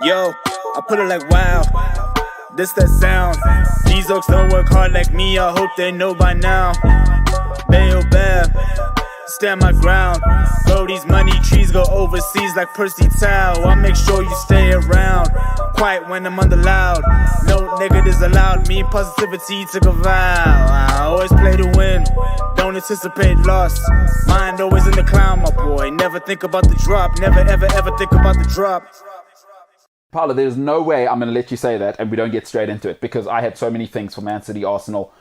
Yo, I put it like wow, this that sound. These oaks don't work hard like me, I hope they know by now. Bayo Bab, stand my ground. Grow these money trees, go overseas like Percy Tau. I'll make sure you stay around, quiet when I'm under loud. No negatives allowed, me and positivity took a vow. I always play to win, don't anticipate loss. Mind always in the clown, my boy. Never think about the drop, never ever ever think about the drop. Paolo, there's no way I'm going to let you say that and we don't get straight into it because I had so many things for Man City, Arsenal.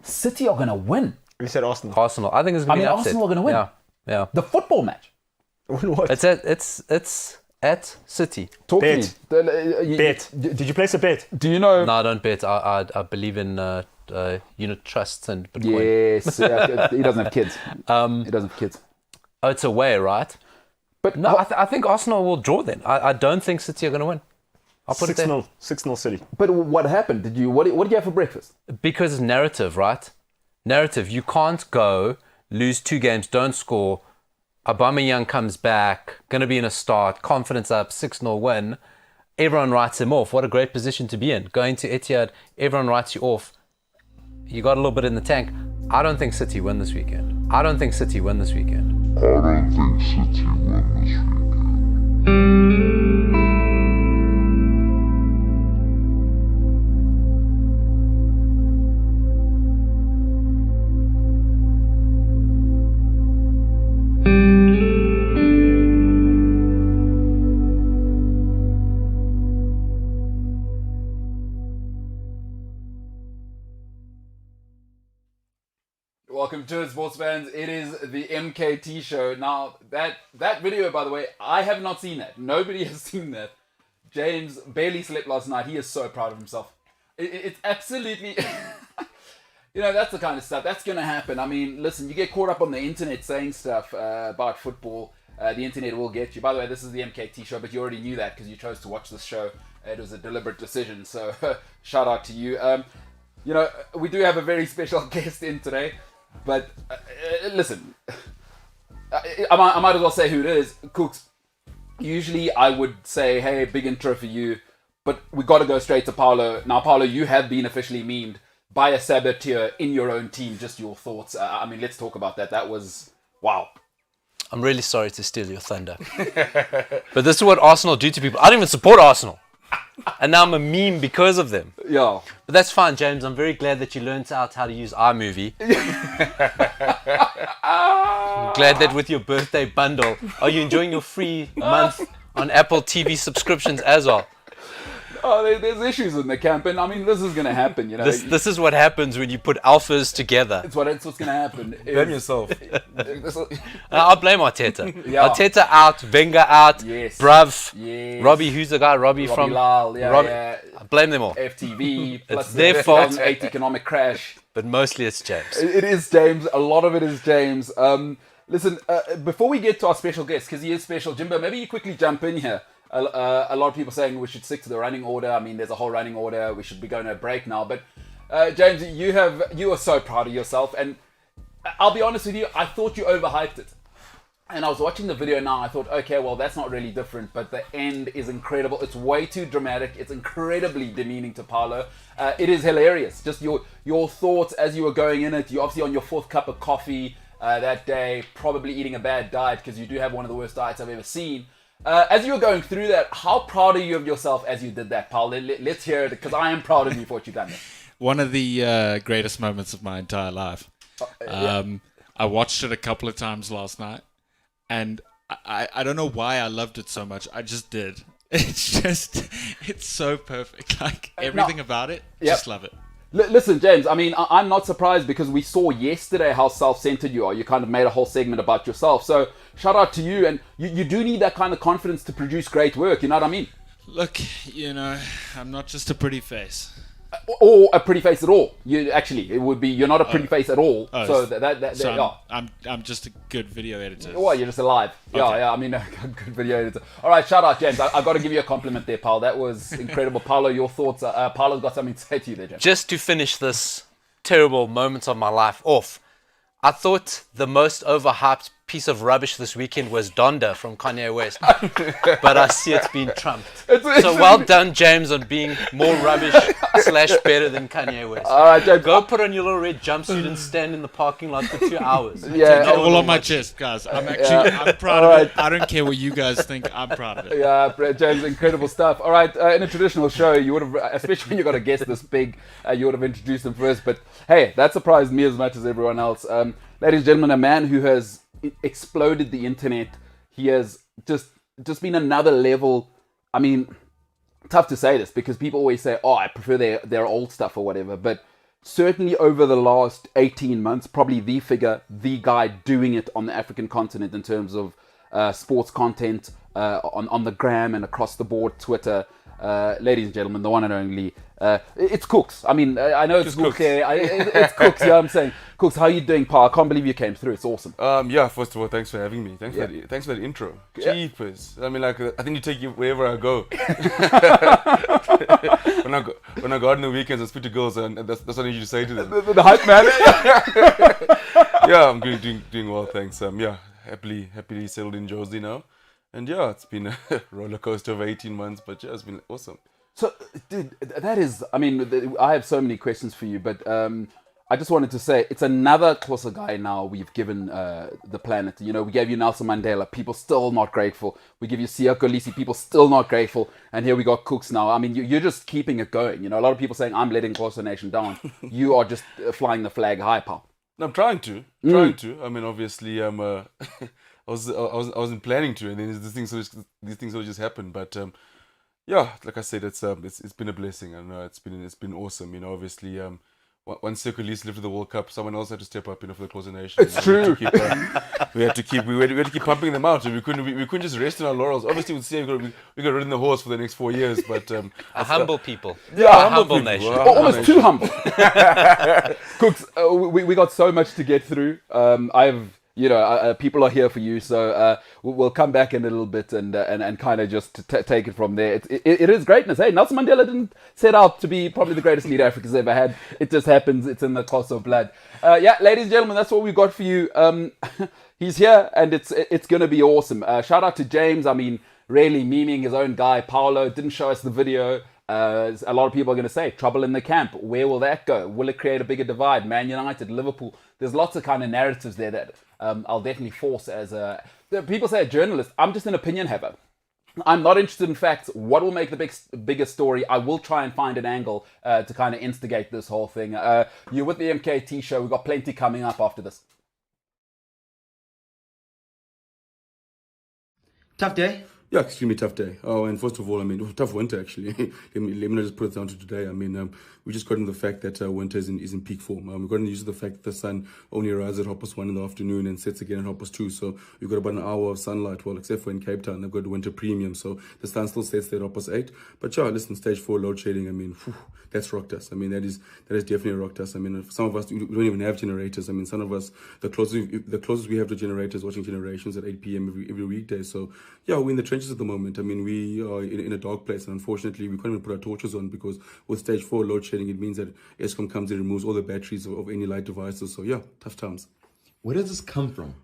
City are going to win. You said Arsenal. Arsenal. I think it's going to be an upset. Arsenal are going to win. Yeah. The football match. What? It's at City. Talk Bet. to me. Bet. Did you place a bet? Do you know? No, I don't bet. I believe in unit trusts and Bitcoin. Yes. He doesn't have kids. He doesn't have kids. Oh, it's away, right? But no, I think Arsenal will draw then. I don't think City are going to win. I'll put it there. 6-0 City. But what happened? What did you have for breakfast? Because it's narrative, right? Narrative. You can't go, lose 2 games, don't score. Aubameyang comes back, going to be in a start, confidence up, 6-0 win. Everyone writes him off. What a great position to be in. Going to Etihad, everyone writes you off. You got a little bit in the tank. I don't think City win this weekend. Welcome to it, sports fans. It is the MKT Show. Now, that video, by the way, I have not seen that. Nobody has seen that. James barely slept last night. He is so proud of himself. It's absolutely... that's the kind of stuff. That's going to happen. I mean, listen, you get caught up on the internet saying stuff about football. The internet will get you. By the way, this is the MKT Show, but you already knew that because you chose to watch this show. It was a deliberate decision, so shout out to you. We do have a very special guest in today. But listen, I might as well say who it is. Cooks, usually I would say, hey, big intro for you, but we got to go straight to Paolo. Now, Paolo, you have been officially memed by a saboteur in your own team. Just your thoughts. Let's talk about that. That was, wow. I'm really sorry to steal your thunder. But this is what Arsenal do to people. I don't even support Arsenal. And now I'm a meme because of them. Yeah. But that's fine, James. I'm very glad that you learned out how to use iMovie. I'm glad that with your birthday bundle, are you enjoying your free month on Apple TV subscriptions as well? There's issues in the camp, and I mean, this is going to happen, you know. This is what happens when you put alphas together. It's what's going to happen. Blame yourself. I'll blame Arteta. Yeah. Arteta out, Wenger out, Yes. bruv, Yes. Robbie, who's the guy? Robbie from Lyle, yeah, Robbie. yeah. I blame them all, FTV, plus It's their the fault. 2008 economic crash. but mostly it's James. It is James. A lot of it is James. Listen, before we get to our special guest, because he is special, Jimbo, maybe you quickly jump in here. A lot of people saying we should stick to the running order. I mean, there's a whole running order. We should be going to a break now. But James, you are so proud of yourself, and I'll be honest with you, I thought you overhyped it. And I was watching the video now, I thought, okay, well, that's not really different, but the end is incredible. It's way too dramatic. It's incredibly demeaning to Paulo. It is hilarious. Just your thoughts as you were going in it. You're obviously on your 4th cup of coffee that day, probably eating a bad diet because you do have one of the worst diets I've ever seen. As you were going through that, how proud are you of yourself as you did that, Paulo? Let's hear it, because I am proud of you for what you've done there. One of the greatest moments of my entire life. I watched it a couple of times last night. And I don't know why I loved it so much. I just did. It's so perfect. Like, everything about it, just love it. Listen, James, I mean, I'm not surprised, because we saw yesterday how self-centered you are. You kind of made a whole segment about yourself. So shout out to you. And you do need that kind of confidence to produce great work. You know what I mean? Look, I'm not just a pretty face. Or a pretty face at all. It would be you're not a pretty face at all. So I'm just a good video editor. Well, you're just alive. Okay. Yeah. I mean, a good video editor. All right, shout out, James. I've got to give you a compliment there, pal. That was incredible. Paulo, your thoughts? Paulo's got something to say to you there, James. Just to finish this terrible moment of my life off, I thought the most overhyped piece of rubbish this weekend was Donda from Kanye West, but I see it's been trumped. So well done, James, on being more rubbish / better than Kanye West. All right, James. Go put on your little red jumpsuit and stand in the parking lot for 2 hours. Yeah. All on my chest, guys. I'm proud of it. I don't care what you guys think. I'm proud of it. Yeah, James, incredible stuff. All right, in a traditional show, you would have, especially when you got a guest this big, you would have introduced him first. But hey, that surprised me as much as everyone else. Ladies and gentlemen, a man who has exploded the internet. He has just been another level. I mean, tough to say this because people always say, oh, I prefer their old stuff or whatever. But certainly over the last 18 months, probably the guy doing it on the African continent in terms of sports content on the gram and across the board, Twitter. Ladies and gentlemen, the one and only, it's Cooks. I mean, I know it's Cooks. It's Cooks. Yeah, I'm saying, Cooks, how are you doing, pal? I can't believe you came through. It's awesome. Yeah, first of all, thanks for having me. Thanks for the intro. Jeepers. I mean, like, I think you take you wherever I go. when I go out on the weekends, I speak to girls, and that's what I need you to say to them. The hype man. Yeah, I'm doing well, thanks. Happily settled in Jersey now. And yeah, it's been a roller coaster of 18 months, but yeah, it's been awesome. So, dude, that is, I mean, I have so many questions for you, but I just wanted to say, it's another Xhosa guy now we've given the planet. You know, we gave you Nelson Mandela, people still not grateful. We give you Siya Kolisi, people still not grateful. And here we got Cooks now. I mean, you're just keeping it going. You know, a lot of people saying, I'm letting Xhosa Nation down. You are just flying the flag high, pal. No, I'm trying to. I mean, obviously, I wasn't planning to, and then these things will just happen. But yeah, like I said, it's been a blessing. I know it's been awesome. You know, obviously, once Siya Kolisi lifted the World Cup, someone else had to step up, you know, for the Xhosa Nation. It's true. We had to keep pumping them out. We couldn't just rest on our laurels. Obviously, with Siya, we got ridden the horse for the next 4 years. But a humble people. Yeah, a humble nation. Almost too humble. Cooks, we got so much to get through. People are here for you, so we'll come back in a little bit and kind of just take it from there. It is greatness. Hey, Nelson Mandela didn't set out to be probably the greatest leader Africa's ever had. It just happens. It's in the Xhosa blood. Ladies and gentlemen, that's what we've got for you. He's here, and it's going to be awesome. Shout out to James. I mean, really memeing his own guy. Paulo didn't show us the video. A lot of people are going to say, trouble in the camp. Where will that go? Will it create a bigger divide? Man United, Liverpool. There's lots of kind of narratives there that I'll definitely force people say a journalist. I'm just an opinion haver. I'm not interested in facts. What will make the biggest story? I will try and find an angle to kind of instigate this whole thing. You're with the MKT Show. We've got plenty coming up after this. Tough day. Yeah, extremely tough day. Oh, and first of all, I mean, tough winter actually. let me not just put it down to today. I mean, we just got into the fact that winter is in peak form. We've got into use of the fact that the sun only rises at 1:30 in the afternoon and sets again at 2:30. So we've got about an hour of sunlight. Well, except for in Cape Town, they've got winter premium. So the sun still sets there at 8:30. But yeah, listen, stage 4 load shedding. I mean, that's rocked us. I mean, that is definitely rocked us. I mean, some of us we don't even have generators. I mean, some of us the closest we have to generators watching Generations at 8 p.m. every weekday. So yeah, we're in the trenches at the moment. I mean, we are in a dark place, and unfortunately, we can't even put our torches on because with stage 4 load shedding, it means that Eskom comes and removes all the batteries of any light devices. So yeah, tough times. Where does this come from?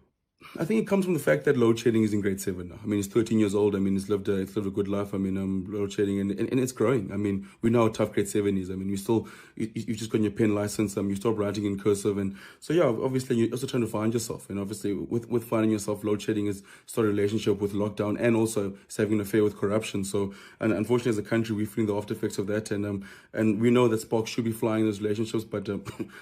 I think it comes from the fact that load shedding is in grade 7 now. I mean, he's 13 years old. I mean, he's lived a good life. I mean, load shedding and it's growing. I mean, we know how tough grade 7 is. I mean, you've just got your pen license. You stop writing in cursive. And so, yeah, obviously, you're also trying to find yourself. And obviously, with finding yourself, load shedding is sort of a relationship with lockdown and also it's having an affair with corruption. So, and unfortunately, as a country, we're feeling the after effects of that. And we know that sparks should be flying in those relationships, but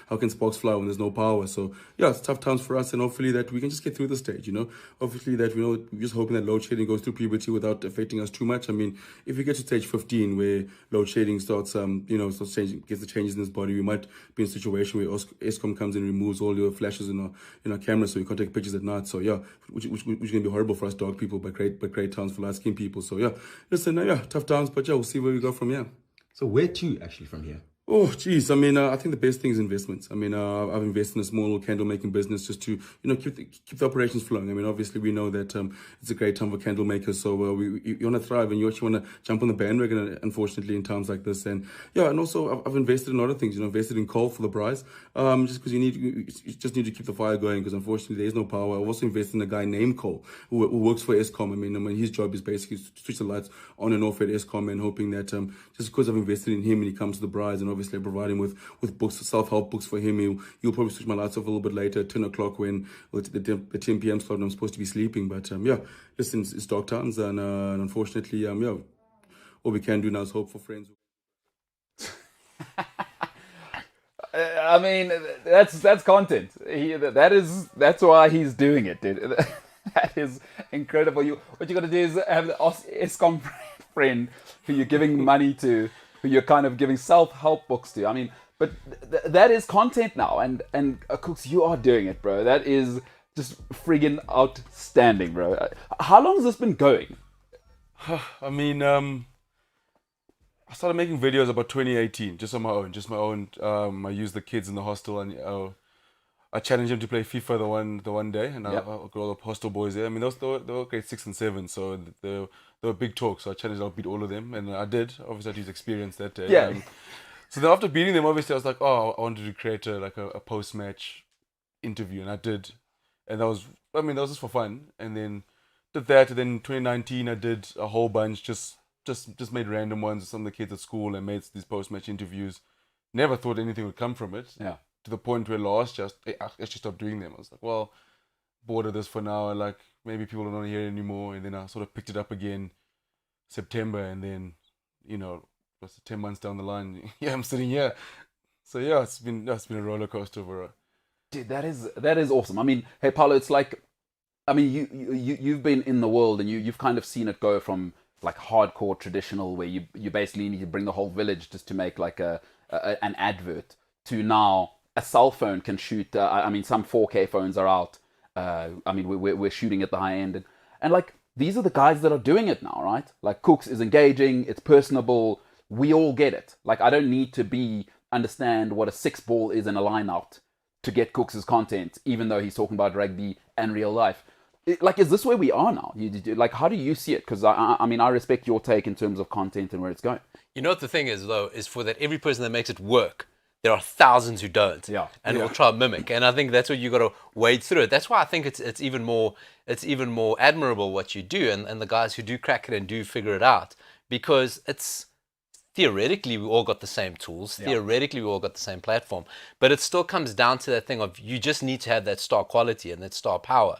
how can sparks fly when there's no power? So, yeah, it's tough times for us. And hopefully that we can just get through the stage, you know. Obviously, that we're just hoping that load shedding goes through puberty without affecting us too much. I mean, if we get to stage 15 where load shedding starts, starts changing, gets the changes in his body, we might be in a situation where Eskom comes and removes all your flashes in our cameras, so you can't take pictures at night. So yeah, which is going to be horrible for us dark people, but great times for light skinned people. So yeah, listen, tough times, but yeah, we'll see where we go from here. So where to actually from here? Oh, geez. I mean, I think the best thing is investments. I mean, I've invested in a small candle making business just to, keep the operations flowing. I mean, obviously we know that it's a great time for candle makers. So you want to thrive and you actually want to jump on the bandwagon, unfortunately, in times like this. And yeah, and also I've invested in other things, invested in coal for the prize, just because you just need to keep the fire going because unfortunately there is no power. I've also invested in a guy named Cole who works for Eskom. I mean, his job is basically to switch the lights on and off at Eskom and hoping that just because I've invested in him and he comes to the prize and obviously I provide him with books, self-help books for him. He'll probably switch my lights off a little bit later, 10 o'clock when the 10 p.m. slot and I'm supposed to be sleeping. But listen, it's dark times and unfortunately, all we can do now is hope for friends. I mean, that's content. That's why he's doing it, dude. That is incredible. What you got to do is have the Eskom friend who you're giving money to, who you're kind of giving self-help books to. I mean, but that is content now, and Cooks, you are doing it, bro. That is just friggin' outstanding, bro. How long has this been going? I mean, I started making videos about 2018, just on my own. I used the kids in the hostel, and I challenged them to play FIFA the one day, and I got all the hostel boys there. I mean, they were grade 6 and 7, so they were big talks. So I challenged them to beat all of them, and I did. Obviously, I had to use experience that day. Yeah. So then after beating them, obviously, I was like, I wanted to create a post-match interview, and I did. And that was just for fun. And then did that. And then in 2019, I did a whole bunch, just made random ones with some of the kids at school and made these post-match interviews. Never thought anything would come from it. Yeah. To the point where I actually stopped doing them. I was like, well, bored of this for now. Like, maybe people don't want to hear it anymore. And then I sort of picked it up again September. And then, was 10 months down the line, I'm sitting here. So yeah, it's been a roller coaster overall. Dude, that is awesome. I mean, hey, Paulo, it's like, I mean, you've been in the world and you've kind of seen it go from like hardcore traditional where you basically need to bring the whole village just to make like an advert to now a cell phone can shoot. I mean, some 4K phones are out. I mean, we're shooting at the high end, and like these are the guys that are doing it now, right? Like Cooks is engaging, it's personable. We all get it. Like I don't need to understand what a 6-ball is in a line out to get Cooks' content, even though he's talking about rugby and real life. Is this where we are now? Like, how do you see it? Because I mean, I respect your take in terms of content and where it's going. You know what the thing is, though, is for that every person that makes it work, there are thousands who don't, will try to mimic. And I think that's what you got to wade through it. That's why I think it's even more admirable what you do, and the guys who do crack it and do figure it out, because it's theoretically we all got the same tools. Theoretically we all got the same platform, but it still comes down to that thing of you just need to have that star quality and that star power.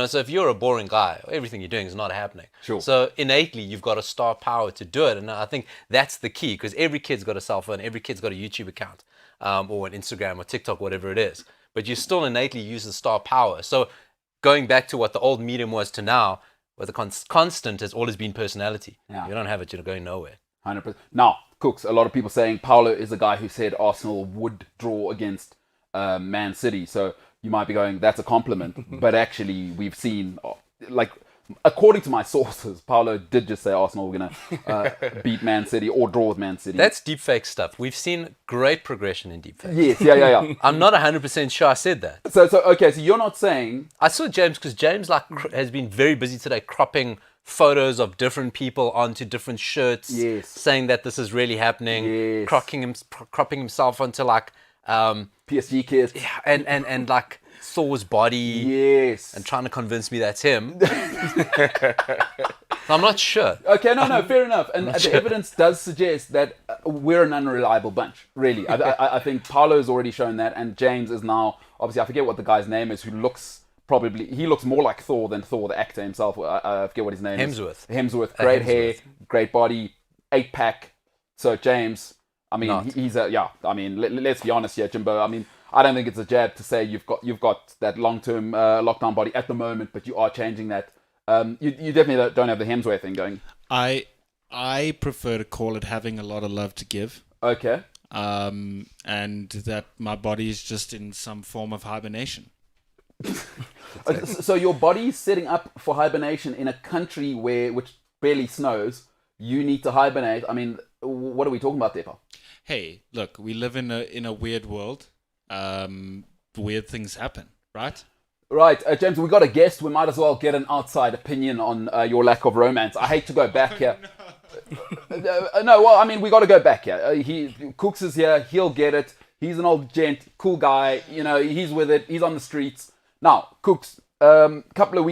So if you're a boring guy, everything you're doing is not happening. Sure. So innately you've got a star power to do it, and I think that's the key, because every kid's got a cell phone, every kid's got a YouTube account, or an Instagram or TikTok, whatever it is. But you still innately use the star power. So going back to what the old medium was to now, but the constant has always been personality. Yeah. You don't have it, you're going nowhere. 100%. Now, Cooks, a lot of people saying Paulo is a guy who said Arsenal would draw against Man City. So you might be going, that's a compliment. But actually, we've seen, according to my sources, Paulo did just say Arsenal were going to beat Man City or draw with Man City. That's deepfake stuff. We've seen great progression in deepfake. Yes, yeah. I'm not 100% sure I said that. So you're not saying... I saw James because James has been very busy today cropping photos of different people onto different shirts, Yes. saying that this is really happening, Yes. cropping himself onto PSG kids. and like Thor's body, Yes. and trying to convince me that's him. I'm not sure. Okay, no, fair enough. And the evidence does suggest that we're an unreliable bunch, really. I think Paulo's already shown that, and James is now, obviously, I forget what the guy's name is, who looks he looks more like Thor than Thor, the actor himself. I forget what his name is. Hemsworth. Great hair, great body, 8-pack. So James, I mean, he's let's be honest here, Jimbo. I mean, I don't think it's a jab to say you've got that long-term lockdown body at the moment, but you are changing that. You definitely don't have the Hemsworth thing going. I prefer to call it having a lot of love to give. Okay. And that my body is just in some form of hibernation. So your body's setting up for hibernation in a country which barely snows. You need to hibernate. I mean, what are we talking about there, pal? Hey, look, we live in a weird world. Weird things happen, right? Right, James, we got a guest. We might as well get an outside opinion on your lack of romance. I hate to go back here. No, well, I mean, we got to go back here. Cooks is here. He'll get it. He's an old gent, cool guy. You know, he's with it. He's on the streets. Now, Cooks, a couple of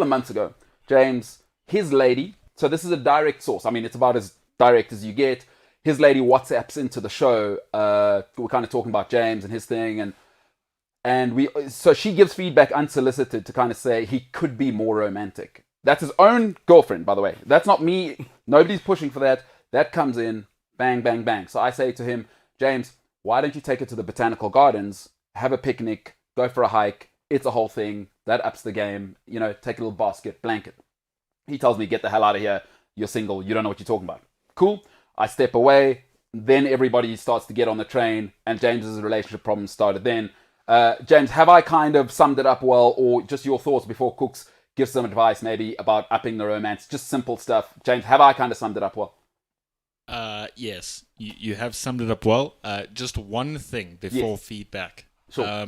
months ago, James, his lady, so this is a direct source. I mean, it's about as direct as you get. His lady WhatsApps into the show. We're kind of talking about James and his thing, so she gives feedback unsolicited to kind of say he could be more romantic. That's his own girlfriend, by the way. That's not me. Nobody's pushing for that. That comes in, bang, bang, bang. So I say to him, James, why don't you take it to the botanical gardens, have a picnic, go for a hike. It's a whole thing. That ups the game. You know, take a little basket, blanket. He tells me, get the hell out of here. You're single. You don't know what you're talking about. Cool. I step away. Then everybody starts to get on the train, and James's relationship problems started then. James, have I kind of summed it up well, or just your thoughts before Cooks gives some advice maybe about upping the romance? Just simple stuff. James, have I kind of summed it up well? Yes, you have summed it up well. Just one thing before feedback. Sure.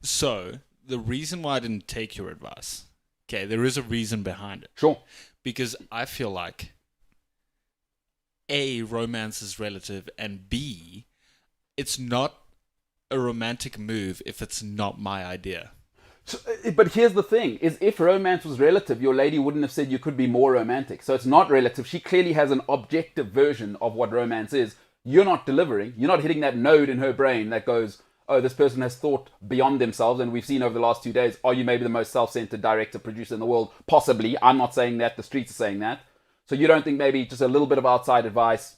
So, the reason why I didn't take your advice, okay, there is a reason behind it. Sure. Because I feel like, A, romance is relative, and B, it's not a romantic move if it's not my idea. So, but here's the thing, is if romance was relative, your lady wouldn't have said you could be more romantic. So it's not relative. She clearly has an objective version of what romance is. You're not delivering. You're not hitting that node in her brain that goes, oh, this person has thought beyond themselves. And we've seen over the last 2 days, are you maybe the most self-centered director, producer in the world? Possibly. I'm not saying that. The streets are saying that. So you don't think maybe just a little bit of outside advice,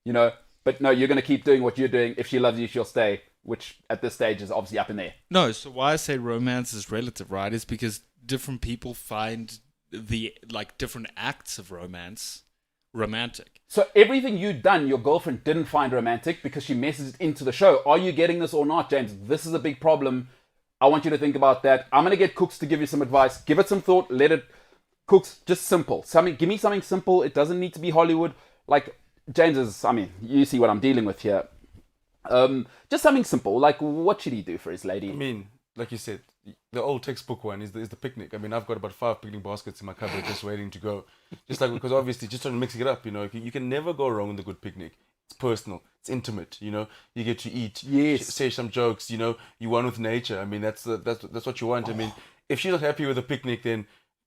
you know, but no, you're going to keep doing what you're doing. If she loves you, she'll stay, which at this stage is obviously up in there. No, so why I say romance is relative, right, is because different people find the, different acts of romance romantic. So everything you've done, your girlfriend didn't find romantic because she messaged into the show. Are you getting this or not, James? This is a big problem. I want you to think about that. I'm going to get Cooks to give you some advice. Give it some thought. Let it... Cooks, just simple. Give me something simple. It doesn't need to be Hollywood. Like, James is... I mean, you see what I'm dealing with here. Just something simple. Like, what should he do for his lady? I mean, like you said, the old textbook one is the picnic. I mean, I've got about 5 picnic baskets in my cupboard just waiting to go. Just like, because obviously, just trying to mix it up, you know. You can never go wrong with a good picnic. It's personal. It's intimate, you know. You get to eat. Yes. Say some jokes, you know. You one with nature. I mean, that's what you want. I mean, if she's not happy with a picnic, then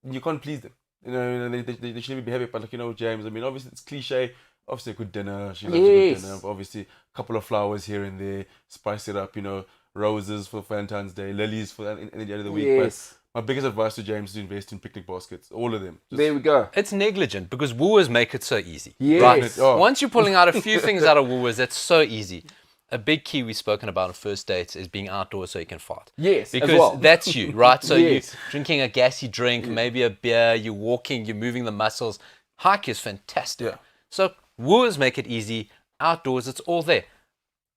you can't please them. You know, they shouldn't be happy. But like, you know, James, I mean, obviously, it's cliche. Obviously, a good dinner. She loves a good dinner. Obviously, a couple of flowers here and there. Spice it up, you know. Roses for Valentine's Day. Lilies for in the end of the week. Yes. But my biggest advice to James is to invest in picnic baskets. All of them. There we go. It's negligent because wooers make it so easy. Yes. Right? Oh. Once you're pulling out a few things out of wooers, that's so easy. a big key we've spoken about on first dates is being outdoors so you can fart. Yes, because as well. that's you, right? So Yes. you're drinking a gassy drink, maybe a beer, you're walking, you're moving the muscles. Hike is fantastic. Yeah. So wooers make it easy. Outdoors, it's all there.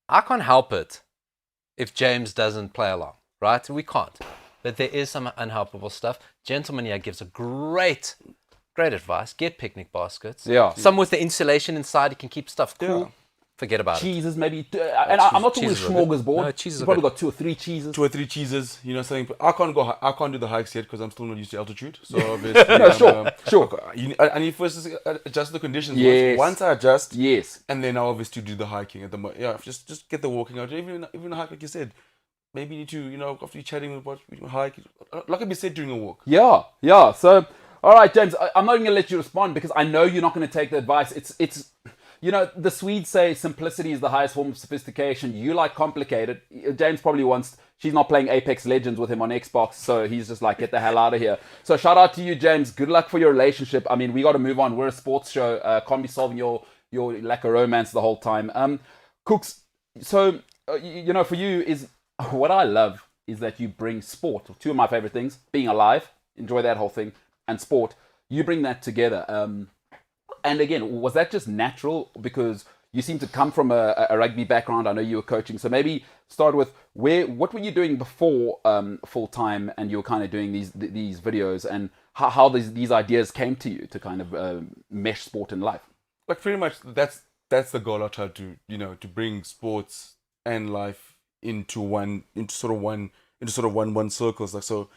I can't help it if James doesn't play along, right? We can't. But there is some unhelpable stuff. Gentleman here gives a great advice. Get picnic baskets. Yeah. Some with the insulation inside, you can keep stuff cool. Yeah. Forget about it. Cheeses, maybe. And I'm not talking cheeses are good. smorgasbord. No, cheeses You've are probably good. got 2 or 3 cheeses. 2 or 3 cheeses, you know, something. I can't do the hikes yet because I'm still not used to altitude. So obviously, No, sure. I need first to adjust the conditions. Yes. Once I adjust, Yes. and then I obviously do the hiking at the just get the walking out. Even a hike, like you said, maybe you need to, you know, after you're chatting with what you hike, like I said during a walk. Yeah. So, all right, James, I'm not going to let you respond because I know you're not going to take the advice. It's you know, the Swedes say simplicity is the highest form of sophistication. You like complicated. James probably wants, she's not playing Apex Legends with him on Xbox, so he's just like, get the hell out of here. So shout out to you, James. Good luck for your relationship. I mean, we got to move on. We're a sports show. Can't be solving your lack of romance the whole time. Cooks, so, you know, for you is, what I love is that you bring sport, 2 of my favorite things, being alive, enjoy that whole thing, and sport. You bring that together. And again, was that just natural? Because you seem to come from a rugby background. I know you were coaching. So maybe start with what were you doing before full time, and you were kind of doing these videos, and how these ideas came to you to kind of mesh sport and life. Like pretty much that's the goal I try to, you know, to bring sports and life into one circles. Like, so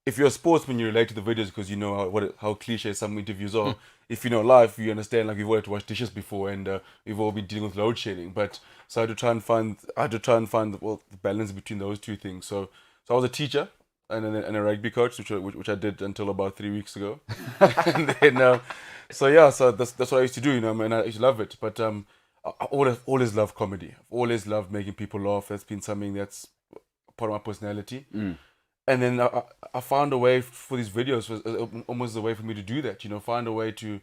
if you're a sportsman, you relate to the videos because you know how cliche some interviews are. If you know life, you understand, like, we've all had to wash dishes before, and we've all been dealing with load shedding. But so I had to try and find the balance between those 2 things. So I was a teacher and a rugby coach, which I did until about 3 weeks ago. And then so that's what I used to do, you know, and I used to love it. But I always loved comedy. I've always loved making people laugh. That's been something that's part of my personality. And then I found a way for these videos, was almost a way for me to do that, you know, find a way to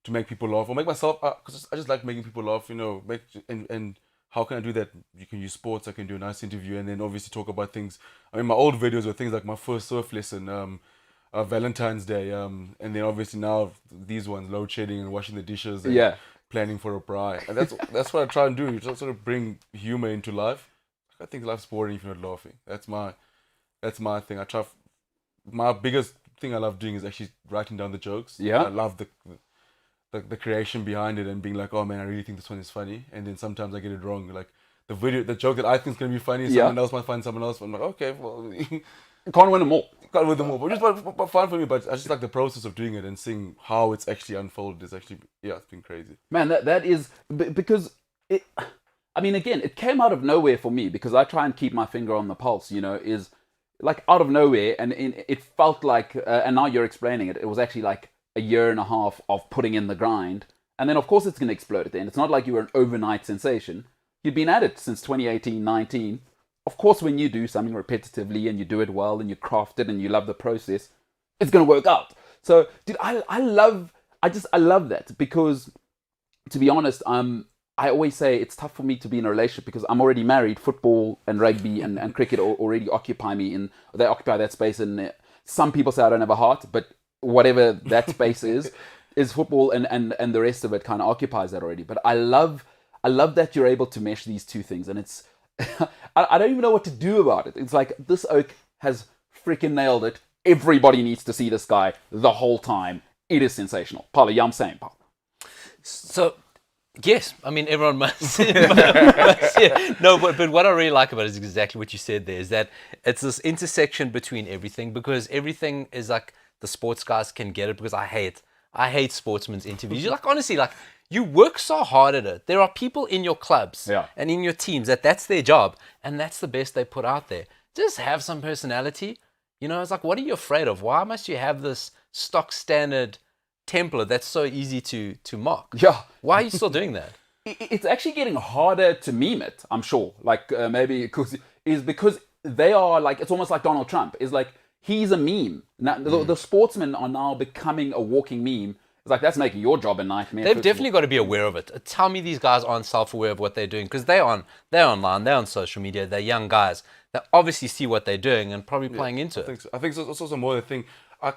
make people laugh or make myself, because I just like making people laugh, you know, and how can I do that? You can use sports, I can do a nice interview, and then obviously talk about things. I mean, my old videos were things like my first surf lesson, Valentine's Day, and then obviously now these ones, load shedding and washing the dishes and planning for a bride. And that's what I try and do, just sort of bring humor into life. I think life's boring if you're not laughing. That's my thing. My biggest thing I love doing is actually writing down the jokes. Yeah. I love the creation behind it and being like, oh man, I really think this one is funny. And then sometimes I get it wrong. Like the joke that I think is going to be funny, someone else might find someone else. I'm like, okay, well, Can't win them all. can't with them all. But just fun for me. But I just like the process of doing it and seeing how it's actually unfolded. Is actually, it's been crazy. Man, that is, because it, I mean, again, it came out of nowhere for me because I try and keep my finger on the pulse, you know, is like out of nowhere. And it felt like, and now you're explaining it, it was actually like a year and a half of putting in the grind. And then, of course, it's going to explode at the end. It's not like you were an overnight sensation. You'd been at it since 2018, 19. Of course, when you do something repetitively and you do it well and you craft it and you love the process, it's going to work out. So, dude, I love that because, to be honest, I always say it's tough for me to be in a relationship because I'm already married. Football and rugby and cricket already occupy me they occupy that space. And some people say I don't have a heart, but whatever that space is football and the rest of it kind of occupies that already. But I love that you're able to mesh these 2 things, and it's I don't even know what to do about it. It's like this oak has freaking nailed it. Everybody needs to see this guy the whole time. It is sensational. Paulie, I'm saying, Paul. So, yes, I mean, everyone must. Yeah. No, but what I really like about it is exactly what you said there, is that it's this intersection between everything, because everything is like the sports guys can get it, because I hate sportsmen's interviews. You're like, honestly, like, you work so hard at it. There are people in your clubs and in your teams that's their job, and that's the best they put out there. Just have some personality. You know, it's like, what are you afraid of? Why must you have this stock standard template that's so easy to mock? Yeah. Why are you still doing that? It's actually getting harder to meme it, I'm sure. Like, maybe because they are like, it's almost like Donald Trump. Is like, he's a meme. Now, the sportsmen are now becoming a walking meme. It's like, that's making your job a nightmare. They've definitely got to be aware of it. Tell me these guys aren't self-aware of what they're doing, because they're online, they're on social media, they're young guys that obviously see what they're doing and probably playing into it. I think it's also more the thing. I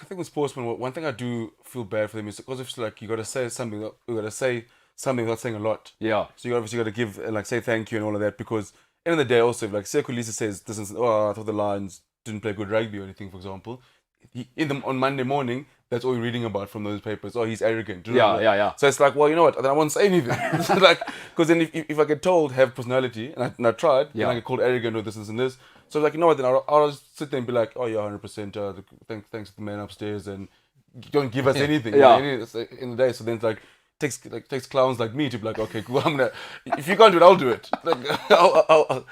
think with sportsmen, one thing I do feel bad for them is because it's like you got to say something. You got to say something without saying a lot. Yeah. So you obviously got to give like say thank you and all of that, because end of the day also if like Sekou Lisa says this is I thought the Lions didn't play good rugby or anything, for example, on Monday morning, that's all you're reading about from those papers. Oh, he's arrogant. Yeah. So it's like, well, you know what? Then I won't say anything. Like, because then if I get told have personality and I tried, then I get called arrogant or this and this. So like, you know what? Then I'll just sit there and be like, oh yeah, 100%. Thanks to the man upstairs, and don't give us anything. Yeah. In the day. So then it's like takes clowns like me to be like, okay, cool. If you can't do it, I'll do it. Like,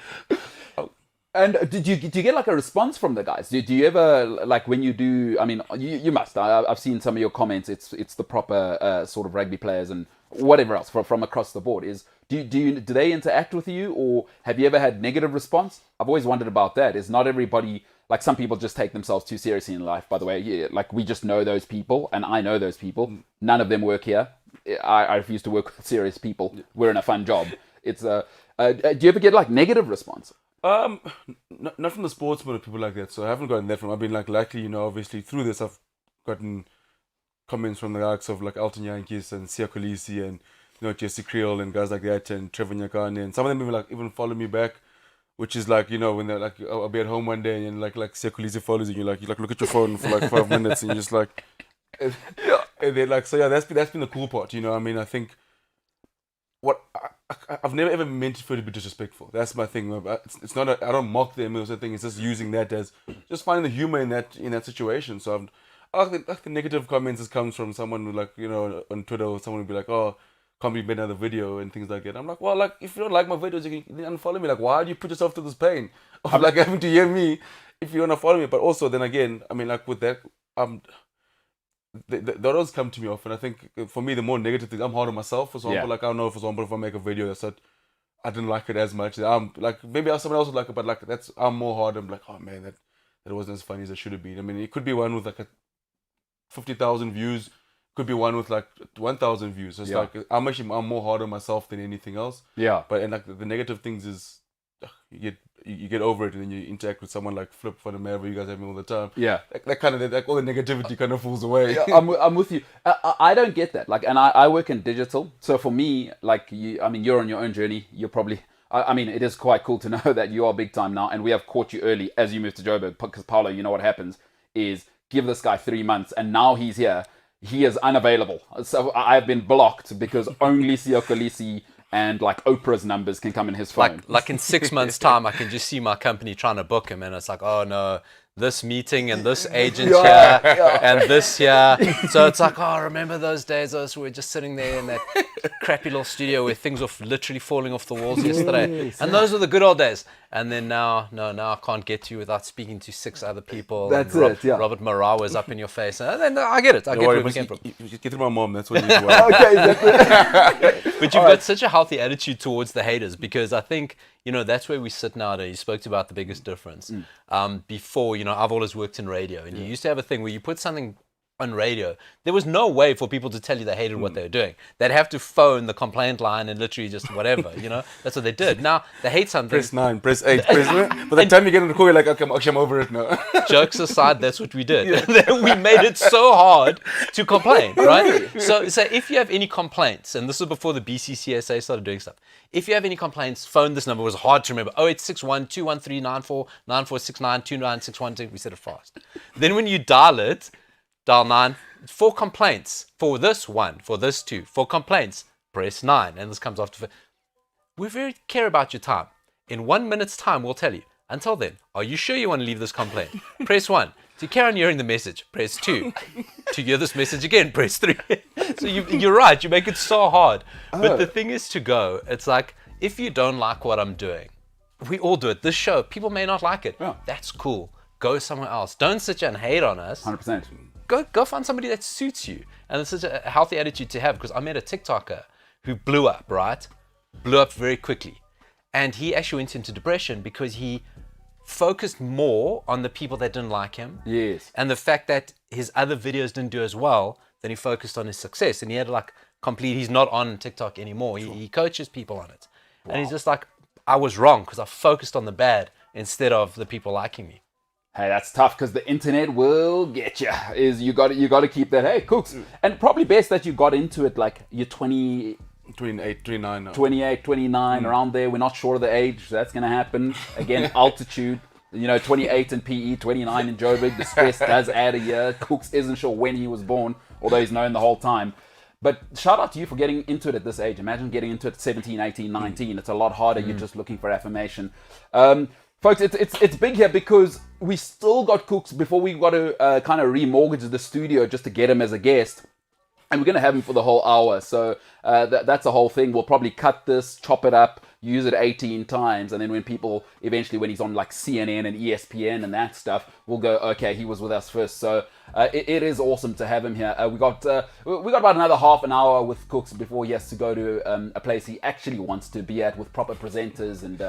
And do you get like a response from the guys? Do you ever, like when you do, I mean, you must. I've seen some of your comments. It's the proper sort of rugby players and whatever else from across the board. Do they interact with you, or have you ever had negative response? I've always wondered about that. Is not everybody, like some people just take themselves too seriously in life, by the way. Yeah, like we just know those people, and I know those people. None of them work here. I refuse to work with serious people. We're in a fun job. It's do you ever get like negative response? Not from the sportsmen or people like that. So I haven't gotten that from. I've been like lucky, obviously through this I've gotten comments from the likes of like Alton Yankees and Sia Kolisi and Jesse Creel and guys like that, and Trevor Nyakane, and some of them even follow me back, which is like when they're like, I'll be at home one day and like Sia Kolisi follows you, and you like look at your phone for like 5 minutes and you're just like, and they're like, so yeah, that's been the cool part. I mean, I think what I've never ever meant for it to be disrespectful. That's my thing. It's not. I don't mock them or something. It's just using that as just finding the humor in that situation. So I like the negative comments comes from someone who like on Twitter, or someone would be like, oh, can't be made another video and things like that. I'm like, well, like if you don't like my videos, you can unfollow me. Like, why do you put yourself to this pain of like having to hear me if you don't follow me? But also then again, I mean, like with that, they always come to me often. I think for me, the more negative things, I'm hard on myself. For example, like I don't know, for example, if I make a video that said I didn't like it as much, I'm like maybe someone else would like it, but like I'm more hard. I'm like, oh man, that wasn't as funny as it should have been. I mean, it could be one with like 50,000 views, could be one with like 1,000 views. So it's like I'm more hard on myself than anything else. Yeah. But and like the negative things is you get over it, and then you interact with someone like Flip Fun and Maverick. You guys have me all the time. Yeah. That kind of all the negativity kind of falls away. Yeah, I'm with you. I don't get that. Like, and I work in digital, so for me, like you're on your own journey. You're probably. I mean, it is quite cool to know that you are big time now, and we have caught you early as you move to Joburg. Because Paolo, you know what happens is give this guy 3 months, and now he's here. He is unavailable. So I've been blocked because only Sia Kolisi and like Oprah's numbers can come in his phone. Like in 6 months' time, I can just see my company trying to book him, and it's like, oh no, this meeting and this agent here and this here. So it's like, oh, remember those days we were just sitting there in that crappy little studio where things were literally falling off the walls yesterday. And those were the good old days. And then now I can't get to you without speaking to 6 other people. That's it, yeah. Robert Marawa is up in your face. And then I get it. I get where we came from. You get through my mom, that's what you do. Okay, exactly. But you've got such a healthy attitude towards the haters, because I think, that's where we sit nowadays. You spoke about the biggest difference. Before, I've always worked in radio, and you used to have a thing where you put something on radio. There was no way for people to tell you they hated what they were doing. They'd have to phone the complaint line and literally just whatever, That's what they did. Now, they hate something. Press 9, press 8, press 9. By the time you get on the call, you're like, okay, I'm over it now. Jokes aside, that's what we did. We made it so hard to complain, right? So if you have any complaints, and this was before the BCCSA started doing stuff, if you have any complaints, phone this number. It was hard to remember. 0861 213 9469 2961. We said it fast. Then when you dial 9 for complaints. For this 1, for this 2, for complaints, press 9. And this comes after. We very care about your time. In 1 minute's time, we'll tell you. Until then, are you sure you want to leave this complaint? Press 1. To carry on hearing the message, press 2. To hear this message again, press 3. So you're right, you make it so hard. But the thing is to go, it's like, if you don't like what I'm doing, we all do it. This show, people may not like it. Yeah. That's cool. Go somewhere else. Don't sit here and hate on us. 100%. Go find somebody that suits you. And it's such a healthy attitude to have, because I met a TikToker who blew up, right? Blew up very quickly. And he actually went into depression because he focused more on the people that didn't like him. Yes. And the fact that his other videos didn't do as well, then he focused on his success, and he had like he's not on TikTok anymore. He coaches people on it. And he's just like, I was wrong because I focused on the bad instead of the people liking me. Hey, that's tough because the internet will get you. You got to keep that. Hey, Cooks, and probably best that you got into it like you're 28, 29 now. 28, 29, around there. We're not sure of the age. So that's going to happen. Again, altitude. 28 in PE, 29 in Joburg. The stress does add a year. Cooks isn't sure when he was born, although he's known the whole time. But shout out to you for getting into it at this age. Imagine getting into it at 17, 18, 19. It's a lot harder. You're just looking for affirmation. Folks, it's big here because we still got Cooks before we got to kind of remortgage the studio just to get him as a guest. And we're going to have him for the whole hour. So that's the whole thing. We'll probably cut this, chop it up, use it 18 times. And then when he's on like CNN and ESPN and that stuff, we'll go, okay, he was with us first. So it is awesome to have him here. We got about another half an hour with Cooks before he has to go to a place he actually wants to be at with proper presenters and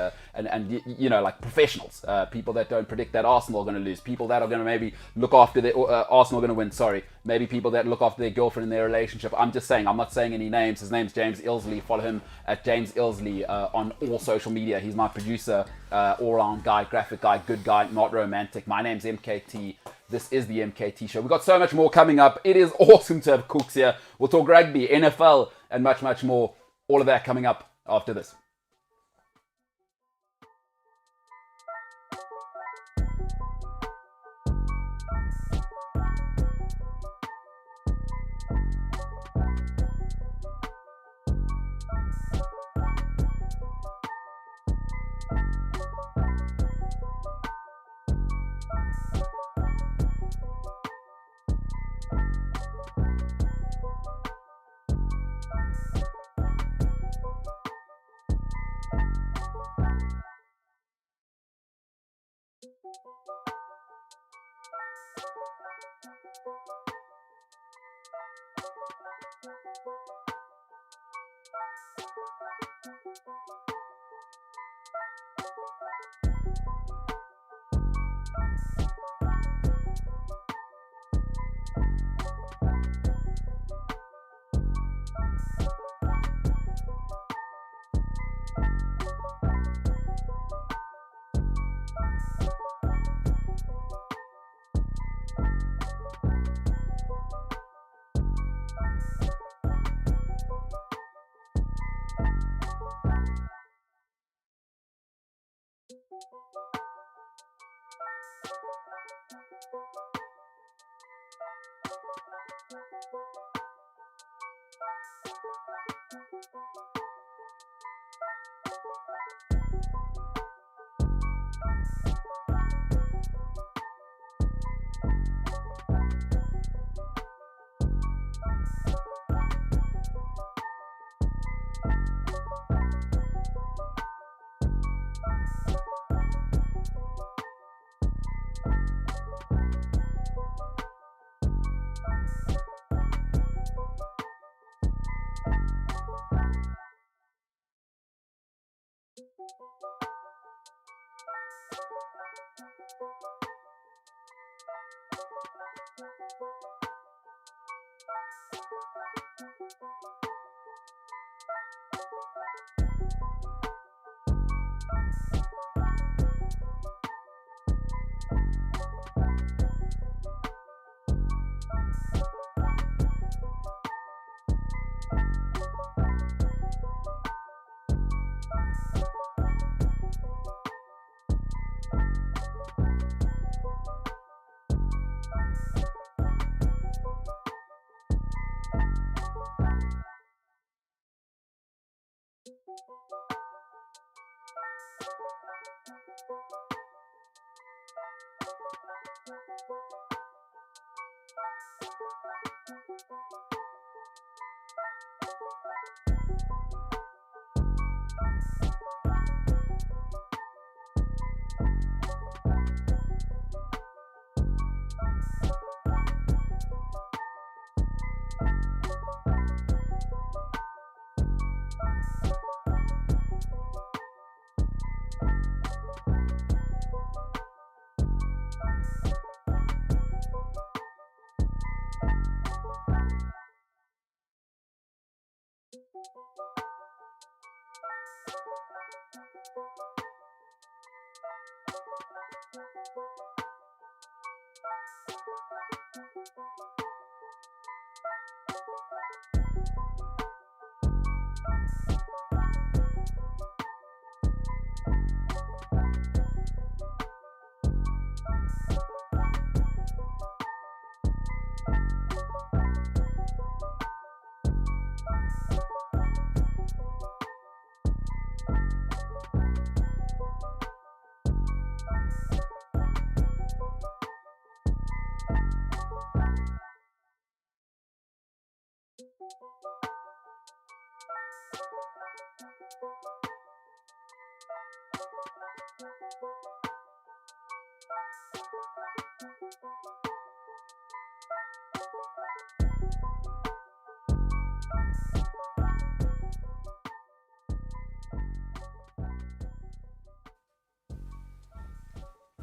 like professionals, people that don't predict that Arsenal are going to lose, people that are going to maybe look after their Arsenal are going to win. Sorry, maybe people that look after their girlfriend in their relationship. I'm just saying. I'm not saying any names. His name's James Ilsley. Follow him at James Ilsley on all social media. He's my producer, all-round guy, graphic guy, good guy, not romantic. My name's MKT. This is the MKT Show. We've got so much more coming up. It is awesome to have Cooks here. We'll talk rugby, NFL, and much, much more. All of that coming up after this.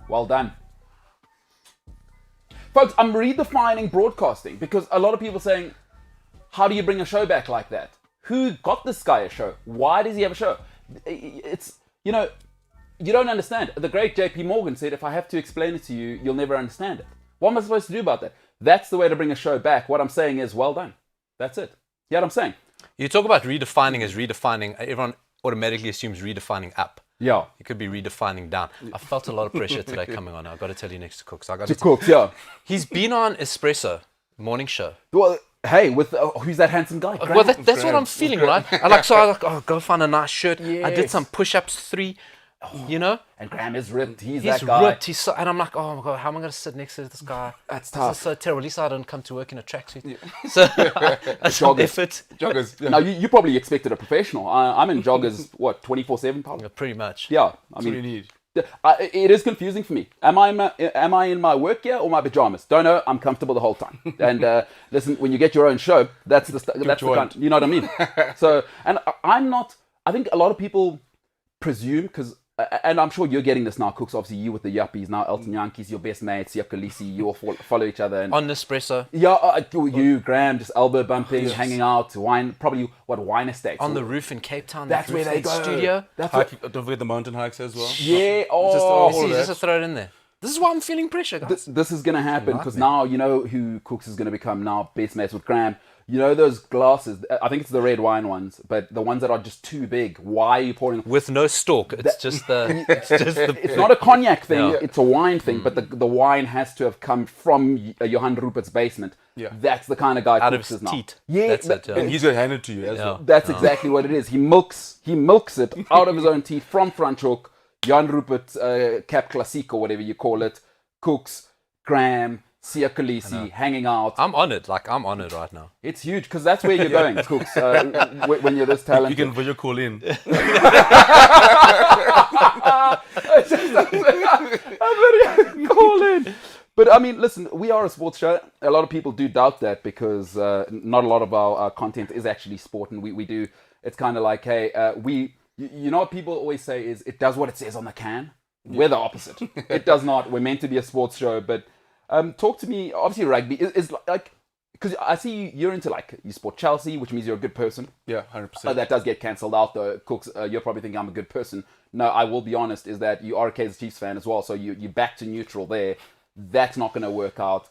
Well done. Folks, I'm redefining broadcasting because a lot of people are saying, how do you bring a show back like that? Who got this guy a show? Why does he have a show? It's, you know, you don't understand. The great JP Morgan said, if I have to explain it to you, you'll never understand it. What am I supposed to do about that? That's the way to bring a show back. What I'm saying is, well done. That's it. You know what I'm saying? You talk about redefining as redefining. Everyone automatically assumes redefining up. Yeah. You could be redefining down. I felt a lot of pressure today coming on. I've got to tell you next to Cooks. Cooks, yeah. He's been on Espresso morning show. Well, hey, with who's that handsome guy? Well, that's what I'm feeling, right? I was like, oh, go find a nice shirt. Yes. I did some push-ups, 3, you know? And Graham is ripped. He's He's that guy. ripped. He's so, and I'm like, oh my God, how am I going to sit next to this guy? That's This tough. is so terrible. At least I didn't come to work in a tracksuit. So that's some Joggers. effort. Joggers. Yeah. Now, you probably expected a professional. I'm in joggers, what, 24/7 probably? Yeah, pretty much. Yeah. I That's what mean, you need. it is confusing for me. Am I in my work gear or my pajamas? Don't know. I'm comfortable the whole time. And listen, when you get your own show, that's the kind, you know what I mean. So, and I'm not. I think a lot of people presume because. And I'm sure you're getting this now, Cooks. Obviously, you with the yuppies now. Elton Yankees, your best mates, Yakalisi, you all follow each other. And On Nespresso. yeah, you, Graham, just elbow bumping, hanging out, wine. Probably what wine estates On the roof in Cape Town. That's where they go. Studio. That's what, Don't forget the mountain hikes as well. yeah. Just Oh, all See, of just that. to throw it in there. This is why I'm feeling pressure, guys. this is gonna happen because now you know who Cooks is gonna become now. Best mates with Graham. You know those glasses? I think it's the red wine ones, but the ones that are just too big. Why are you pouring? With no stalk. It's just the. It's just the. It's not a cognac thing, No. it's a wine thing, but the wine has to have come from Johan Rupert's basement. Yeah. That's the kind of guy Out of Cooks his is now. teat. Yeah, That's it, yeah. And he's gonna hand it to you as Yeah. well. that's exactly what it is. He milks it out of his own teeth from Franschhoek, Johan Rupert, Cap Classique or whatever you call it, Cooks, Graham, Sia Khaleesi, hanging out. I'm honoured. Like, I'm honoured right now. It's huge because that's where you're going, Cooks, when you're this You talented. can video call in. Call in. But I mean, listen, we are a sports show. A lot of people do doubt that because not a lot of our content is actually sport, and we do. It's kind of like, hey, you know what people always say is it does what it says on the can. We're the opposite. It does not. We're meant to be a sports show. But talk to me. Obviously, rugby is like because I see you're into like you support Chelsea, which means you're a good person. Yeah, 100%. That does get cancelled out though. Cooks, you're probably thinking I'm a good person. No, I will be honest, is that you are a Kaizer Chiefs fan as well, so you're back to neutral there. That's not going to work out.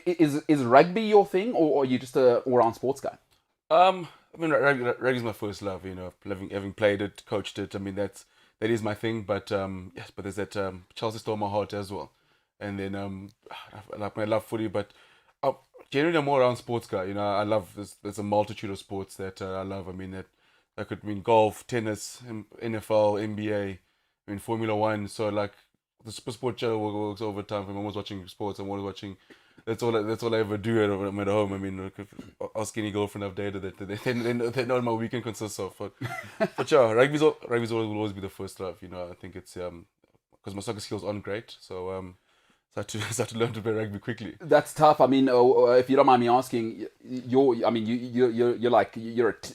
Is rugby your thing, or are you just a all-round sports guy? I mean, rugby is my first love. You know, having played it, coached it. I mean, that is my thing. But yes, but there's that Chelsea stole my heart as well. And then I love footy, but generally I'm more around sports guy. You know, I love there's a multitude of sports that I love. I mean that could mean golf, tennis, NFL, NBA, I mean Formula One. So like the sport channel works over time. I'm always watching sports. I'm always watching. That's all I ever do when I'm at home. I mean, like, ask any girlfriend I've dated that they know what my weekend consists of. But yeah, rugby's will always be the first love. You know, I think it's because my soccer skills aren't great, so I had to learn to play rugby quickly. That's tough. I mean, if you don't mind me asking, you're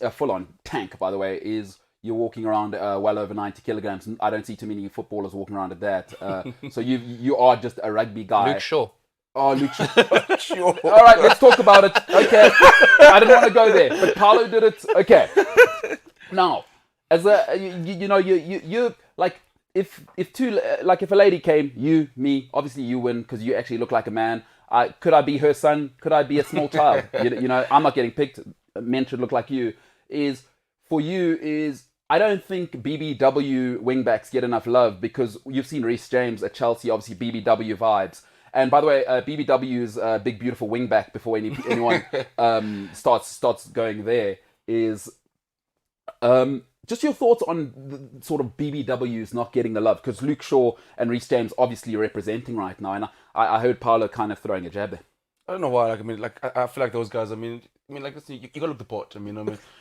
a full-on tank. By the way, you're walking around well over 90 kilograms. I don't see too many footballers walking around at that. So you are just a rugby guy. Luke Shaw. Oh, Luke Shaw. All right, let's talk about it. Okay. I didn't want to go there, but Paolo did it. Okay. Now, as a, you like, if a lady came, you, me, obviously you win because you actually look like a man. Could I be her son? Could I be a small child? I'm not getting picked. Men should look like you. I don't think BBW wingbacks get enough love because you've seen Reece James at Chelsea, obviously BBW vibes. And by the way, BBW's big beautiful wingback before anyone starts going there is just your thoughts on the sort of BBWs not getting the love because Luke Shaw and Reece James obviously representing right now, and I heard Paolo kind of throwing a jab there. I don't know why. I feel like those guys. Listen, you gotta look the part.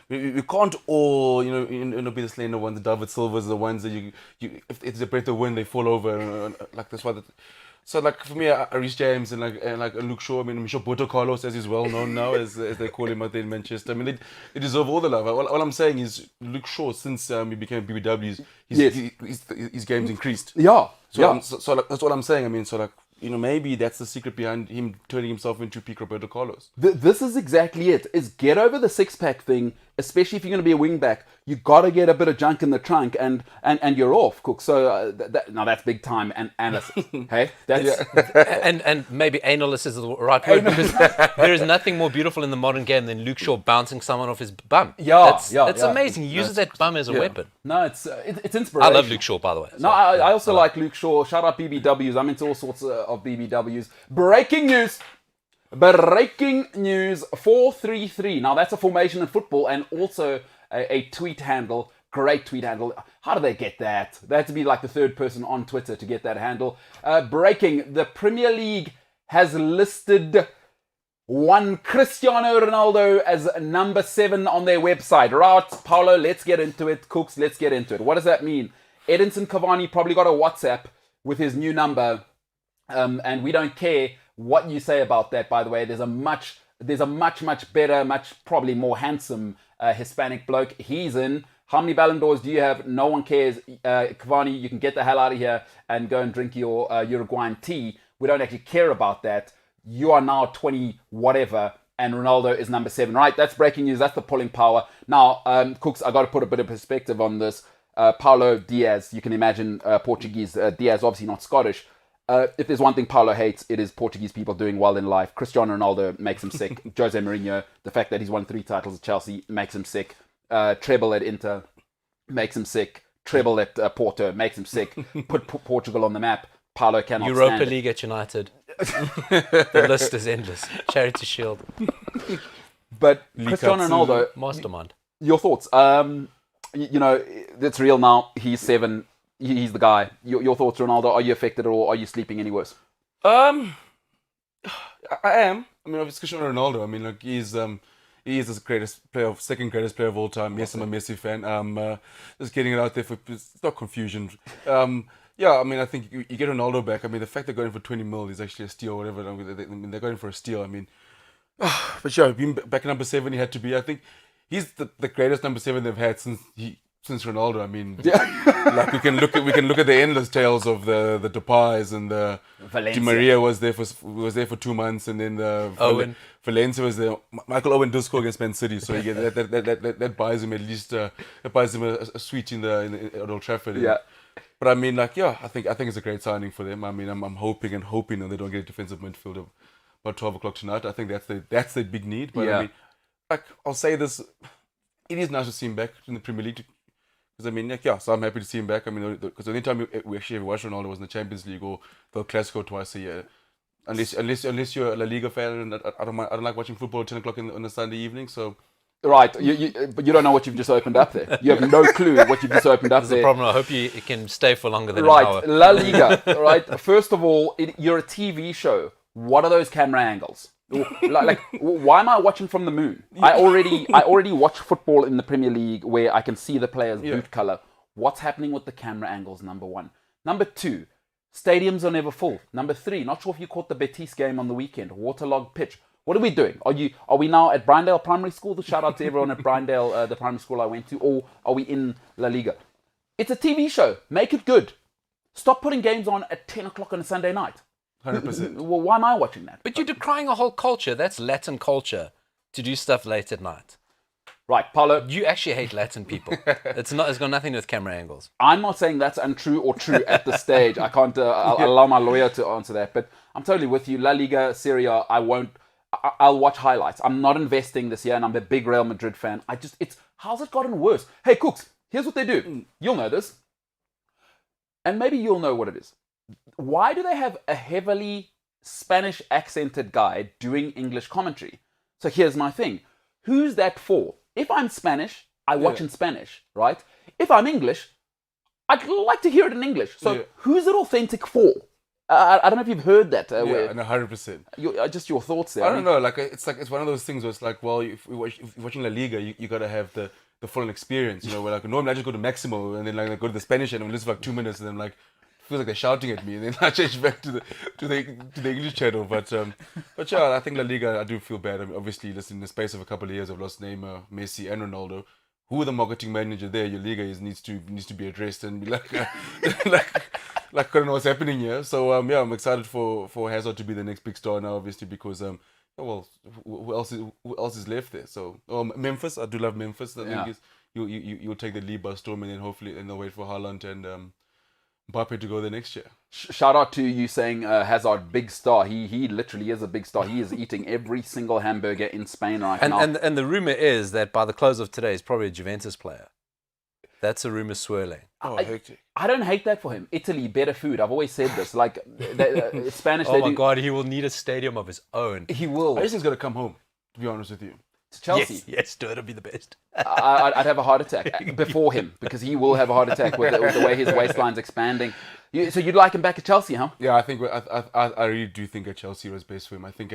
We can't all, be the slender ones, the David Silvers, the ones that if it's a breath of wind, they fall over. That's why. So for me, Reece James and Luke Shaw. I'm sure Boto Carlos, as he's well known now, as they call him out there in Manchester. They deserve all the love. All I'm saying is Luke Shaw, since he became BBWs, his game's increased. Yeah. So that's what I'm saying. Maybe that's the secret behind him turning himself into peak Roberto Carlos. This is exactly it. Is get over the six-pack thing, especially if you're going to be a wing-back. You got to get a bit of junk in the trunk and you're off, Cook. So now that's big time and analysis. Hey, that's and maybe analysis is the right word because there is nothing more beautiful in the modern game than Luke Shaw bouncing someone off his bum. It's amazing. He uses that bum as a weapon. No, it's inspirational. I love Luke Shaw, by the way. No, I also like Luke Shaw. Shout out BBWs. I'm into all sorts of BBWs. Breaking news. 433. Now that's a formation in football and also a tweet handle. Great tweet handle. How do they get that? They had to be like the third person on Twitter to get that handle. Breaking. The Premier League has listed one Cristiano Ronaldo as number 7 on their website. Right, Paolo, let's get into it. Cooks, let's get into it. What does that mean? Edinson Cavani probably got a WhatsApp with his new number. And we don't care what you say about that, by the way. There's a much better, much probably more handsome Hispanic bloke. He's in. How many Ballon d'Ors do you have? No one cares. Cavani, you can get the hell out of here and go and drink your Uruguayan tea. We don't actually care about that. You are now 20 whatever, and Ronaldo is number 7. Right, that's breaking news. That's the pulling power. Now, Cooks, I got to put a bit of perspective on this. Paulo Diaz, you can imagine Portuguese. Diaz, obviously not Scottish. If there's one thing Paulo hates, it is Portuguese people doing well in life. Cristiano Ronaldo makes him sick. Jose Mourinho, the fact that he's won 3 titles at Chelsea makes him sick. Treble at Inter makes him sick. Treble at Porto makes him sick. Put Portugal on the map. Paulo cannot Europa stand League at United. The list is endless. Charity Shield. But Cristiano Ronaldo, Mastermind. your thoughts? It's real now. He's 7. He's the guy. Your thoughts, Ronaldo? Are you affected at all? Are you sleeping any worse? I am. Obviously Cristiano Ronaldo. He is the greatest player, second greatest player of all time. Yes, I'm a Messi fan. Just getting it out there it's not confusion. I think you get Ronaldo back. The fact they're going for 20 mil is actually a steal. Whatever. They're going for a steal. But being back at number 7, he had to be. I think he's the greatest number 7 they've had since Ronaldo. We can look at the endless tales of the Depay's and the Valencia. Di Maria was there for 2 months, and then Owen. Valencia was there. Michael Owen does score against Man City, so you get that buys him at least a suite in the Old Trafford. Yeah. But I think it's a great signing for them. I'm hoping that they don't get a defensive midfielder about 12 o'clock tonight. I think that's their big need. But I'll say this: it is nice to see him back in the Premier League. Because so I'm happy to see him back. Because the only time we actually ever watched Ronaldo was in the Champions League or the Clasico twice a year. Unless you're a La Liga fan, and I don't like watching football at 10 o'clock on a Sunday evening. So. Right, but you don't know what you've just opened up there. You have no clue what you've just opened up That's there. the problem. I hope you can stay for longer than Right, an hour. La Liga. Right, first of all, you're a TV show. What are those camera angles? Why am I watching from the moon? I already watch football in the Premier League where I can see the players' boot color. What's happening with the camera angles? Number 1. Number 2, stadiums are never full. Number 3, not sure if you caught the Betis game on the weekend. Waterlogged pitch. What are we doing? Are we now at Bryndale Primary School? The shout out to everyone at Bryndale, the primary school I went to, or are we in La Liga? It's a TV show. Make it good. Stop putting games on at 10 o'clock on a Sunday night. 100%. Well, why am I watching that? But you're decrying a whole culture. That's Latin culture to do stuff late at night. Right, Paulo. You actually hate Latin people. It's got nothing to do with camera angles. I'm not saying that's untrue or true at this stage. I can't I'll allow my lawyer to answer that. But I'm totally with you. La Liga, Serie A, I'll watch highlights. I'm not investing this year, and I'm a big Real Madrid fan. How's it gotten worse? Hey, Cooks, here's what they do. You'll know this. And maybe you'll know what it is. Why do they have a heavily Spanish accented guy doing English commentary? So here's my thing. Who's that for? If I'm Spanish, I watch in Spanish, right? If I'm English, I'd like to hear it in English. So who's it authentic for? I don't know if you've heard that. And 100%. Just your thoughts there. I don't know. It's one of those things where it's like, well, if you're watching La Liga, you gotta have the full experience. You know, where like normally I just go to Maximo and then like I go to the Spanish channel and listen for like 2 minutes and then like feels like they're shouting at me and then I change back to the English channel. But yeah, I think La Liga, I do feel bad. I mean, obviously, listen, in the space of a couple of years, I've lost Neymar, Messi, and Ronaldo. Who the marketing manager there? Your Liga needs to be addressed and be like I don't know what's happening here. So yeah, I'm excited for Hazard to be the next big star now, obviously, because who else is left there? So Memphis, I do love Memphis. I think you'll take the lead by storm, and then hopefully they'll wait for Haaland and Mbappe to go there next year. Shout out to you saying Hazard, big star. He literally is a big star. He is eating every single hamburger in Spain right now. And the rumor is that by the close of today, he's probably a Juventus player. That's a rumor swirling. Hectic. I don't hate that for him. Italy, better food. I've always said this. Like Spanish. Oh my God, he will need a stadium of his own. He will. I just think he's got to come home. To be honest with you. To Chelsea. Yes, it'll be the best. I'd have a heart attack before him because he will have a heart attack with the way his waistline's expanding. So you'd like him back at Chelsea, huh? Yeah, I think I really do think at Chelsea was best for him. I think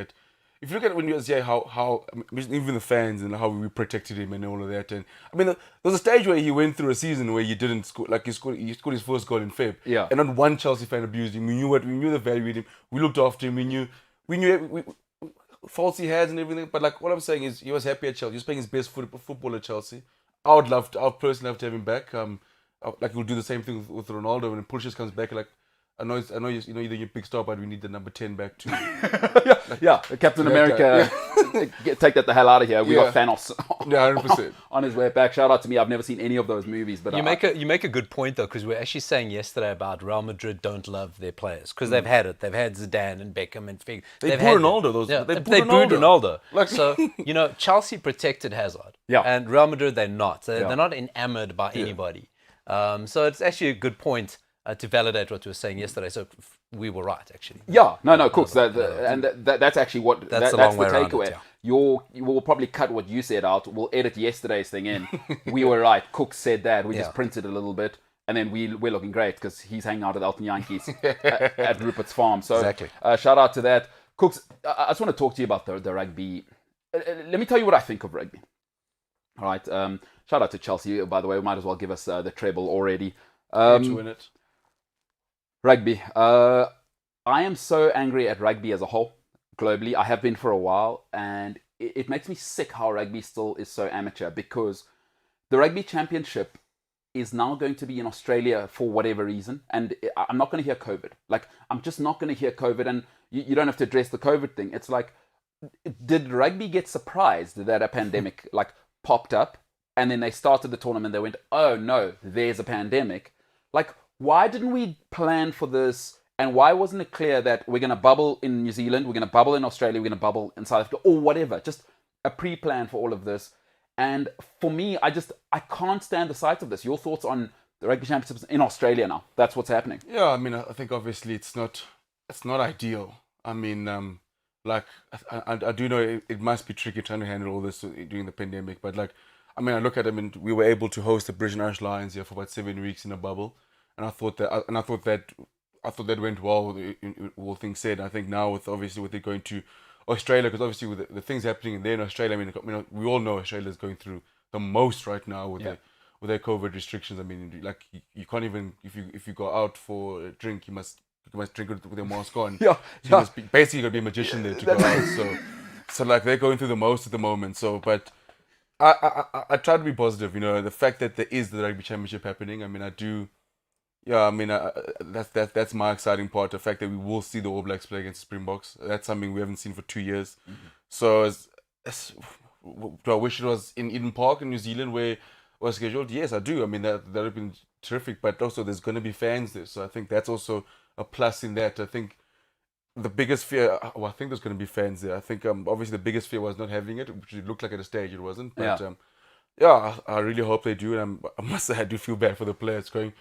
if you look at when you say how even the fans and how we protected him and all of that, and I mean there was a stage where he went through a season where he didn't score, like he scored his first goal in Feb, and not one Chelsea fan abused him. We knew the value in him. We looked after him. We knew faults he had and everything. But like what I'm saying is he was happy at Chelsea. He was playing his best football at Chelsea. I would personally love to have him back. Like we'll do the same thing with Ronaldo when Pulisic comes back. Like I know you're your big star, but we need the number 10 back too. Captain America, take that the hell out of here. We got Thanos. 100%. On his way back. Shout out to me. I've never seen any of those movies, but you make a good point though, because we're actually saying yesterday about Real Madrid don't love their players because they've had it. They've had Zidane and Beckham and Fig. They booed Ronaldo. They booed Ronaldo. So Chelsea protected Hazard. Yeah. And Real Madrid they're not. They're not enamored by anybody. So it's actually a good point. To validate what we were saying yesterday, so we were right actually. Yeah, no, cool. That's actually what that's the takeaway. It, You will probably cut what you said out. We'll edit yesterday's thing in. We were right. Cook said that. We just printed a little bit, and then we're looking great because he's hanging out at Elton Yankees at Rupert's farm. So exactly. Shout out to that, Cooks. I just want to talk to you about the rugby. Let me tell you what I think of rugby. All right. Shout out to Chelsea, by the way. We might as well give us the treble already. To win it. Rugby. I am so angry at rugby as a whole, globally. I have been for a while, and it makes me sick how rugby still is so amateur because the Rugby Championship is now going to be in Australia for whatever reason, and I'm not going to hear COVID. Like, I'm just not going to hear COVID, and you don't have to address the COVID thing. It's like, did rugby get surprised that a pandemic popped up, and then they started the tournament, they went, oh no, there's a pandemic. Like, why didn't we plan for this? And why wasn't it clear that we're going to bubble in New Zealand, we're going to bubble in Australia, we're going to bubble in South Africa, or whatever? Just a pre-plan for all of this. And for me, I can't stand the sight of this. Your thoughts on the Rugby Championships in Australia now? That's what's happening. Yeah, I mean, I think obviously it's not ideal. I mean, I do know it must be tricky trying to handle all this during the pandemic. But I look at it, we were able to host the British and Irish Lions here for about 7 weeks in a bubble. And I thought that went well. All things said, I think now with it going to Australia, because obviously with the things happening there in Australia, we all know Australia is going through the most right now with their COVID restrictions. I mean, you can't even if you go out for a drink, you must drink it with your mask on. You must basically got to be a magician there to go out. So they're going through the most at the moment. So, but I try to be positive. The fact that there is the Rugby Championship happening. I mean, I do. Yeah, I mean, that's my exciting part. The fact that we will see the All Blacks play against the Springboks. That's something we haven't seen for 2 years. So, do I wish it was in Eden Park in New Zealand where it was scheduled? Yes, I do. I mean, that would have been terrific. But also, there's going to be fans there. So I think that's also a plus in that. I think the biggest fear, I think there's going to be fans there. I think obviously the biggest fear was not having it, which it looked like at a stage it wasn't. But yeah, I really hope they do. And I must say, I do feel bad for the players going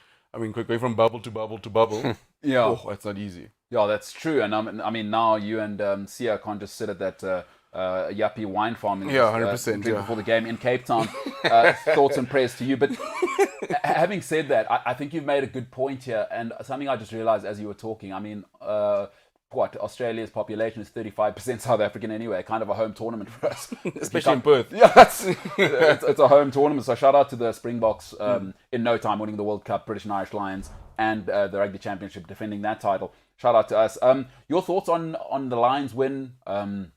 from bubble to bubble to bubble. Yeah. Oh, that's not easy. Yeah, that's true. And I mean, now you and Sia can't just sit at that yuppie wine farm and Yeah, just, 100%, drink yeah. before the game in Cape Town. Thoughts and prayers to you. But having said that, I think you've made a good point here. And something I just realized as you were talking, I mean, Australia's population is 35% South African anyway, kind of a home tournament for us. Especially in Perth. Yeah, it's a home tournament. So shout out to the Springboks in no time winning the World Cup, British and Irish Lions, and the Rugby Championship defending that title. Shout out to us. Your thoughts on the Lions win? And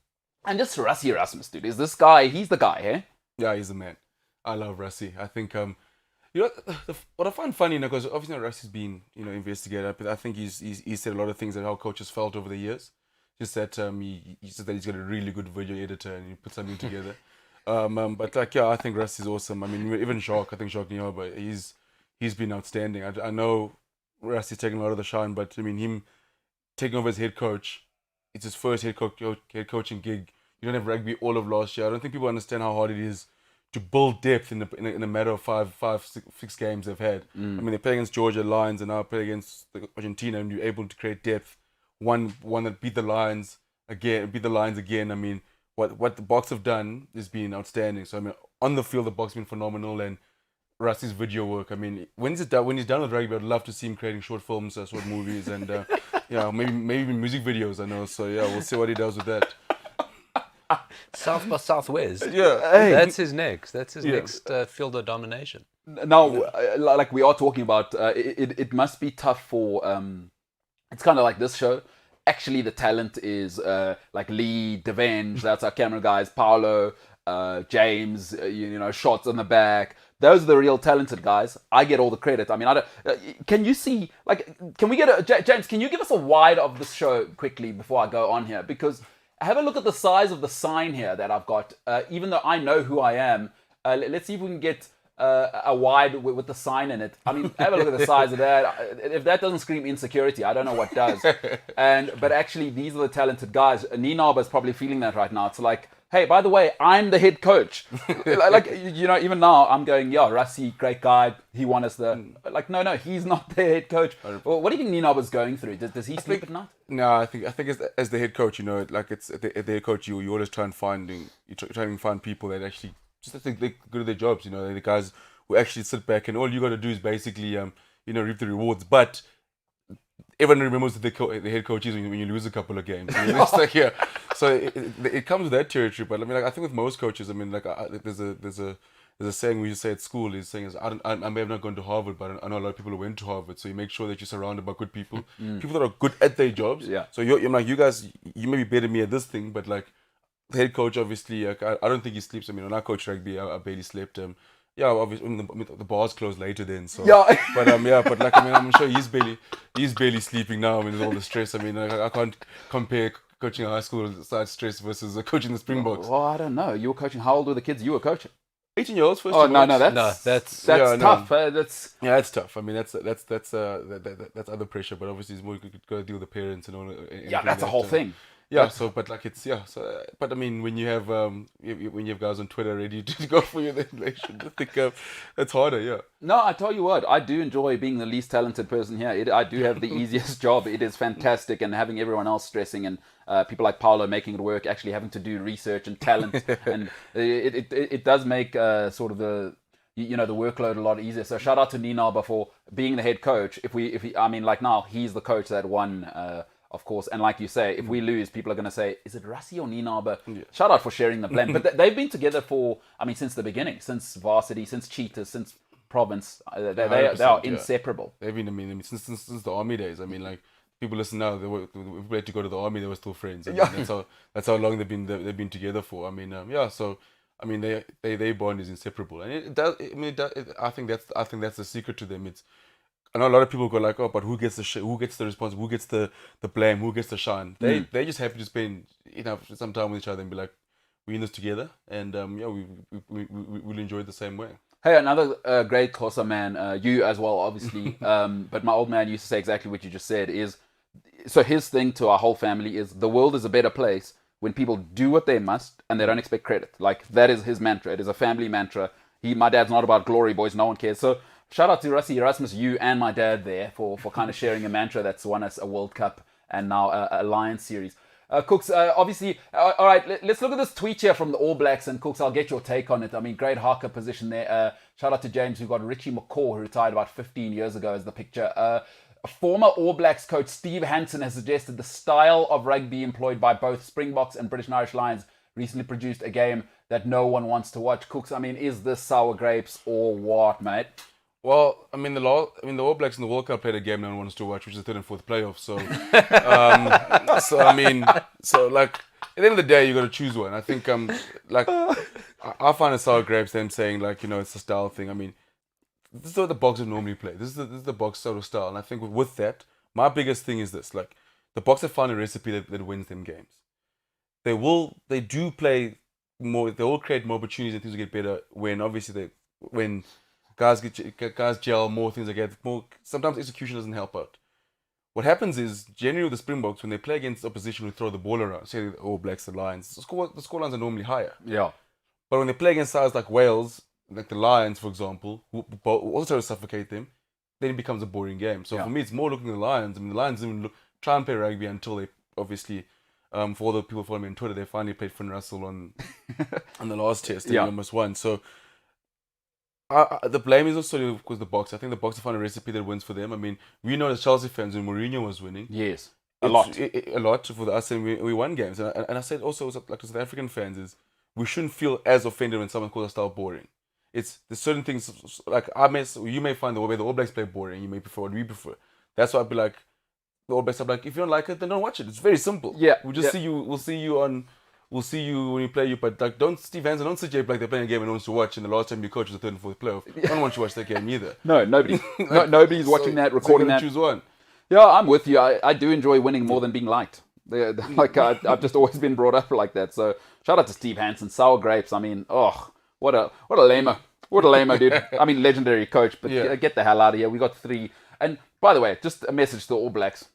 just Rassie Erasmus, dude. Is this guy, he's the guy, eh? Yeah, he's the man. I love Rassie. I think you know what I find funny, because obviously Rassie's been investigated, but I think he's said a lot of things that how coaches felt over the years. Just that he said that he's got a really good video editor and he put something together. But like I think Rassie's awesome. I mean, even Jacques, I think Jacques Nioba, he's been outstanding. I know Rassie's taking a lot of the shine, but I mean him taking over as head coach, it's his first head coaching gig. You don't have rugby all of last year. I don't think people understand how hard it is to build depth in a matter of six games they've had. I mean, they play against Georgia Lions and now play against Argentina, and you're able to create depth. One that beat the Lions again. I mean, what the Boks have done has been outstanding. So I mean, on the field, the Boks have been phenomenal, and Rassie's video work. I mean, when he's done with rugby, I'd love to see him creating short films, short movies, and maybe even music videos. I know. So yeah, we'll see what he does with that. South by Southwest. Yeah. That's his next. That's his next field of domination. Now, like we are talking about, it must be tough for. It's kind of like this show. Actually, the talent is like Lee, Devenge. That's our camera guys. Paolo, James. Shots on the back. Those are the real talented guys. I get all the credit. I mean, I don't. Can you see? Can we get James? Can you give us a wide of this show quickly before I go on here? Because have a look at the size of the sign here that I've got. Even though I know who I am, let's see if we can get a wide with the sign in it. I mean, have a look at the size of that. If that doesn't scream insecurity, I don't know what does. But actually, these are the talented guys. Ninab is probably feeling that right now. It's like, hey, by the way, I'm the head coach. Even now I'm going, yeah, Rassie, great guy. He won us the. No, he's not the head coach. Well, what do you think Ninab is going through? Does he sleep at night? No, I think as the head coach, it's at the head coach, you always try and find people that actually just they're good at their jobs. They're the guys who actually sit back and all you got to do is basically reap the rewards. But everyone remembers that the head coach is when you lose a couple of games. So it comes with that territory. But I mean, I think with most coaches, I mean, there's a saying we used to say at school. I may have not gone to Harvard, but I know a lot of people who went to Harvard. So you make sure that you're surrounded by good people, people that are good at their jobs. Yeah. So I'm like, you guys, you may be better than me at this thing, but like the head coach, obviously, I don't think he sleeps. I mean, when I coach rugby, I barely slept. Yeah, obviously the bars closed later then. So yeah, but like I mean, I'm sure he's barely sleeping now. I mean, with all the stress. I mean, I can't compare coaching a high school side stress versus coaching the Springboks. Well, I don't know. You were coaching. How old were the kids you were coaching? 18-year-olds first. Oh no, that's tough. That's tough. I mean, that's other pressure. But obviously, it's more you got to deal with the parents and all. Yeah, that's a whole thing. Yeah, so but like it's so but I mean when you have guys on Twitter ready to go for you, then I think it's harder. Yeah. No, I tell you what, I do enjoy being the least talented person here. I do have the easiest job. It is fantastic, and having everyone else stressing and people like Paolo making it work, actually having to do research and talent, and it does make sort of the workload a lot easier. So shout out to Ninaba for being the head coach. If I mean, like now he's the coach that won. Of course, and like you say, if we lose, people are going to say, is it Rassie or Ninaba? Yeah. Shout out for sharing the blame. But they've been together since the beginning, since varsity, since Cheetahs, since Province. They are inseparable. They've been, I mean, since the army days. I mean, like, people listen now, if we had to go to the army, they were still friends. I mean, that's how long they've been together for. I mean, so, I mean, their bond is inseparable. And it does, I mean, I think that's the secret to them. It's I know a lot of people go like, oh, but who gets the who gets the response, who gets the blame, who gets the shine? They just happy to spend some time with each other and be like, we're in this together, and we'll enjoy it the same way. Hey, another great Xhosa man, you as well, obviously. But my old man used to say exactly what you just said. So his thing to our whole family is the world is a better place when people do what they must and they don't expect credit. Like, that is his mantra. It is a family mantra. My dad's not about glory, boys. No one cares. So shout out to Erasmus, you and my dad there for kind of sharing a mantra that's won us a World Cup and now a Lions series. Cooks, obviously, all right, let's look at this tweet here from the All Blacks, and Cooks, I'll get your take on it. I mean, great haka position there. Shout out to James, who got Richie McCaw, who retired about 15 years ago, as the picture. Former All Blacks coach Steve Hansen has suggested the style of rugby employed by both Springboks and British and Irish Lions recently produced a game that no one wants to watch. Cooks, I mean, is this sour grapes or what, mate? Well, I mean, the All Blacks in the World Cup played a game no one wants to watch, which is the third and fourth playoff. So, like, at the end of the day, you got to choose one. I think, I find it sour grapes them saying like, it's a style thing. I mean, this is what the Boxers normally play. This is the Box sort of style, and I think with that, my biggest thing is this: like, the Boxers find a recipe that wins them games. They do play more. They will create more opportunities and things will get better when guys gel more, things like that. More sometimes execution doesn't help out. What happens is generally with the Springboks, when they play against opposition who throw the ball around, say the All Blacks, the Lions, the scorelines are normally higher. Yeah. But when they play against sides like Wales, like the Lions, for example, who also suffocate them, then it becomes a boring game. So for me, it's more looking at the Lions. I mean, the Lions didn't try and play rugby until they obviously, for all the people following me on Twitter, they finally played Finn Russell on the last test. They almost won. So the blame is also because the Box. I think the Box found a recipe that wins for them. I mean, we know as Chelsea fans when Mourinho was winning. Yes. A lot for us, and we won games. And I said also, like to South African fans, is we shouldn't feel as offended when someone calls our style boring. There's certain things like you may find the way the All Blacks play boring. You may prefer what we prefer. That's why I'd be like, the All Blacks are like, if you don't like it, then don't watch it. It's very simple. Yeah. See you. We'll see you when you play you. But like, don't sit here like they're playing a game and no one's to watch. And the last time you coach was the third and fourth playoff. No one wants to watch that game either. No, nobody. Nobody's watching that, recording that. Choose one. Yeah, I'm with you. I do enjoy winning more than being liked. Like I've just always been brought up like that. So shout out to Steve Hansen, sour grapes. I mean, what a lamer. What a lamer, dude. I mean, legendary coach, but get the hell out of here. We got 3. And by the way, just a message to the All Blacks.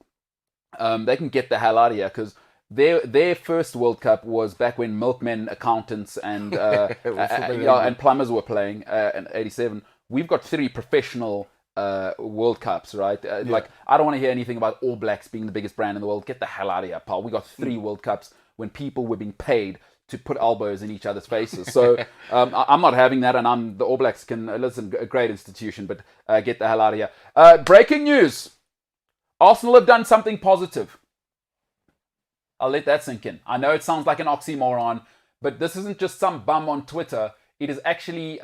They can get the hell out of here because their first World Cup was back when milkmen, accountants, and and plumbers were playing in '87. We've got 3 professional World Cups, right? Like, I don't want to hear anything about All Blacks being the biggest brand in the world. Get the hell out of here, pal. We got 3 World Cups when people were being paid to put elbows in each other's faces. So I'm not having that, and the All Blacks can listen, a great institution, but get the hell out of here. Breaking news: Arsenal have done something positive. I'll let that sink in. I know it sounds like an oxymoron, but this isn't just some bum on Twitter. It is actually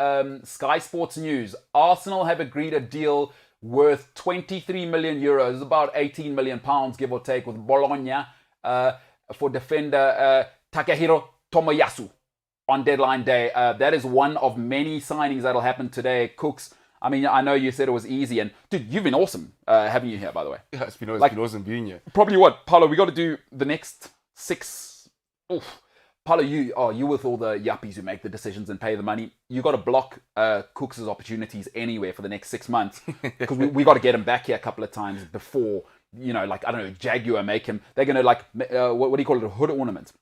Sky Sports News. Arsenal have agreed a deal worth 23 million euros, about 18 million pounds, give or take, with Bologna for defender Takehiro Tomoyasu on deadline day. That is one of many signings that'll happen today. Cooks, I mean, I know you said it was easy, and dude, you've been awesome having you here, by the way. Yeah, it's been awesome being here. Probably what, Paulo, we got to do the next 6. Oof. Paulo, you with all the yuppies who make the decisions and pay the money, you got to block Cooks' opportunities anywhere for the next 6 months because we got to get him back here a couple of times before, like, I don't know, Jaguar make him. They're going to, like, what do you call it, a hood ornament.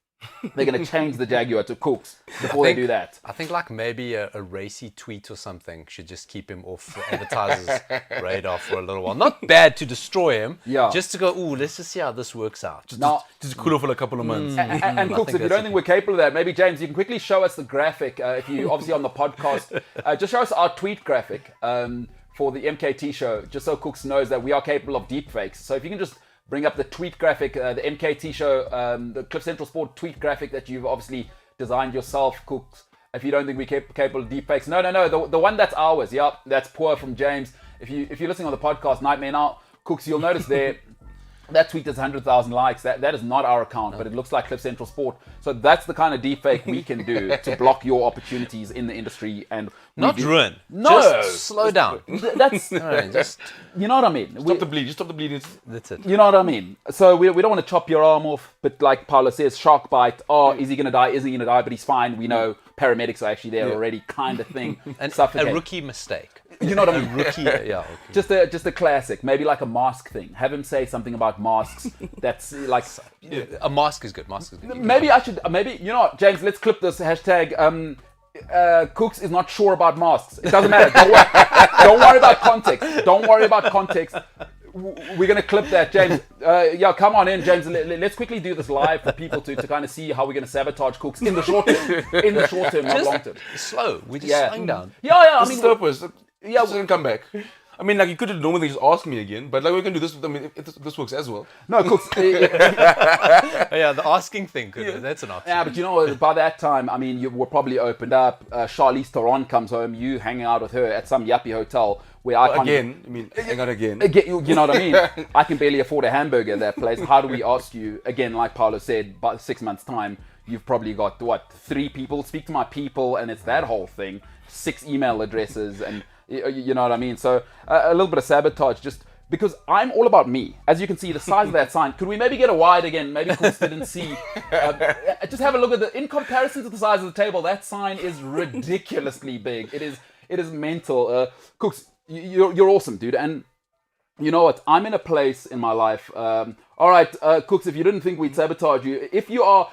They're going to change the Jaguar to Cooks before they do that. I think like maybe a racy tweet or something should just keep him off the advertisers' radar for a little while. Not bad to destroy him, just to go, let's just see how this works out. Just cool off for a couple of months. And Cooks, if you don't think we're capable of that, maybe James, you can quickly show us the graphic. If you obviously on the podcast, just show us our tweet graphic for the MKT show, just so Cooks knows that we are capable of deepfakes. So if you can just bring up the tweet graphic, the MKT show, the Cliff Central Sport tweet graphic that you've obviously designed yourself, Cooks. If you don't think we're capable of deepfakes, no, the one that's ours. Yep, that's poor from James. If you're listening on the podcast, Nightmare Now, Cooks, you'll notice there that tweet has 100,000 likes. That is not our account, but it looks like Cliff Central Sport. So that's the kind of deepfake we can do to block your opportunities in the industry and Not ruin. No, Just slow down. That's Alright, just you know what I mean. Stop the bleed. Just stop the bleeding. that's it. You know what I mean? So we don't want to chop your arm off, but like Paolo says, shark bite. Oh, is he going to die? Isn't he going to die? But he's fine. We know paramedics are actually there already, kind of thing. And Suffocate. a rookie mistake. You know what I mean? Rookie, yeah. Okay. Just a classic. Maybe like a mask thing. Have him say something about masks. That's like. A mask is good. Mask is good. Maybe I should. Maybe you know what, James. Let's clip this hashtag. Cooks is not sure about masks. It doesn't matter. Don't worry about context. Don't worry about context. We're gonna clip that, James. Yeah, come on in, James. Let's quickly do this live for people to kind of see how we're gonna sabotage Cooks in the short term. In the short term, not long term. Slow. We're just Yeah. slowing down. Yeah. I This mean, is the purpose. yeah, Just gonna come back. I mean, like you could have normally just ask me again, but like we can do this. I mean, if this works as well. no, Cooks. Yeah, the asking thing. That's an option. Yeah, but you know, by that time, I mean, you were probably opened up. Charlize Theron comes home, you hanging out with her at some yuppie hotel where I can't... Again, I mean, hang on again. You know what I mean? I can barely afford a hamburger at that place. How do we ask you, again, like Paolo said, by 6 months' time, you've probably got, 3 people? Speak to my people, and it's that whole thing. 6 email addresses, and you know what I mean? So a little bit of sabotage, just... Because I'm all about me. As you can see, the size of that sign. Could we maybe get a wide again? Maybe Cooks didn't see. Just have a look at in comparison to the size of the table, that sign is ridiculously big. It is mental. Cooks, you're awesome, dude. And you know what? I'm in a place in my life. All right, Cooks, if you didn't think we'd sabotage you, if you're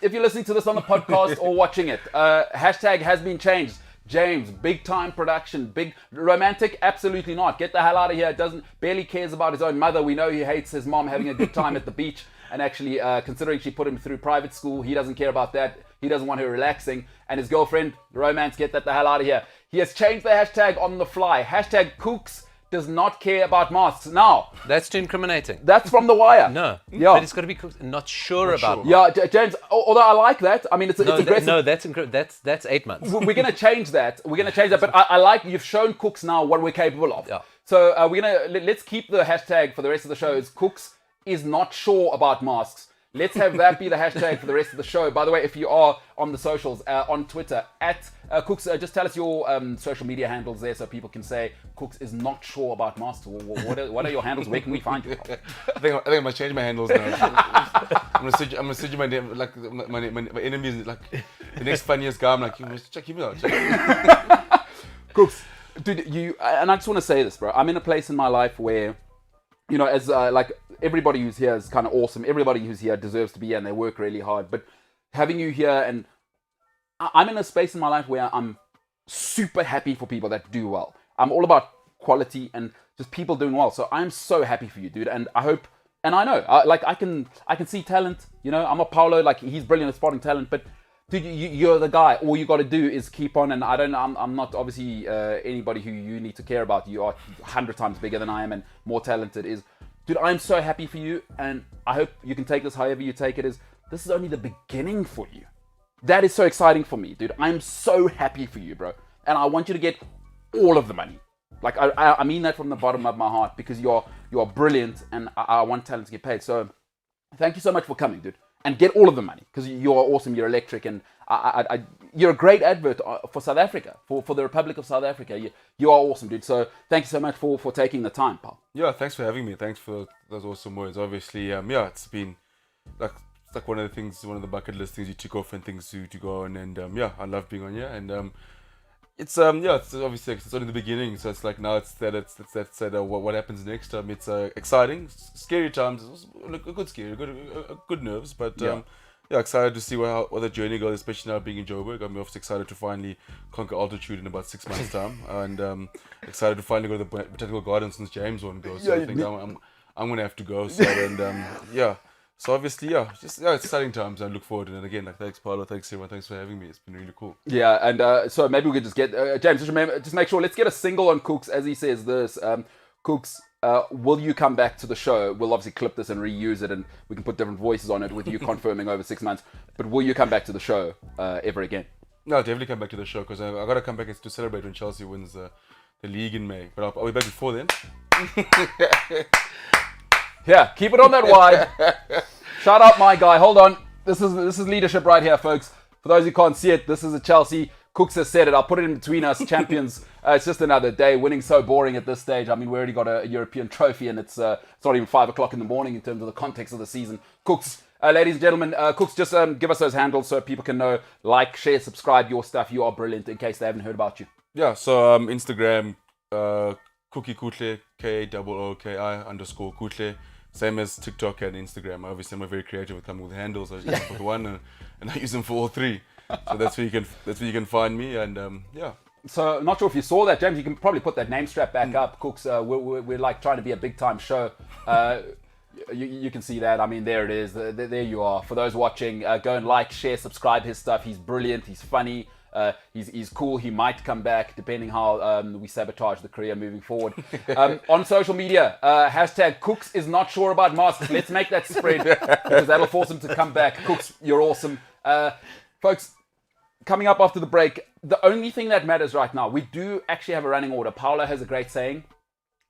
listening to this on the podcast or watching it, hashtag has been changed. James, big time production, big romantic, absolutely not. Get the hell out of here. Barely cares about his own mother. We know he hates his mom having a good time at the beach. And actually, considering she put him through private school, he doesn't care about that. He doesn't want her relaxing. And his girlfriend, romance, get that the hell out of here. He has changed the hashtag on the fly. Hashtag Cooks does not care about masks. Now, That's too incriminating. that's from The Wire. No. Yeah. But it's got to be not sure about. Yeah, James, although I like that. I mean, it's aggressive. That's 8 months. We're going to change that. But I like you've shown Cooks now what we're capable of. Yeah. So let's keep the hashtag for the rest of the show is Cooks is not sure about masks. Let's have that be the hashtag for the rest of the show. By the way, if you are on the socials, on Twitter, at Cooks, just tell us your social media handles there so people can say Cooks is not sure about masks. What are your handles? Where can we find you? I think I must change my handles now. I'm gonna send you my name. Like my enemies, like the next funniest guy. I'm like, you must check him out. Cooks, dude, and I just want to say this, bro. I'm in a place in my life where, you know, as like everybody who's here is kind of awesome. Everybody who's here deserves to be here, and they work really hard. But having you here, and I'm in a space in my life where I'm super happy for people that do well. I'm all about quality and just people doing well. So I'm so happy for you, dude. And I hope, and I know, I can see talent. You know, I'm a Paolo, like he's brilliant at spotting talent, but. Dude, you're the guy. All you got to do is keep on. And I'm not obviously anybody who you need to care about. You are 100 times bigger than I am and more talented. Dude, I'm so happy for you. And I hope you can take this however you take it. This is only the beginning for you. That is so exciting for me, dude. I'm so happy for you, bro. And I want you to get all of the money. Like, I mean that from the bottom of my heart because you are brilliant and I want talent to get paid. So thank you so much for coming, dude. And get all of the money because you are awesome. You're electric, and you're a great advert for South Africa, for the Republic of South Africa. You are awesome, dude. So thank you so much for taking the time, pal. Yeah, thanks for having me. Thanks for those awesome words. Obviously, it's been like one of the bucket list things you took off and things to go on. And I love being on here. And it's obviously it's only the beginning. So it's like now it's what happens next. It's exciting, scary times. A good nerves, but excited to see what the journey goes, especially now being in Joburg. I'm obviously excited to finally conquer altitude in about 6 months' time, and excited to finally go to the Botanical Gardens since James won't go. So I think I'm gonna have to go. So So obviously, it's exciting times. I look forward, and again, thanks, Paolo, thanks everyone, thanks for having me. It's been really cool. Yeah, and so maybe we could just get James. Just make sure. Let's get a single on Cooks as he says this. Cooks, will you come back to the show? We'll obviously clip this and reuse it, and we can put different voices on it with you confirming over 6 months. But will you come back to the show ever again? No, I'll definitely come back to the show because I got to come back to celebrate when Chelsea wins the league in May. But I'll be back before then. Here, keep it on that wide. Shout out my guy. Hold on. This is leadership right here, folks. For those who can't see it, this is a Chelsea. Cooks has said it. I'll put it in between us. Champions. It's just another day. Winning so boring at this stage. I mean, we already got a European trophy, and it's not even 5 o'clock in the morning in terms of the context of the season. Cooks, ladies and gentlemen, Cooks, just give us those handles so people can know. Like, share, subscribe. Your stuff. You are brilliant. In case they haven't heard about you. Yeah, so Instagram, Cookie Kutle, KOOKI_Kutle. Same as TikTok and Instagram. Obviously, I'm very creative with coming with handles. I use them for one, and I use them for all three. So that's where you can find me. And yeah. So, not sure if you saw that, James. You can probably put that name strap back up. Cooks, we're like trying to be a big time show. You can see that. I mean, there it is. There you are. For those watching, go and like, share, subscribe his stuff. He's brilliant. He's funny. He's cool. He might come back depending how we sabotage the career moving forward. On social media, hashtag Cooks is not sure about masks. Let's make that spread because that'll force him to come back. Cooks, you're awesome. Folks, coming up after the break, the only thing that matters right now, we do actually have a running order. Paolo has a great saying.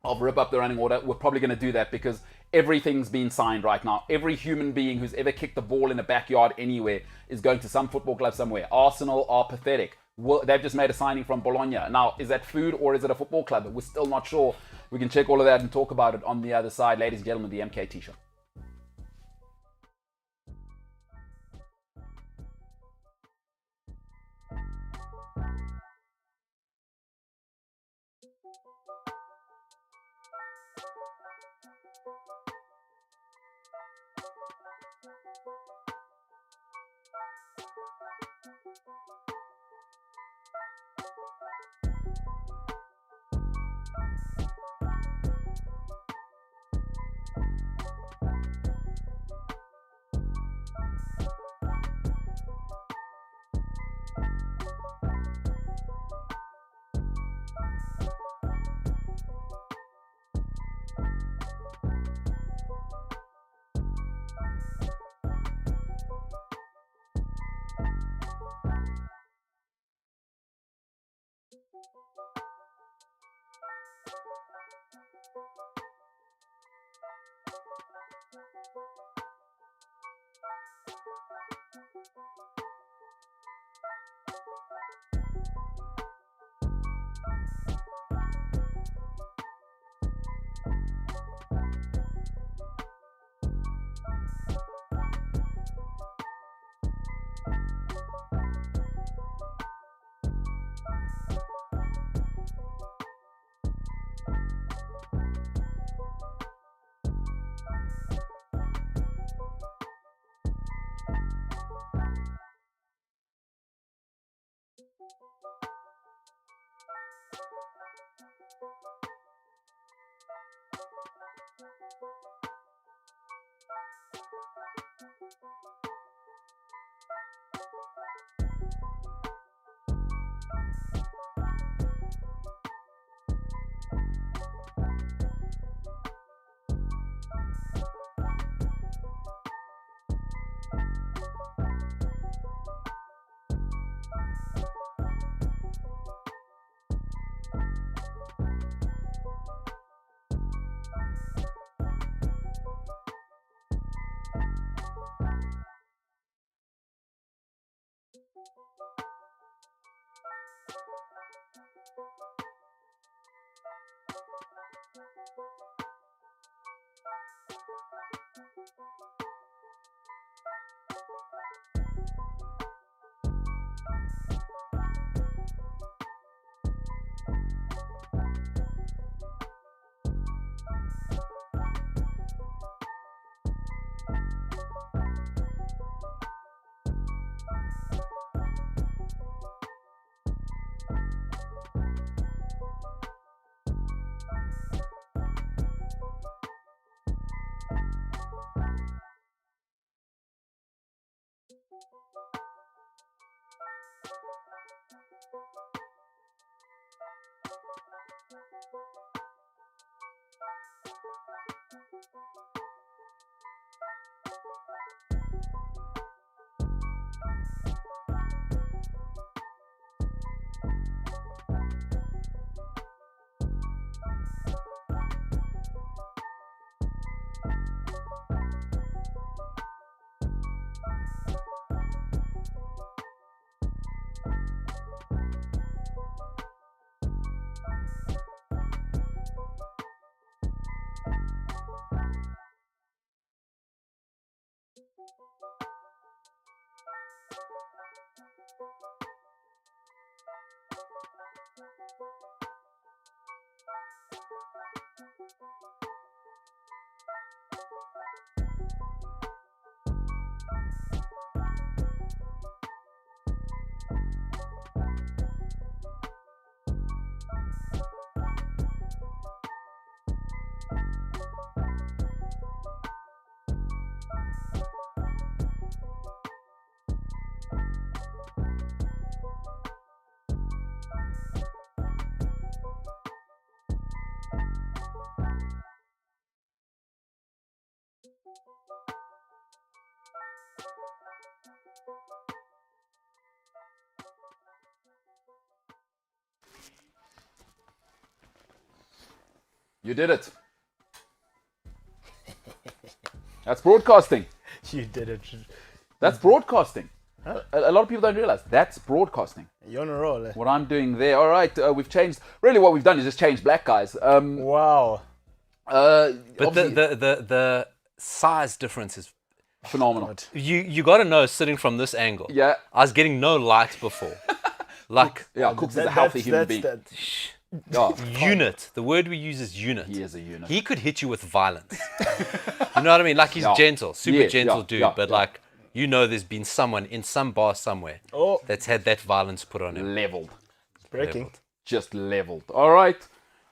I'll rip up the running order. We're probably going to do that because everything's been signed right now. Every human being who's ever kicked the ball in a backyard anywhere is going to some football club somewhere. Arsenal are pathetic. They've just made a signing from Bologna. Now, is that food or is it a football club? We're still not sure. We can check all of that and talk about it on the other side. Ladies and gentlemen, the MKT Show. You did it. That's broadcasting. You did it. That's broadcasting. A lot of people don't realize that's broadcasting. You're on a roll. Eh? What I'm doing there. All right, we've changed. Really, what we've done is just change black guys. Wow. But the size difference is phenomenal. you got to know sitting from this angle. Yeah. I was getting no light before. Like Yeah, Cooks is a healthy human being. Yeah. unit. The word we use is unit. He is a unit. He could hit you with violence. You know what I mean? Like he's Yeah. gentle, super Yeah, gentle yeah, dude, yeah, but yeah. like you know there's been someone in some bar somewhere that's had that violence put on him. Leveled. Breaking. Just leveled. All right.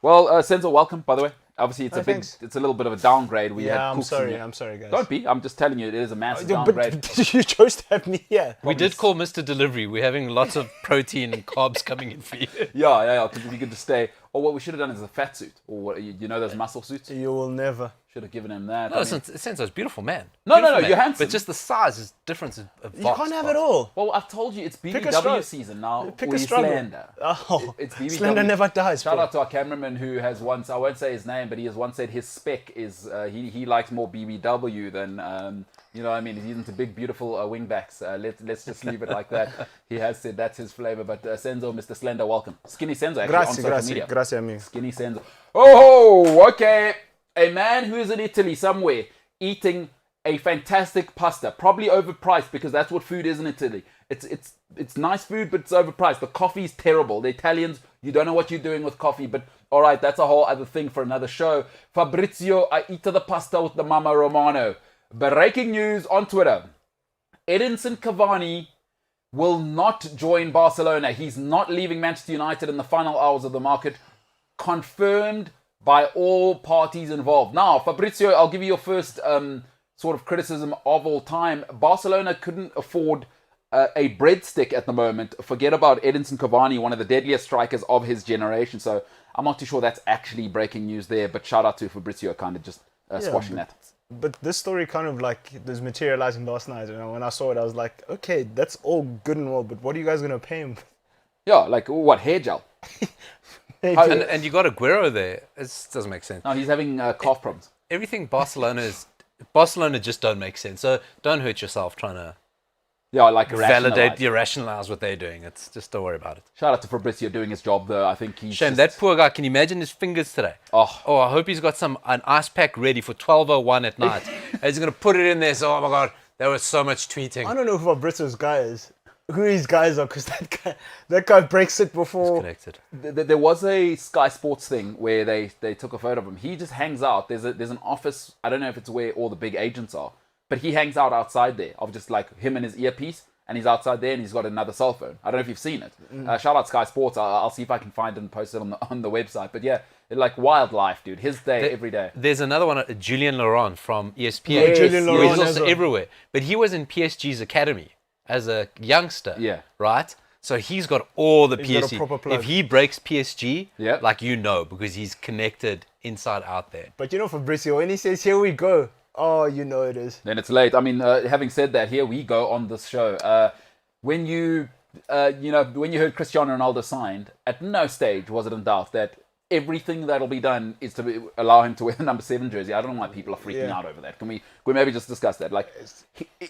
Well, Senzo, welcome, by the way. Obviously, it's thanks. it's a little bit of a downgrade. We had Yeah, I'm Cooks in sorry. here. I'm sorry, guys. Don't be. I'm just telling you, it is a massive Yeah, downgrade. but you chose to have me here. We did call Mr. Delivery. We're having lots of protein and carbs coming in for you. Yeah. Because if you could just stay. Or what we should have done is a fat suit. Or what, you know those muscle suits? You will never. Should have given him that. No, I mean- Senzo's beautiful man. No, Beautiful man. you're handsome. But just the size is difference. You can't have it all. Well, I've told you, it's a BBW struggle. season now. Pick a We struggle. slander. Oh, It's BBW. slander never dies. Shout bro. out to our cameraman who has once, I won't say his name, but he has once said his spec is, he likes more BBW than, you know what I mean? He's into big, beautiful wingbacks. Let's just leave it like that. He has said that's his flavor. But Senzo, Mr. Slender, welcome. Skinny Senzo, actually, on social media. Grazie, amigo. Skinny Senzo. Oh, okay. A man who is in Italy somewhere eating a fantastic pasta, probably overpriced because that's what food is in Italy. It's nice food, but it's overpriced. The coffee is terrible. The Italians, you don't know what you're doing with coffee, but all right, that's a whole other thing for another show. Fabrizio, I eat the pasta with the Mama Romano. Breaking news on Twitter. Edinson Cavani will not join Barcelona. He's not leaving Manchester United in the final hours of the market. Confirmed by all parties involved. Now, Fabrizio, I'll give you your first sort of criticism of all time. Barcelona couldn't afford a breadstick at the moment. Forget about Edinson Cavani, one of the deadliest strikers of his generation. So I'm not too sure that's actually breaking news there, but shout out to Fabrizio kind of just squashing that. But this story kind of like was materializing last night. You know, when I saw it, I was like, okay, that's all good and well, but what are you guys gonna pay him? Yeah, like what, hair gel? And you got Aguero there. It doesn't make sense. No, he's having cough problems. Everything Barcelona just don't make sense. So don't hurt yourself trying to Yeah, like validate, rationalize what they're doing. It's just don't worry about it. Shout out to Fabrizio doing his job though. I think he's Shame, just- that poor guy. Can you imagine his fingers today? Oh. I hope he's got an ice pack ready for 12:01 at night. And he's gonna put it in there. So, oh my god, there was so much tweeting. I don't know who Fabrizio's guy is. Who his guys are, because that guy breaks it before. Connected. There was a Sky Sports thing where they took a photo of him. He just hangs out. There's an office. I don't know if it's where all the big agents are, but he hangs out outside there of just like him and his earpiece, and he's outside there and he's got another cell phone. I don't know if you've seen it. Shout out Sky Sports. I'll see if I can find it and post it on the website. But yeah, like wildlife, dude. His day every day. There's another one, Julian Laurent from ESPN. Yes, Julian yes. Laurent He's as also well. everywhere. But he was in PSG's academy as a youngster. Yeah. Right? So he's got all the He's got a PSG. proper plug. If he breaks PSG, Yeah. like because he's connected inside out there. But you know Fabrizio, when he says, here we go, oh, you know it is. Then it's late. I mean, having said that, here we go on this show. When you heard Cristiano Ronaldo signed, at no stage was it in doubt that everything that'll be done is to allow him to wear the number 7 jersey. I don't know why people are freaking out over that. Can we maybe just discuss that? Like,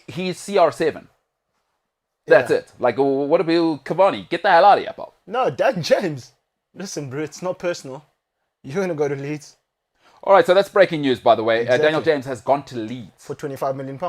he's CR7. That's it. Like, what about Cavani? Get the hell out of here, pal. No, Dan James. Listen, bro, it's not personal. You're going to go to Leeds All right, so that's breaking news, by the way. Exactly. Daniel James has gone to Leeds. for £25 million.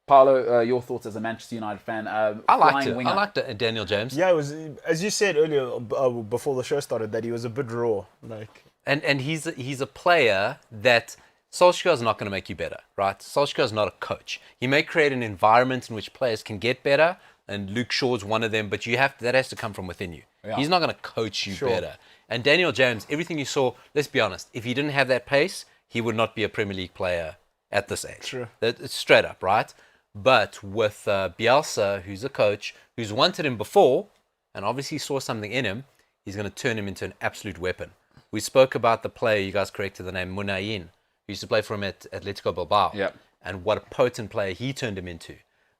Paolo, your thoughts as a Manchester United fan? I liked it. I liked Daniel James. Yeah, it was, as you said earlier, before the show started, that he was a bit raw. Like, And he's a player that Solskjaer's not going to make you better, right? Solskjaer's not a coach. He may create an environment in which players can get better, and Luke Shaw's one of them, but that has to come from within you. Yeah. He's not going to coach you better. And Daniel James, everything you saw, let's be honest, if he didn't have that pace, he would not be a Premier League player at this age. True. It's straight up, right? But with Bielsa, who's a coach, who's wanted him before, and obviously saw something in him, he's going to turn him into an absolute weapon. We spoke about the player, you guys corrected the name, Munayin, who used to play for him at Atletico Bilbao. Yeah. And what a potent player he turned him into.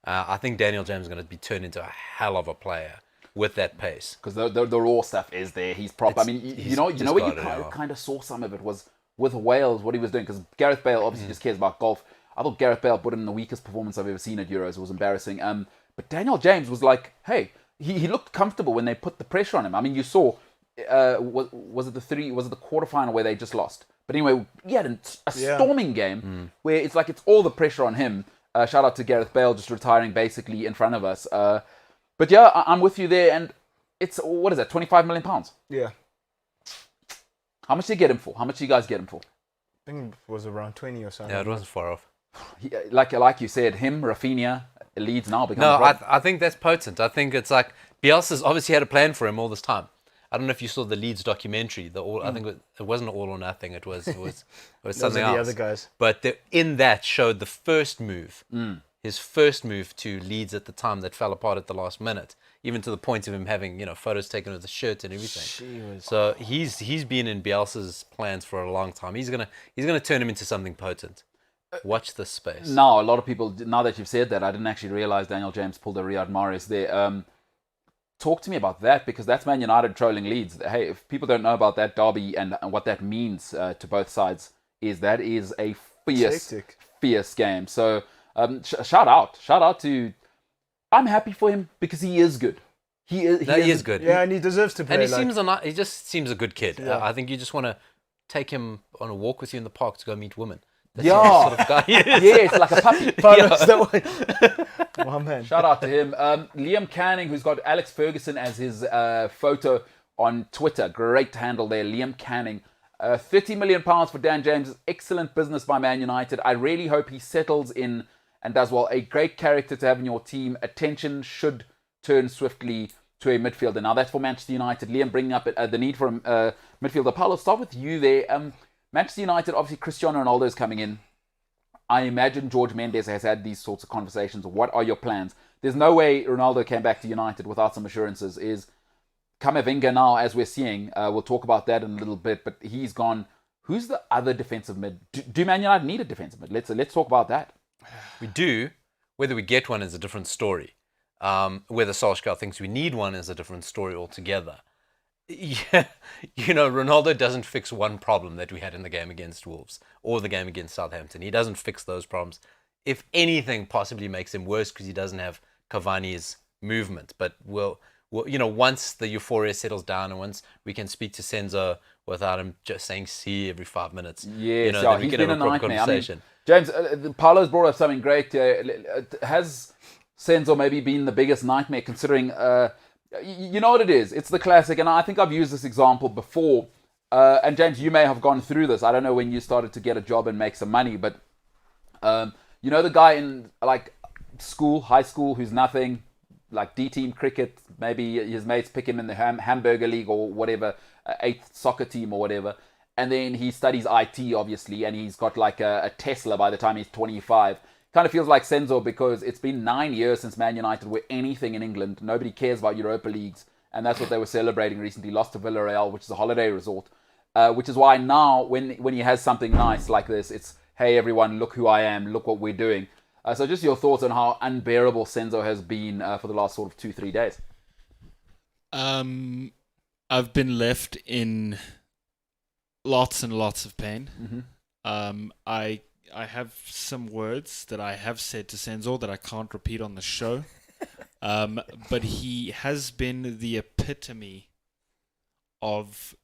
I think Daniel James is going to be turned into a hell of a player with that pace. Because the raw stuff is there. He's proper. I mean, you know where you kind of saw some of it was with Wales, what he was doing. Because Gareth Bale obviously just cares about golf. I thought Gareth Bale put in the weakest performance I've ever seen at Euros. It was embarrassing. But Daniel James was like, hey, he looked comfortable when they put the pressure on him. I mean, you saw, was it the quarterfinal where they just lost? But anyway, he had a storming game where it's like it's all the pressure on him. Shout out to Gareth Bale just retiring basically in front of us. But yeah, I'm with you there. And it's, what is that, £25 million? yeah, How much did you get him for? How much do you guys get him for? I think it was around 20 or something. Yeah, it wasn't far off. Like you said, him, Rafinha, Leeds now becomes... No, I think that's potent. I think it's like Bielsa's obviously had a plan for him all this time. I don't know if you saw the Leeds documentary. I think it wasn't All or Nothing. It was something Those are else. the other guys. But in that showed the first move, his first move to Leeds at the time that fell apart at the last minute, even to the point of him having photos taken of the shirt and everything. So he's been in Bielsa's plans for a long time. He's gonna turn him into something potent. Watch this space. Now, a lot of people, now that you've said that, I didn't actually realize Daniel James pulled a Riyad Mahrez there. Talk to me about that, because that's Man United trolling Leeds. Hey, if people don't know about that derby and what that means to both sides, is a fierce game. So shout out to... I'm happy for him because he is good. He is good. Yeah, and he deserves to play. And he just seems a good kid. Yeah. I think you just want to take him on a walk with you in the park to go meet women. That's Yeah. the sort of guy he is. Yeah, it's like a puppy. My man. Shout out to him. Liam Canning, who's got Alex Ferguson as his photo on Twitter. Great handle there, Liam Canning. £30 million for Dan James. Excellent business by Man United. I really hope he settles in and does well. A great character to have in your team. Attention should turn swiftly to a midfielder. Now, that's for Manchester United. Liam bringing up the need for a midfielder. Paulo, start with you there. Manchester United, obviously Cristiano Ronaldo is coming in. I imagine George Mendes has had these sorts of conversations. What are your plans? There's no way Ronaldo came back to United without some assurances. Is Camavinga now, as we're seeing, we'll talk about that in a little bit, but he's gone. Who's the other defensive mid? Do Man United need a defensive mid? Let's talk about that. We do. Whether we get one is a different story. Whether Solskjaer thinks we need one is a different story altogether. Yeah, Ronaldo doesn't fix one problem that we had in the game against Wolves or the game against Southampton. He doesn't fix those problems. If anything, possibly makes him worse because he doesn't have Cavani's movement. But once the euphoria settles down and once we can speak to Senzo without him just saying "see" every 5 minutes, yes, then we he's can been have a a proper nightmare. conversation. James, Paulo's brought up something great. Has Senzo maybe been the biggest nightmare considering... you know what it is? It's the classic, and I think I've used this example before. And James, you may have gone through this. I don't know when you started to get a job and make some money, but the guy in like high school, who's nothing, like D-team cricket, maybe his mates pick him in the Hamburger League or whatever, 8th soccer team or whatever, and then he studies IT, obviously, and he's got like a Tesla by the time he's 25. Kind of feels like Senzo because it's been 9 years since Man United were anything in England. Nobody cares about Europa Leagues, and that's what they were celebrating recently. Lost to Villarreal, which is a holiday resort, which is why now when he has something nice like this, it's, hey everyone, look who I am, look what we're doing. So just your thoughts on how unbearable Senzo has been for the last sort of 2-3 days. I've been left in lots and lots of pain. I have some words that I have said to Senzo that I can't repeat on the show. But he has been the epitome of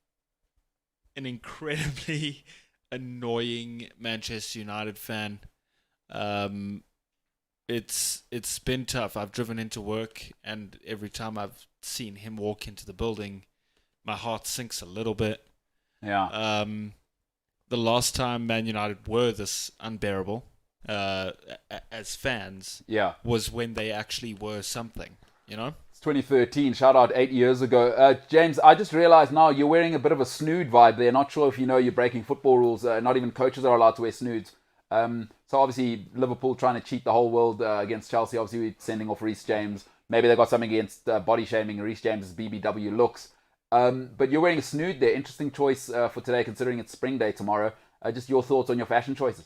an incredibly annoying Manchester United fan. It's been tough. I've driven into work, and every time I've seen him walk into the building, my heart sinks a little bit. Yeah. The last time Man United were this unbearable as fans was when they actually were something, you know? It's 2013. Shout out 8 years ago. James, I just realized now you're wearing a bit of a snood vibe there. Not sure if you know you're breaking football rules. Not even coaches are allowed to wear snoods. So obviously Liverpool trying to cheat the whole world against Chelsea. Obviously we're sending off Reece James. Maybe they got something against body shaming Reece James' BBW looks. But you're wearing a snood there. Interesting choice for today, considering it's spring day tomorrow. Just your thoughts on your fashion choices.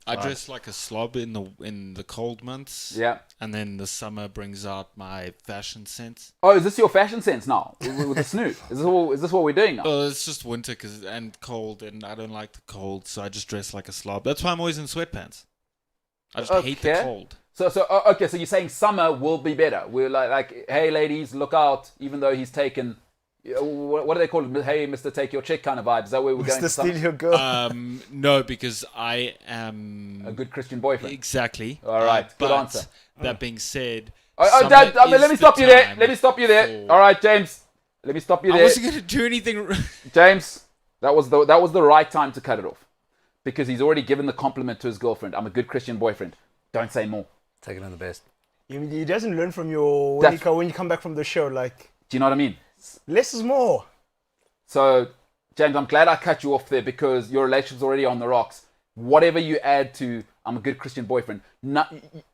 I dress like a slob in the cold months. Yeah. And then the summer brings out my fashion sense. Oh, is this your fashion sense now with the snood? Is this what we're doing now? Well, it's just winter and cold, and I don't like the cold, so I just dress like a slob. That's why I'm always in sweatpants. I just hate the cold. So okay, so you're saying summer will be better. We're like, hey ladies, look out, even though he's taken, what do they call it? Hey, Mr. Take Your Chick kind of vibes. Is that where we're going? Mr. Steal Your Girl. No, because I am a good Christian boyfriend. Exactly. All right, good answer. That being said, let me stop you there. Let me stop you there. All right, James. Let me stop you there. I wasn't going to do anything. James, that was the right time to cut it off, because he's already given the compliment to his girlfriend. I'm a good Christian boyfriend. Don't say more. Take it on the best. He doesn't learn from your when you come back from the show. Like, do you know what I mean? Less is more. So, James, I'm glad I cut you off there, because your relationship's already on the rocks. Whatever you add to I'm a good Christian boyfriend,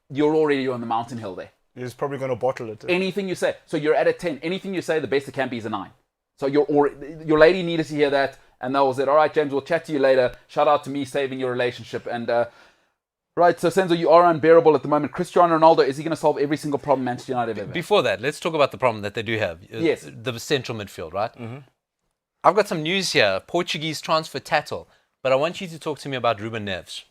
you're already on the mountain hill there. He's probably going to bottle it. Anything you say. So you're at a 10. Anything you say, the best it can be is a 9. So your lady needed to hear that, and that was it. All right, James, we'll chat to you later. Shout out to me saving your relationship. And right, so Senzo, you are unbearable at the moment. Cristiano Ronaldo, is he going to solve every single problem Manchester United ever had? Before that, let's talk about the problem that they do have. Yes. The central midfield, right? Mm-hmm. I've got some news here. Portuguese transfer tattle. But I want you to talk to me about Ruben Neves.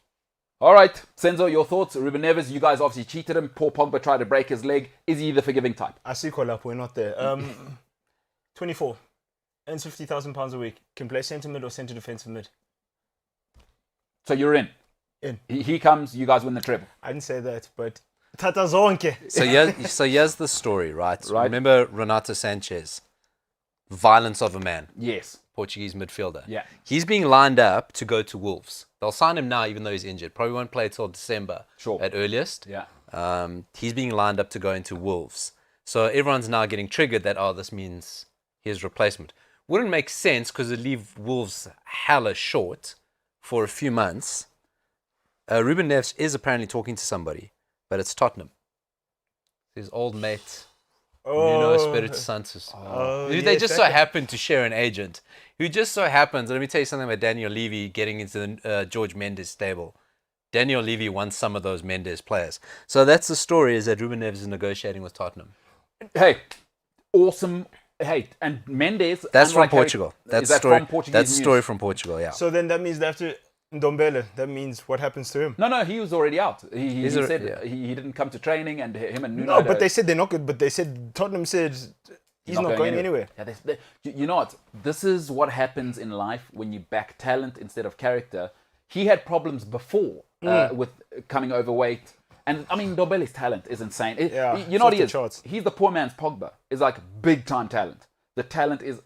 All right, Senzo, your thoughts. Ruben Neves, you guys obviously cheated him. Paul Pogba tried to break his leg. Is he the forgiving type? I see Kolap, we're not there. 24. Earns £50,000 a week. Can play centre mid or centre defensive mid. So you're in? In. He comes, you guys win the treble. I didn't say that, but Tata Zonke. So here's the story, right? Remember Renato Sanchez? Violence of a man. Yes. Portuguese midfielder. Yeah. He's being lined up to go to Wolves. They'll sign him now, even though he's injured. Probably won't play till December at earliest. Yeah. He's being lined up to go into Wolves. So everyone's now getting triggered that, this means his replacement. Wouldn't make sense, because it'd leave Wolves hella short for a few months. Ruben Neves is apparently talking to somebody, but it's Tottenham. His old mate, Nuno Espirito Santos. They just so happen to share an agent who just so happens, let me tell you something about Daniel Levy getting into the George Mendes stable. Daniel Levy wants some of those Mendes players. So that's the story, is that Ruben Neves is negotiating with Tottenham. Hey, awesome. Hey, and Mendes... That's from Portugal. That's the story news? From Portugal, yeah. So then that means they have to... Ndombele, that means what happens to him? No, he was already out. He said he didn't come to training, and him and Nuno... No, but they said they're not good. But they said, Tottenham said he's not going anywhere. Yeah, you know what? This is what happens in life when you back talent instead of character. He had problems before with coming overweight. And, I mean, Ndombele's talent is insane. You know what he is? Charts. He's the poor man's Pogba. It's like big-time talent. The talent is...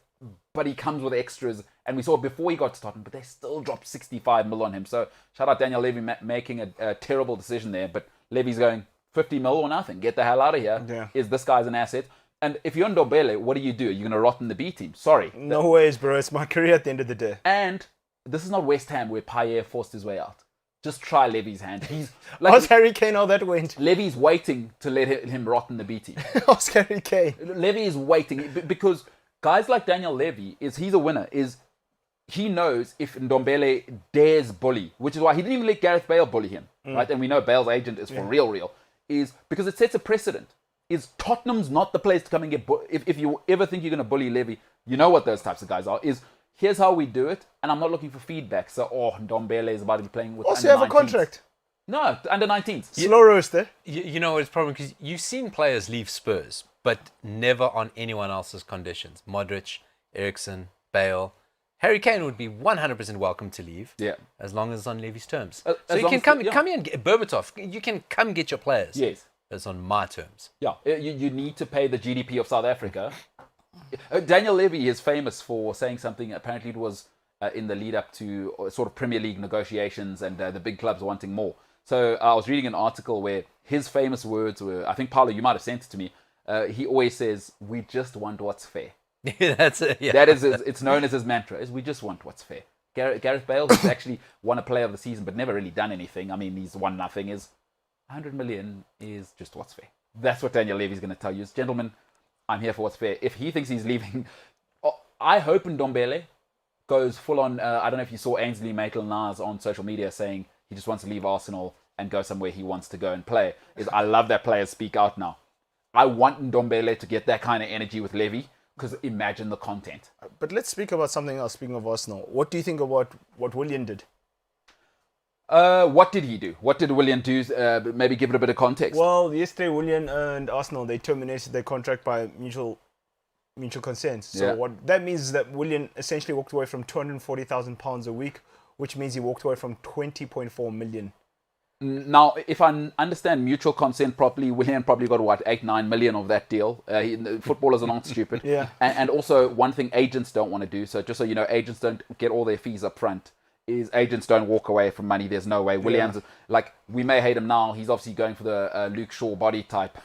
But he comes with extras. And we saw before he got to Tottenham, but they still dropped 65 mil on him. So shout out Daniel Levy making a terrible decision there. But Levy's going 50 mil or nothing. Get the hell out of here. Yeah. Is this guy's an asset? And if you're Ndombele, what do? You're going to rot in the B team. Sorry. No ways, bro. It's my career at the end of the day. And this is not West Ham where Payet forced his way out. Just try Levy's hand. He's ask Harry Kane how that went. Levy's waiting to let him rot in the B team. Ask Harry Kane. Levy is waiting because guys like Daniel Levy, he's a winner. He knows if Ndombele dares bully, which is why he didn't even let Gareth Bale bully him, right? And we know Bale's agent is for real, is because it sets a precedent. Is Tottenham's not the place to come and get if you ever think you're going to bully Levy, You know what those types of guys are. Is here's how we do it, and I'm not looking for feedback. So, Ndombele is about to be playing with. Also, you have a contract. No, under 19s. Slow roaster. You know it's problem because you've seen players leave Spurs, but never on anyone else's conditions. Modric, Eriksen, Bale, Harry Kane would be 100% welcome to leave. Yeah, as long as it's on Levy's terms. As you long can as come here and get Berbatov. You can come get your players. Yes, it's on my terms. Yeah, you need to pay the GDP of South Africa. Daniel Levy is famous for saying something. Apparently, it was in the lead up to sort of Premier League negotiations and the big clubs wanting more. So I was reading an article where his famous words were, I think, Paulo, you might have sent it to me. He always says, "We just want what's fair." That's it. Yeah. That is, it's known as his mantra. Is we just want what's fair. Gareth Bale has actually won a Player of the Season, but never really done anything. I mean, he's won nothing. Is 100 million is just what's fair. That's what Daniel Levy's going to tell you. Is, gentlemen, I'm here for what's fair. If he thinks he's leaving, I hope Ndombele goes full on. I don't know if you saw Ainsley Maitland-Niles on social media saying he just wants to leave Arsenal and go somewhere he wants to go and play. I love that players speak out now. I want Ndombele to get that kind of energy with Levy, because imagine the content. But let's speak about something else. Speaking of Arsenal, what do you think about what Willian did? What did he do? What did Willian do? Maybe give it a bit of context. Well, yesterday Willian and Arsenal, they terminated their contract by mutual consent. So what that means is that Willian essentially walked away from £240,000 a week, which means he walked away from 20.4 million. Now, if I understand mutual consent properly, Willian probably got, 8-9 million of that deal. Footballers are not stupid. Yeah. And also, one thing agents don't want to do, so just so you know, agents don't get all their fees up front, is agents don't walk away from money. There's no way. Willian's, we may hate him now. He's obviously going for the Luke Shaw body type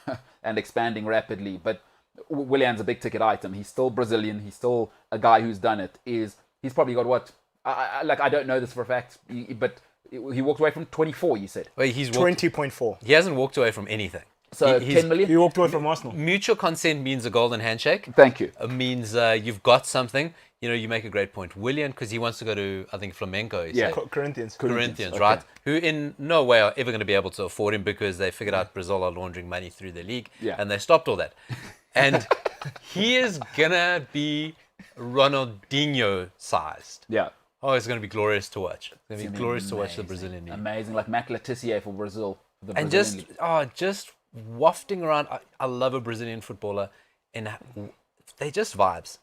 and expanding rapidly. But Willian's a big ticket item. He's still Brazilian. He's still a guy who's done it. He's probably got I don't know this for a fact, but he walked away from 24, you said. Wait, he's 20.4. He hasn't walked away from anything. So 10 million? He walked away from Arsenal. Mutual consent means a golden handshake. Thank you. It means you've got something. You make a great point. Willian, because he wants to go to, I think, Flamengo. Yeah, Corinthians, okay. Right? Who in no way are ever going to be able to afford him because they figured out Brazil are laundering money through the league. Yeah. And they stopped all that. And he is going to be Ronaldinho-sized. Yeah. Oh, it's going to be glorious to watch. It's going to be glorious to watch the Brazilian league. Amazing, like Mac Letitia for Brazil. And just wafting around. I love a Brazilian footballer, and they're just vibes.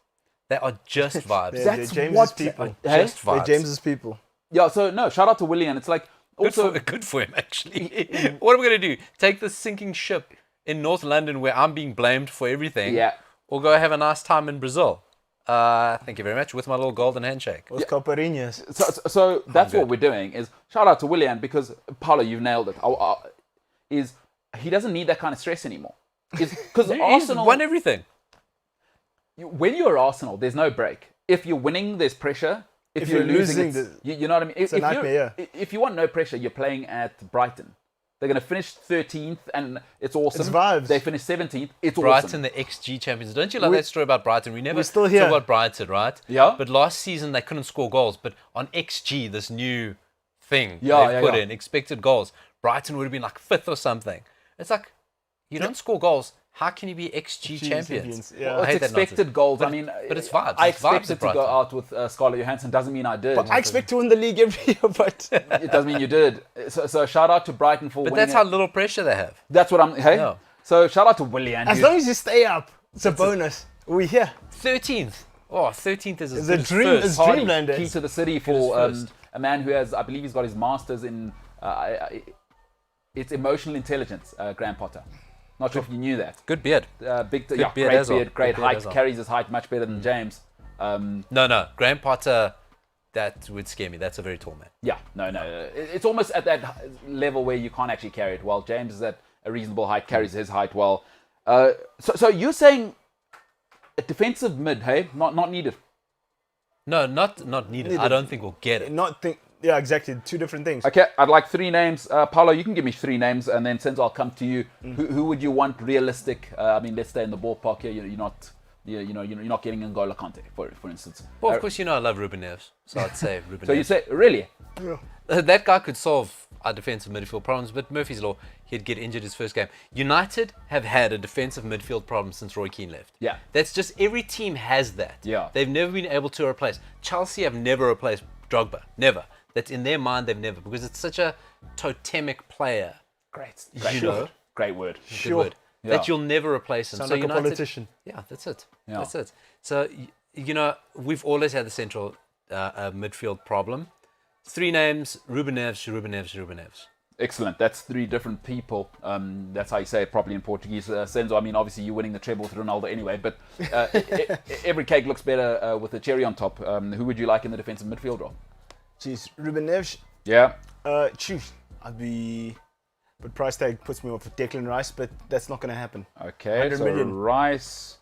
They are just vibes. They're James's people. Just vibes. They're James's people. Yeah, so no, shout out to Willian. It's like also good for him actually. What are we going to do? Take this sinking ship in North London where I'm being blamed for everything? Yeah. Or go have a nice time in Brazil? Thank you very much. With my little golden handshake. Os Caipirinhas. So that's what we're doing. Is shout out to Willian because Paulo, you've nailed it. Is he doesn't need that kind of stress anymore? Because Arsenal won everything. When you're Arsenal, there's no break. If you're winning, there's pressure. If you're losing, you know what I mean. It's a nightmare. If you want no pressure, you're playing at Brighton. They're going to finish 13th, and it's awesome. It's vibes. They finish 17th. It's Brighton, awesome. the XG champions. Don't you love that story about Brighton? We never still here. talk about Brighton, right? Yeah. But last season, they couldn't score goals. But on XG, this new thing they've put in, expected goals, Brighton would have been like 5th or something. It's like, you don't score goals. How can you be XG champions? Yeah. Well, it's expected goals. But, I mean, but it's vibes. I It's vibes expected at to go Brighton. out with Scarlett Johansson. Doesn't mean I did. But I expect to win the league every year, but It doesn't mean you did. So shout out to Brighton for But winning that's how little pressure they have. That's what I'm... Hey? Yeah. So shout out to Willian. as long as you stay up, it's a bonus. We're here. 13th. Oh, 13th is It's a dream. It's dreamland. Key to the city for first. a man who has, I believe he's got his master's in... it's emotional intelligence, Graham Potter. Not sure if you knew that. Good beard. Big, beard great as well. beard, great Good beard height, as well. carries his height much better than James. No. Graham Potter, that would scare me. That's a very tall man. Yeah, no. It's almost at that level where you can't actually carry it well. James is at a reasonable height, carries his height well. So you're saying a defensive mid, hey? Not needed. No, not needed. I don't think we'll get it. Yeah, exactly. Two different things. Okay, I'd like 3 names. Paulo, you can give me 3 names, and then since I'll come to you, who would you want realistic? I mean, let's stay in the ballpark here. You're not, you're not getting N'Golo Kante, for instance. Well, of course, I love Ruben Neves, so I'd say Ruben So Neves. you say really? That guy could solve our defensive midfield problems, but Murphy's Law, he'd get injured his first game. United have had a defensive midfield problem since Roy Keane left. Yeah. That's just, every team has that. Yeah. They've never been able to replace. Chelsea have never replaced Drogba. Never. That's in their mind, they've never, because it's such a totemic player. Great You know? Great word. Good word. Yeah. That you'll never replace him. Sound so like a United, politician. Yeah, that's it. Yeah. That's it. So, you know, we've always had the central midfield problem. 3 names: Ruben Neves. Excellent. That's 3 different people. That's how you say it properly in Portuguese. Senzo, I mean, obviously you're winning the treble with Ronaldo anyway, but every cake looks better with a cherry on top. Who would you like in the defensive midfield role? Jeez, Ruben Neves. Yeah. I'd be... But price tag puts me off with Declan Rice, but that's not going to happen. Okay, 100 so million. Rice,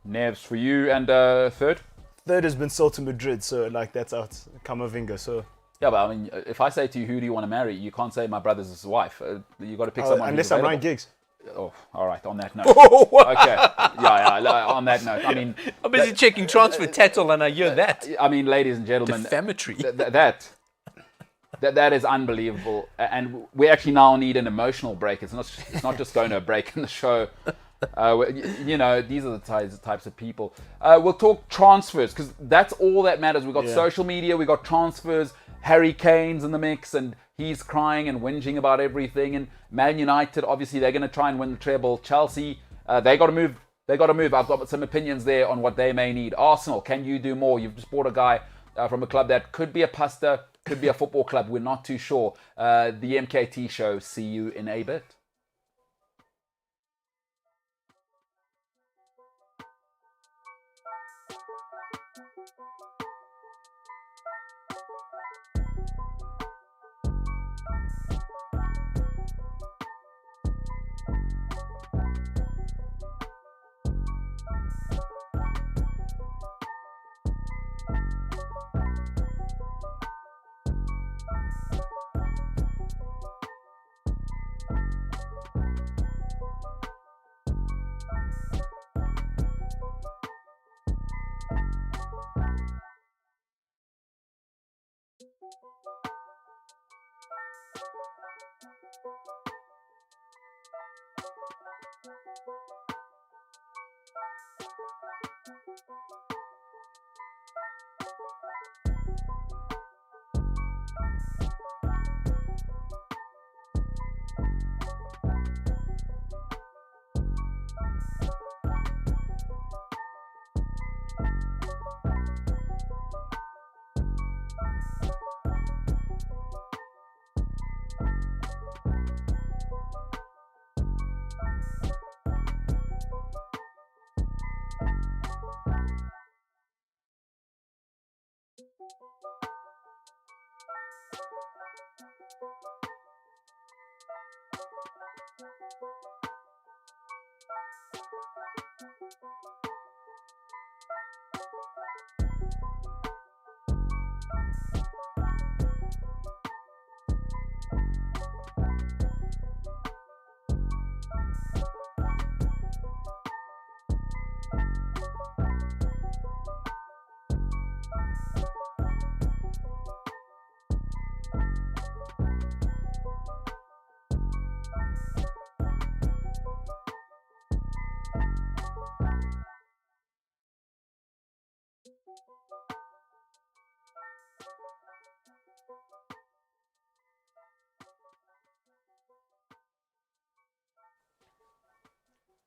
Neves for you, and third? Third has been sold to Madrid, so like that's out. Camavinga, so... Yeah, but I mean, if I say to you, who do you want to marry? You can't say my brother's his wife. You got to pick someone. Unless who's I'm available. Ryan Giggs. Oh, all right. On that note. Okay. Yeah. On that note, I mean, I'm busy checking transfer tattle and I hear that. I mean, ladies and gentlemen, Defamatory. That is unbelievable, and we actually now need an emotional break. It's not just going to a break in the show. You know, these are the types of people. We'll talk transfers because that's all that matters. We got social media, we got transfers. Harry Kane's in the mix, and he's crying and whinging about everything. And Man United, obviously, they're going to try and win the treble. Chelsea, they got to move. I've got some opinions there on what they may need. Arsenal, can you do more? You've just bought a guy from a club that could be a pasta, could be a football club. We're not too sure. The MKT Show. See you in a bit.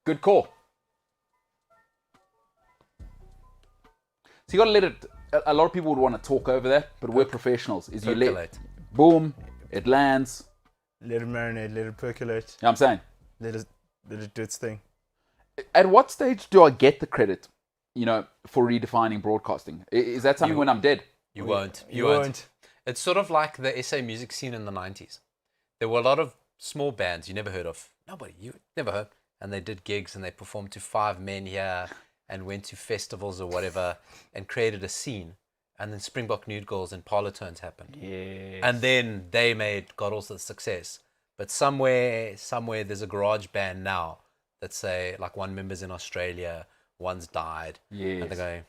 Good call. So you got to let it. A lot of people would want to talk over that, but we're professionals. Is you let, boom, it lands. Let it marinate, let it percolate. You know what I'm saying? Let it do its thing. At what stage do I get the credit, you know, for redefining broadcasting? Is that something when I'm dead? You won't. You won't. It's sort of like the SA music scene in the 90s. There were a lot of small bands you never heard of. Nobody, you never heard. And they did gigs and they performed to 5 men here and went to festivals or whatever and created a scene. And then Springbok Nude Girls and Parlour Tones happened. Yes. And then they got all the success. But somewhere there's a garage band now that say, like, one member's in Australia, one's died. Yes. And they're going,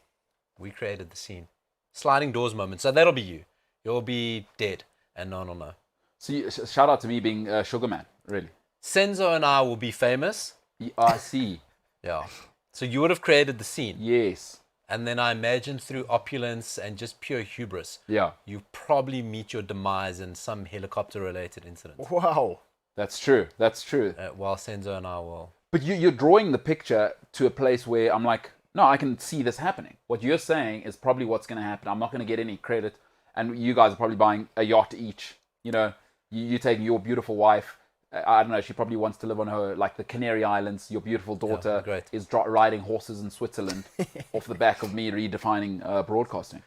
we created the scene. Sliding doors moment. So that'll be you. You'll be dead. And no. So shout out to me being Sugar Man, really. Senzo and I will be famous. I see. Yeah. So you would have created the scene. Yes. And then I imagine through opulence and just pure hubris, Yeah. you probably meet your demise in some helicopter-related incident. Wow. That's true. That's true. While Senzo and I will. But you're drawing the picture to a place where I'm like, no, I can see this happening. What you're saying is probably what's going to happen. I'm not going to get any credit. And you guys are probably buying a yacht each. You know, you taking your beautiful wife. I don't know, she probably wants to live on her, like the Canary Islands. Your beautiful daughter is riding horses in Switzerland off the back of me redefining broadcasting.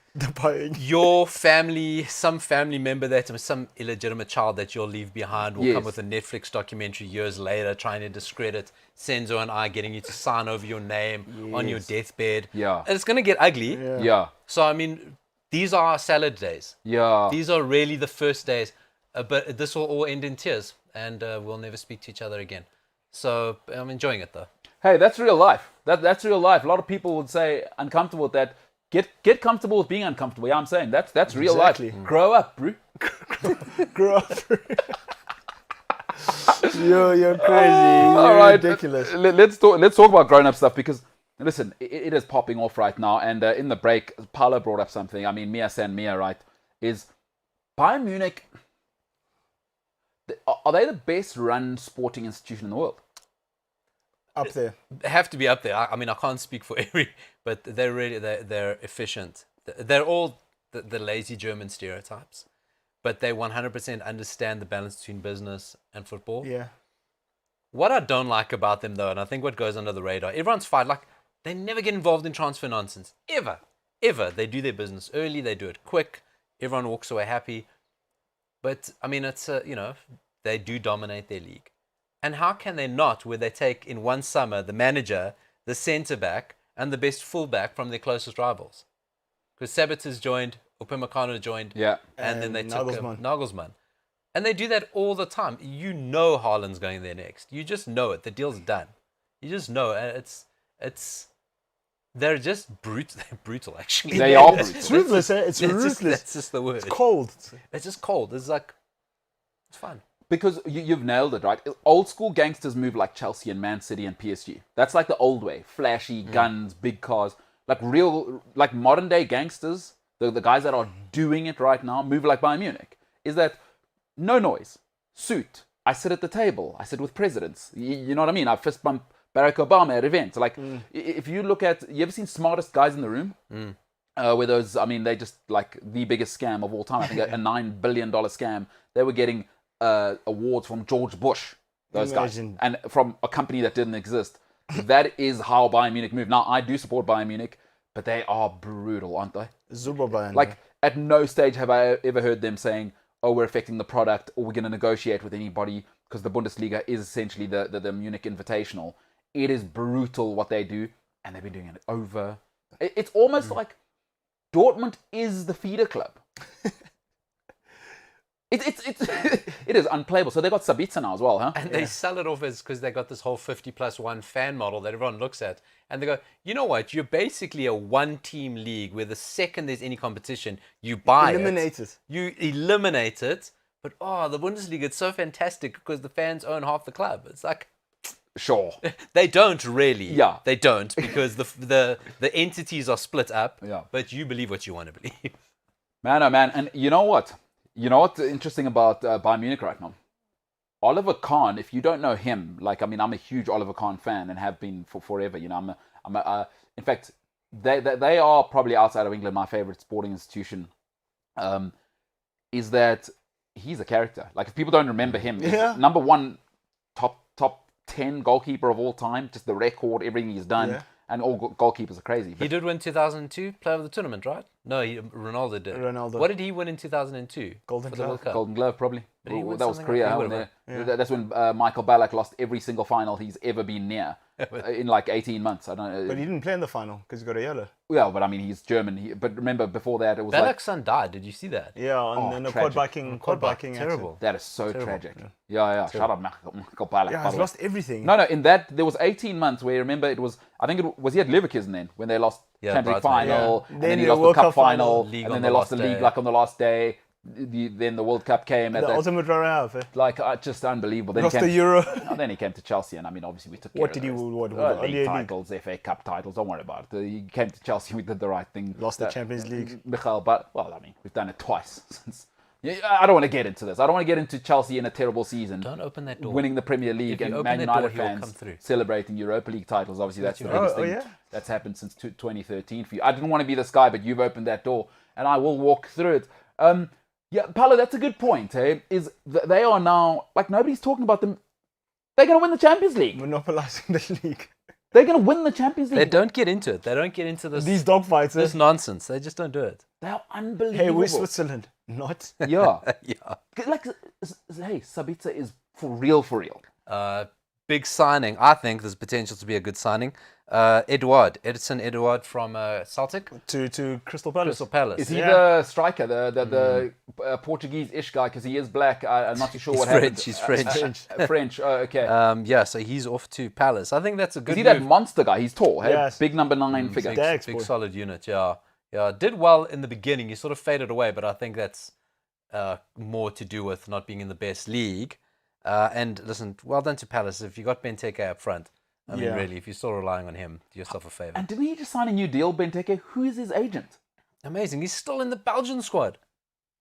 Your family, some family member some illegitimate child that you'll leave behind will come with a Netflix documentary years later trying to discredit Senzo and I, getting you to sign over your name on your deathbed. Yeah. And it's going to get ugly. Yeah. So, I mean, these are our salad days. Yeah. These are really the first days. But this will all end in tears. And we'll never speak to each other again. So I'm enjoying it though. Hey, that's real life. That's real life. A lot of people would say uncomfortable with that. Get comfortable with being uncomfortable. Yeah, I'm saying that's real life. Grow up, bro. Grow up. You're crazy. All right, ridiculous. Let's talk about grown up stuff, because listen, it is popping off right now. And in the break, Paolo brought up something. I mean, Mia San Mia, right? Is Bayern Munich. Are they the best run sporting institution in the world? Up there. They have to be up there. I mean, I can't speak for every, but they're efficient. They're all the lazy German stereotypes, but they 100% understand the balance between business and football. Yeah. What I don't like about them though, and I think what goes under the radar, everyone's fine. Like, they never get involved in transfer nonsense. Ever. They do their business early. They do it quick. Everyone walks away happy. But, I mean, it's, they do dominate their league. And how can they not, where they take in one summer the manager, the centre-back, and the best full-back from their closest rivals? Because Sabitzer joined, Upamecano joined, and then they took Nagelsmann. And they do that all the time. You know Haaland's going there next. You just know it. The deal's done. You just know. They're just brutal. They're brutal, actually. They are brutal. It's ruthless, eh? It's ruthless. That's just the word. It's cold. It's just cold. It's like, it's fun. Because you've nailed it, right? Old school gangsters move like Chelsea and Man City and PSG. That's like the old way. Flashy, guns, big cars. Like modern day gangsters, the guys that are doing it right now, move like Bayern Munich. Is that no noise, suit. I sit at the table. I sit with presidents. You know what I mean? I fist bump Barack Obama at events. Like, if you look at, you ever seen Smartest Guys in the Room? Where those, I mean, they just like the biggest scam of all time. I think a $9 billion scam. They were getting awards from George Bush, those guys, and from a company that didn't exist. That is how Bayern Munich moved. Now, I do support Bayern Munich, but they are brutal, aren't they? Zuba Bayern. Like, at no stage have I ever heard them saying, oh, we're affecting the product, or we're going to negotiate with anybody, because the Bundesliga is essentially the Munich Invitational. It is brutal what they do, and they've been doing it over. It's almost like Dortmund is the feeder club. It is unplayable. So they got Sabitzer now as well, huh? And they sell it off as, because they got this whole 50+1 fan model that everyone looks at, and they go, you know what? You're basically a one-team league where the second there's any competition, you buy it. You eliminate it. But the Bundesliga, it's so fantastic because the fans own half the club. It's like, sure. They don't really. Yeah. They don't, because the entities are split up. Yeah. But you believe what you want to believe. Man, oh man. And you know what? You know what's interesting about Bayern Munich right now? Oliver Kahn, if you don't know him, like, I mean, I'm a huge Oliver Kahn fan and have been for forever. You know, in fact, they are probably outside of England my favorite sporting institution. Is that he's a character. Like, if people don't remember him, he's number one top 10 goalkeeper of all time. Just the record, everything he's done. Yeah. And all goalkeepers are crazy. But he did win 2002 Player of the Tournament, right? No, Ronaldo did. What did he win in 2002? Golden Glove. Golden Glove, probably. That was Korea. That's when Michael Ballack lost every single final he's ever been near in like 18 months. I don't know. But he didn't play in the final because he got a yellow. Yeah, but I mean, he's German. But remember, before that, it was Ballack's son died. Did you see that? Yeah, and the quad biking terrible. That is so tragic. Yeah. Shout out Michael Ballack. Yeah, he's lost everything. No, in that, there was 18 months where, remember, it was, I think it was he at Leverkusen then, when they lost Champions League final, and then he lost the cup final, and then they lost the league like on the last day. then the World Cup came. At The that, ultimate runner-up. like just unbelievable. Then Lost he the came, Euro. then he came to Chelsea, and I mean, obviously we took. What care did of he? the rest. What? League League titles, FA Cup titles. Don't worry about it. He came to Chelsea. We did the right thing. Lost the Champions League. Michael, but well, I mean, we've done it twice since. Yeah, I don't want to get into this. I don't want to get into Chelsea in a terrible season. Don't open that door. Winning the Premier League If you and open Man that door, United he'll come fans through. celebrating Europa League titles. Obviously, that's the Oh, biggest thing yeah. that's happened since 2013 for you. I didn't want to be this guy, but you've opened that door, and I will walk through it. Yeah, Paolo, that's a good point. They are now, like, nobody's talking about them. They're going to win the Champions League. Monopolizing the league. They're going to win the Champions League. They don't get into it. They don't get into this These dogfights. this nonsense. They just don't do it. They're unbelievable. Hey, we're Switzerland. Not. Yeah. Yeah. Like, hey, Sabitzer is for real. Big signing. I think there's potential to be a good signing. Edson Edouard from Celtic. To Crystal Palace. Crystal Palace. Is he the striker, the Portuguese-ish guy? Because he is black. I'm not too sure what happened. He's French. French. Oh, okay. Yeah, so he's off to Palace. I think that's a good Is he move. that monster guy? He's tall. Hey? Yes. Big number 9 figure. Dax, Big boy. solid unit, yeah. Yeah, did well in the beginning. He sort of faded away, but I think that's more to do with not being in the best league. And listen, well done to Palace. If you got Benteke up front, I mean, Yeah. really, if you're still relying on him, do yourself a favour. And didn't he just sign a new deal, Benteke? Who is his agent? Amazing. He's still in the Belgian squad.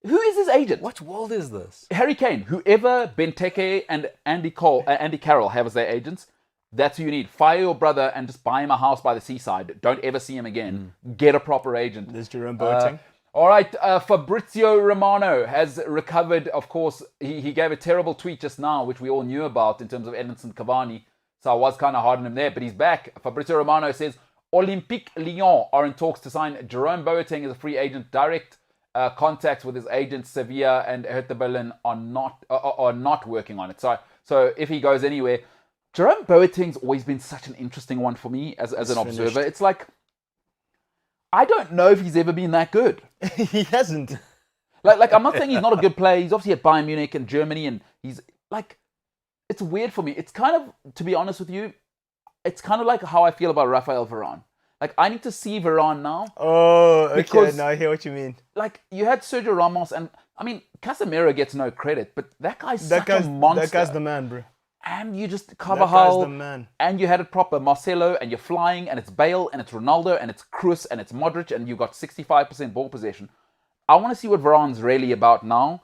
Who is his agent? What world is this? Harry Kane. Whoever Benteke and Andy Carroll have as their agents, that's who you need. Fire your brother and just buy him a house by the seaside. Don't ever see him again. Get a proper agent. There's Jerome Boateng. All right, Fabrizio Romano has recovered. Of course, he gave a terrible tweet just now, which we all knew about in terms of Edinson Cavani. So I was kind of hard on him there, but he's back. Fabrizio Romano says Olympique Lyon are in talks to sign Jerome Boateng as a free agent. Direct contacts with his agents Sevilla and Hertha Berlin are not working on it. So if he goes anywhere, Jerome Boateng's always been such an interesting one for me as an observer. It's like, I don't know if he's ever been that good. He hasn't. Like I'm not saying he's not a good player. He's obviously at Bayern Munich and Germany, and he's like, it's weird for me. It's kind of, to be honest with you, it's kind of like how I feel about Rafael Varane. Like, I need to see Varane now. Oh, okay. Because- Now I hear what you mean. Like, you had Sergio Ramos, and I mean, Casemiro gets no credit, but that guy's such a monster. That guy's the man, bro. And you just That Carvajal, guy's the man. and you had it proper, Marcelo, and you're flying, and it's Bale, and it's Ronaldo, and it's Kroos, and it's Modric, and you've got 65% ball possession. I want to see what Varane's really about now.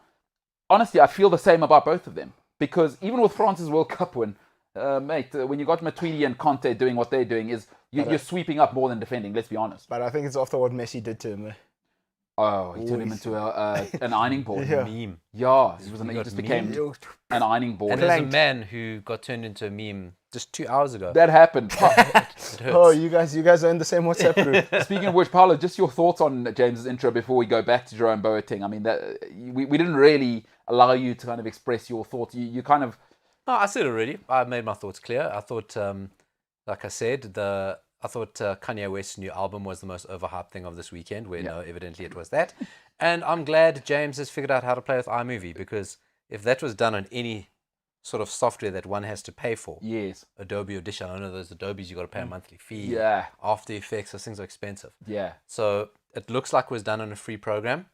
Honestly, I feel the same about both of them. Because even with France's World Cup win, mate, when you got Matuidi and Conte doing what they're doing, you're sweeping up more than defending, let's be honest. But I think it's after what Messi did to him. Eh? Oh, he turned him into an ironing board. Yeah. Meme. Yeah, he got just memed. became an ironing board. And there's a Clanked. man who got turned into a meme just 2 hours ago. That happened. It hurts. Oh, you guys are in the same WhatsApp group. Speaking of which, Paolo, just your thoughts on James's intro before we go back to Jerome Boateng. I mean, that we didn't really allow you to kind of express your thoughts. You kind of... No, I said already. I made my thoughts clear. I thought, like I said, I thought Kanye West's new album was the most overhyped thing of this weekend, where no, evidently it was that. And I'm glad James has figured out how to play with iMovie, because if that was done on any sort of software that one has to pay for, Yes. Adobe Audition, I know those Adobes, you got to pay a monthly fee. Yeah. After Effects, those things are expensive. Yeah. So it looks like it was done on a free program.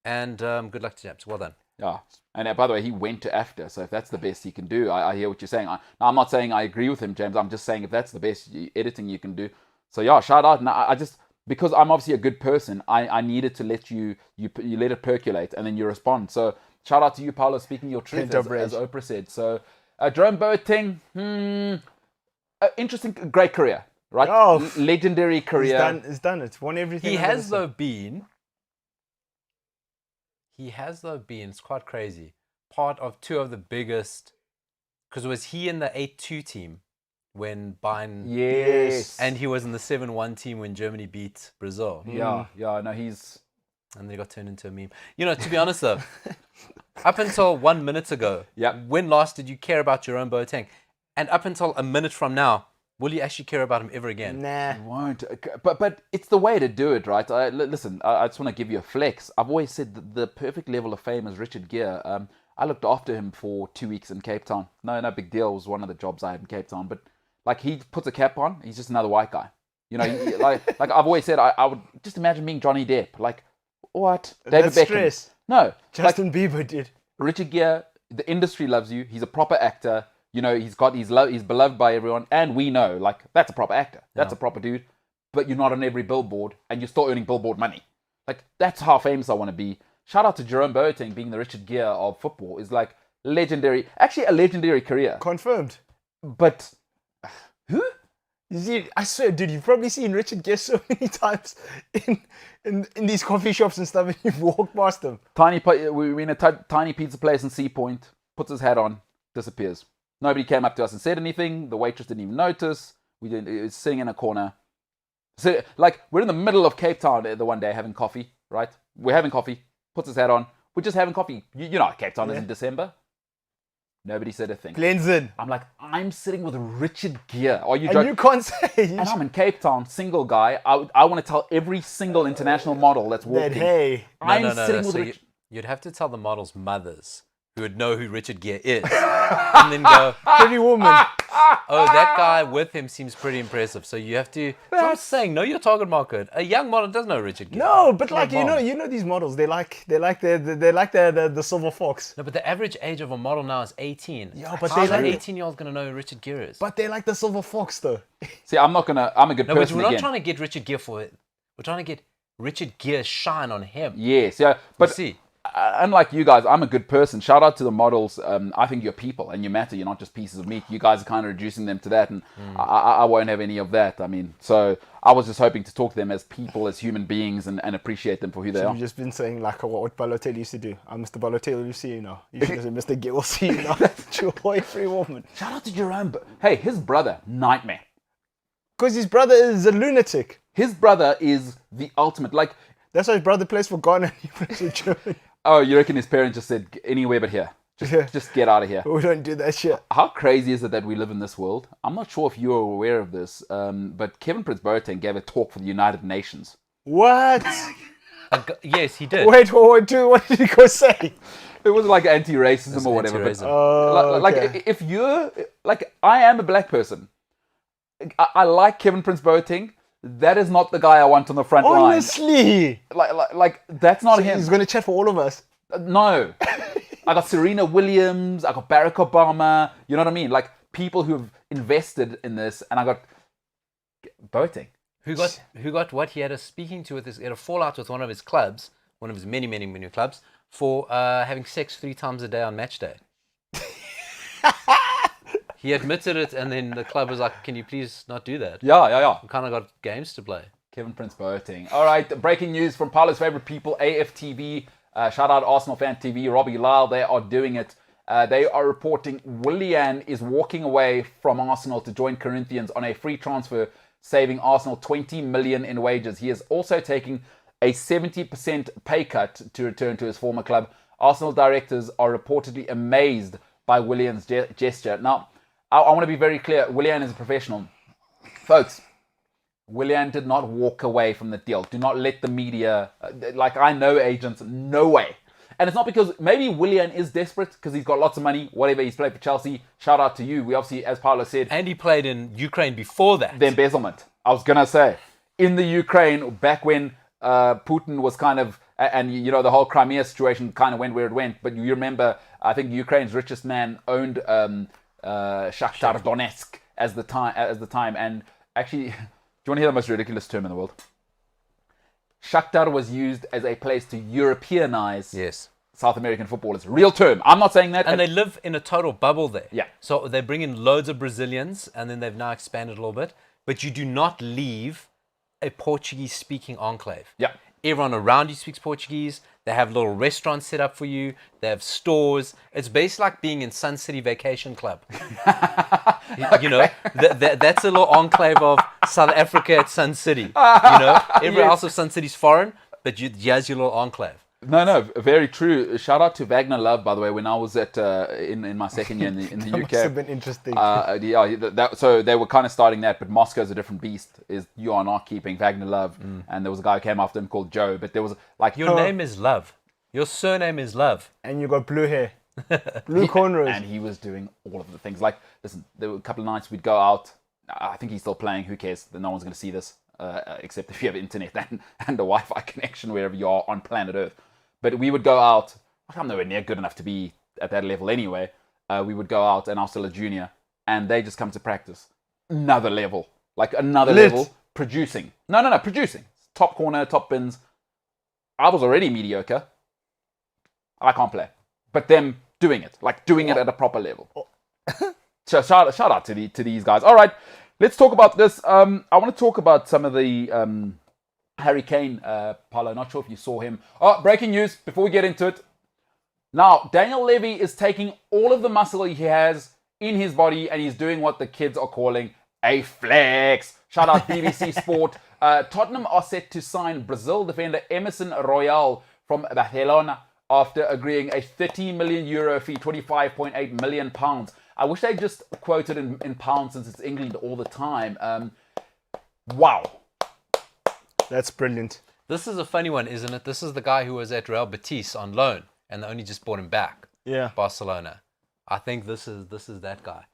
And good luck to James. Well done. Yeah. And by the way, he went to AFTA, so if that's the best he can do, I hear what you're saying. Now, I'm not saying I agree with him, James. I'm just saying if that's the best editing you can do. So yeah, shout out. And I just, because I'm obviously a good person, I needed to let you let it percolate, and then you respond. So shout out to you, Paolo, speaking your truth, as Oprah said. So Jerome Boateng, interesting, great career, right? Oh, legendary career. He's done it. Won everything. He under has the sun. though been, it's quite crazy, part of two of the biggest, because was he in the 8-2 team when Bayern, Yes. and he was in the 7-1 team when Germany beat Brazil. Yeah, no, he's... And then he got turned into a meme. You know, to be honest though, up until 1 minute ago, when last did you care about Jerome Boateng? And up until a minute from now, will you actually care about him ever again? Nah. Won't. But it's the way to do it, right? Listen, I just want to give you a flex. I've always said that the perfect level of fame is Richard Gere. I looked after him for 2 weeks in Cape Town. No big deal. It was one of the jobs I had in Cape Town. But like, he puts a cap on, he's just another white guy. You know, like I've always said, I would just imagine being Johnny Depp. Like, what? David That's Beckham. stress. No. Justin Bieber did. Richard Gere, the industry loves you. He's a proper actor. You know, he's beloved by everyone. And we know, like, that's a proper actor. That's a proper dude. But you're not on every billboard and you're still earning billboard money. Like, that's how famous I want to be. Shout out to Jerome Boateng being the Richard Gere of football. Is like legendary. Actually, a legendary career. Confirmed. But who? You see, I swear, dude, you've probably seen Richard Gere so many times in these coffee shops and stuff, and you've walked past them. We're in a tiny pizza place in Sea Point. Puts his hat on, disappears. Nobody came up to us and said anything. The waitress didn't even notice. It was sitting in a corner. So, like, we're in the middle of Cape Town the one day having coffee, right? We're having coffee. Puts his hat on. We're just having coffee. You know, Cape Town is in December. Nobody said a thing. Glenson. I'm like, I'm sitting with Richard Gere. Are you And joking? you can't say. And I'm in Cape Town, single guy. I want to tell every single international model that's walking. That, hey. I'm sitting with So Richard. you'd have to tell the models' mothers who would know who Richard Gere is, and then go, Pretty woman. oh, that guy with him seems pretty impressive. So you have to. So I'm saying, know your target market. A young model does know Richard Gere. No, but like Come on. you know these models. They like the silver fox. No, but the average age of a model now is 18. Yeah, but how's they an like 18-year-old gonna know who Richard Gere is? But they like the silver fox though. See, I'm a good No, but person we're not again. trying to get Richard Gere for it. We're trying to get Richard Gere's shine on him. Yes, yeah. But see. Unlike you guys, I'm a good person. Shout out to the models. I think you're people and you matter. You're not just pieces of meat. You guys are kind of reducing them to that, and I won't have any of that. I mean, so I was just hoping to talk to them as people, as human beings, and appreciate them for who they are. You've just been saying like what Balotelli used to do. I'm Mr. Balotelli, you see you now. You should have said Mr. Gere will see you now. That's your boy, free woman. Shout out to Jerome. Hey, his brother, nightmare. Because his brother is a lunatic. His brother is the ultimate. Like, That's why his brother plays for Ghana and he plays for Germany. oh, you reckon his parents just said anywhere but here? Just get out of here. We don't do that shit. How crazy is it that we live in this world? I'm not sure if you're aware of this, but Kevin Prince Boateng gave a talk for the United Nations. What? Yes, he did. Wait, what did he go say? It was like anti-racism or whatever. But Anti-racism. like if you're like, I am a black person. I like Kevin Prince Boateng. That is not the guy I want on the front line. Honestly. Like that's not him. He's going to chat for all of us. No. I got Serena Williams. I got Barack Obama. You know what I mean? Like people who've invested in this, and I got Boateng. Who got what? He had a speaking to with he had a fallout with one of his clubs, one of his many, many, many clubs, for having sex 3 times a day on match day. He admitted it, and then the club was like, "Can you please not do that? Yeah. We kind of got games to play." Kevin Prince Boateng. All right, breaking news from Paolo's favorite people, AFTV. Shout out Arsenal Fan TV, Robbie Lyle. They are doing it. They are reporting Willian is walking away from Arsenal to join Corinthians on a free transfer, saving Arsenal 20 million in wages. He is also taking a 70% pay cut to return to his former club. Arsenal directors are reportedly amazed by Willian's gesture. Now, I want to be very clear. Willian is a professional. Folks, Willian did not walk away from the deal. Do not let the media, like I know agents, no way. And it's not because maybe Willian is desperate because he's got lots of money, whatever. He's played for Chelsea. Shout out to you. We obviously, as Paolo said, And he played in Ukraine before that. the embezzlement. I was going to say, in the Ukraine, back when Putin was kind of, and you know, the whole Crimea situation kind of went where it went. But you remember, I think Ukraine's richest man owned Shakhtar Donetsk as the time. And actually, do you want to hear the most ridiculous term in the world? Shakhtar was used as a place to Europeanize Yes. South American footballers. Real term. I'm not saying that. And they live in a total bubble there. Yeah. So they bring in loads of Brazilians, and then they've now expanded a little bit. But you do not leave a Portuguese-speaking enclave. Yeah. Everyone around you speaks Portuguese. They have little restaurants set up for you. They have stores. It's basically like being in Sun City Vacation Club. You know, that's a little enclave of South Africa at Sun City. You know, everywhere else of Sun City's foreign, but here's your little enclave. No, very true. Shout out to Wagner Love, by the way. When I was at in my second year in the That UK, must have been interesting. so they were kind of starting that, but Moscow's a different beast. Is you are not keeping Wagner Love, and there was a guy who came after him called Joe. But there was like Your name is Love. Your surname is Love. And you got blue hair. Blue cornrows. and he was doing all of the things. Like, listen, there were a couple of nights we'd go out. I think he's still playing. Who cares? No one's going to see this except if you have internet and a Wi-Fi connection wherever you are on planet Earth. But we would go out. I'm nowhere near good enough to be at that level anyway. We would go out, and I was still a junior, and they just come to practice. Another level. Like another level. Producing. No, producing. Top corner, top bins. I was already mediocre. I can't play. But them doing it. Like doing it at a proper level. So shout out to these guys. All right, let's talk about this. I want to talk about some of the Harry Kane, Paulo. Not sure if you saw him. Oh, breaking news before we get into it. Now, Daniel Levy is taking all of the muscle he has in his body and he's doing what the kids are calling a flex. Shout out BBC Sport. Tottenham are set to sign Brazil defender Emerson Royal from Barcelona after agreeing a €30 million fee, £25.8 million. I wish they just quoted in pounds since it's England all the time. Wow. That's brilliant. This is a funny one, isn't it? This is the guy who was at Real Betis on loan, and they only just bought him back. Yeah. Barcelona. I think this is that guy.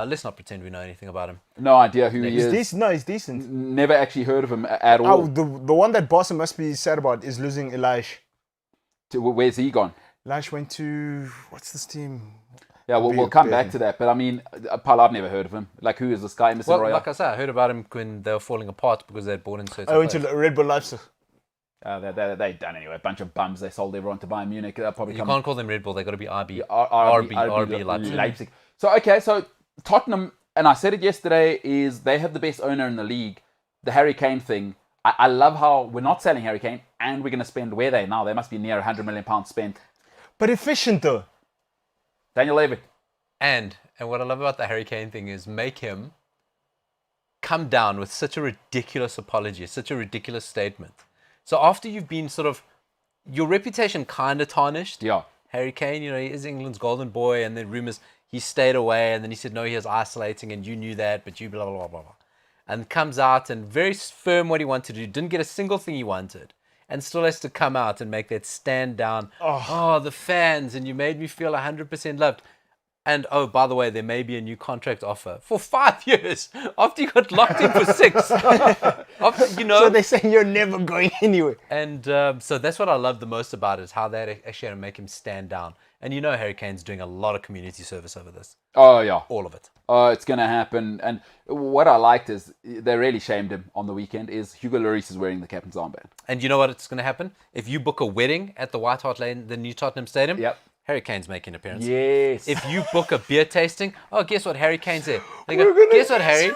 Let's not pretend we know anything about him. No idea who he is. He's decent. Never actually heard of him at all. Oh, the one that Barca must be sad about is losing Elias. Where's he gone? Elias went to, what's this team? Yeah, we'll come back to that. But I mean, Paul, I've never heard of him. Like, who is this guy, Mr. Royal? Like I said, I heard about him when they were falling apart because they had bought in certain I went players. to Red Bull Leipzig. They done anyway. A bunch of bums. They sold everyone to Bayern Munich. They'll probably You can't call them Red Bull. They got to be RB Leipzig. So okay, so Tottenham, and I said it yesterday, is they have the best owner in the league. The Harry Kane thing. I love how we're not selling Harry Kane, and we're going to spend where they now. They must be near £100 million spent. But efficient though. Daniel Levy. And what I love about the Harry Kane thing is make him come down with such a ridiculous apology, such a ridiculous statement. So after you've been sort of, your reputation kind of tarnished. Yeah. Harry Kane, he is England's golden boy, and then rumours he stayed away, and then he said, no, he was isolating, and you knew that, but you blah, blah, blah, blah, blah. And comes out and very firm what he wanted to do, didn't get a single thing he wanted, and still has to come out and make that stand down. Oh, the fans, and you made me feel 100% loved. And, oh, by the way, there may be a new contract offer for 5 years after you got locked in for 6. So they're saying you're never going anywhere. And so that's what I love the most about it, is how they actually had to make him stand down. And Harry Kane's doing a lot of community service over this. Oh, yeah. All of it. Oh, it's going to happen. And what I liked is they really shamed him on the weekend is Hugo Lloris is wearing the captain's armband. And you know what it's going to happen? If you book a wedding at the White Hart Lane, the new Tottenham Stadium, Yep. Harry Kane's making an appearance. Yes. If you book a beer tasting, guess what? Harry Kane's there. They go, guess what, Harry?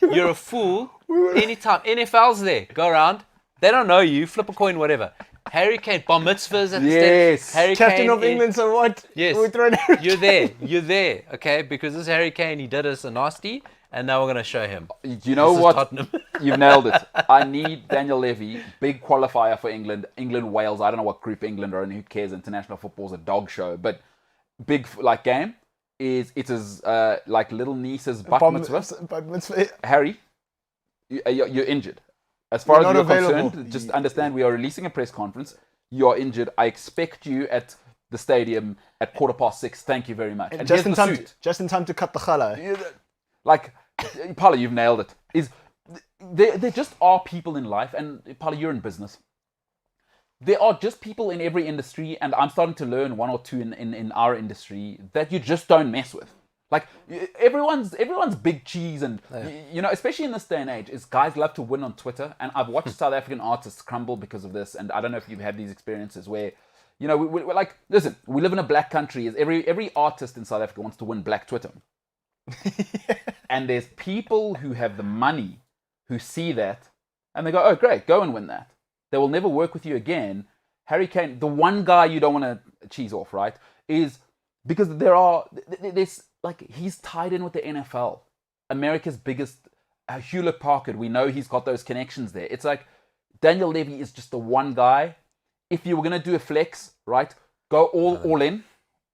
You're a fool. Anytime NFL's there, go around. They don't know you. Flip a coin, whatever. Harry Kane, bar mitzvahs at the Yes. stadium. Harry Captain Kane of England, so what? Yes. We're throwing Harry You're there. You're there. Okay, because this Harry Kane, he did us a nasty, and now we're going to show him. You know This is what? Tottenham. You've nailed it. I need Daniel Levy, big qualifier for England. England, Wales. I don't know what group England are in. Who cares? International football's a dog show. But big game is like little niece's bat mitzvah. Harry, you're injured. As far as you're concerned, just understand we are releasing a press conference. You are injured. I expect you at the stadium at 6:15. Thank you very much. And just here's in time to cut the challah. Like, Paulo, you've nailed it. There just are people in life, and Paulo, you're in business. There are just people in every industry, and I'm starting to learn one or two in our industry that you just don't mess with. Like, everyone's big cheese, and especially in this day and age, is guys love to win on Twitter. And I've watched South African artists crumble because of this. And I don't know if you've had these experiences where, we're like, listen, we live in a black country. Every artist in South Africa wants to win black Twitter. And there's people who have the money who see that, and they go, oh, great, go and win that. They will never work with you again. Harry Kane, the one guy you don't want to cheese off, right, is because there's like, he's tied in with the NFL, America's biggest, Hewlett Packard. We know he's got those connections there. It's like Daniel Levy is just the one guy. If you were going to do a flex, right, go all in,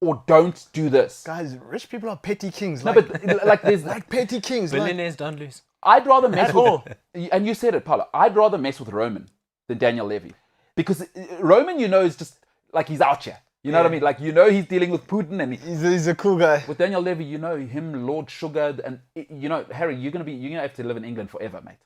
or don't do this. Guys, rich people are petty kings. No, but like there's like petty kings. Billionaires don't lose. I'd rather mess with, and you said it, Paulo, I'd rather mess with Roman than Daniel Levy. Because Roman, is just like he's out here. You know what I mean? Like, he's dealing with Putin, and he's a cool guy. With Daniel Levy, him, Lord Sugar, and Harry, you're gonna have to live in England forever, mate.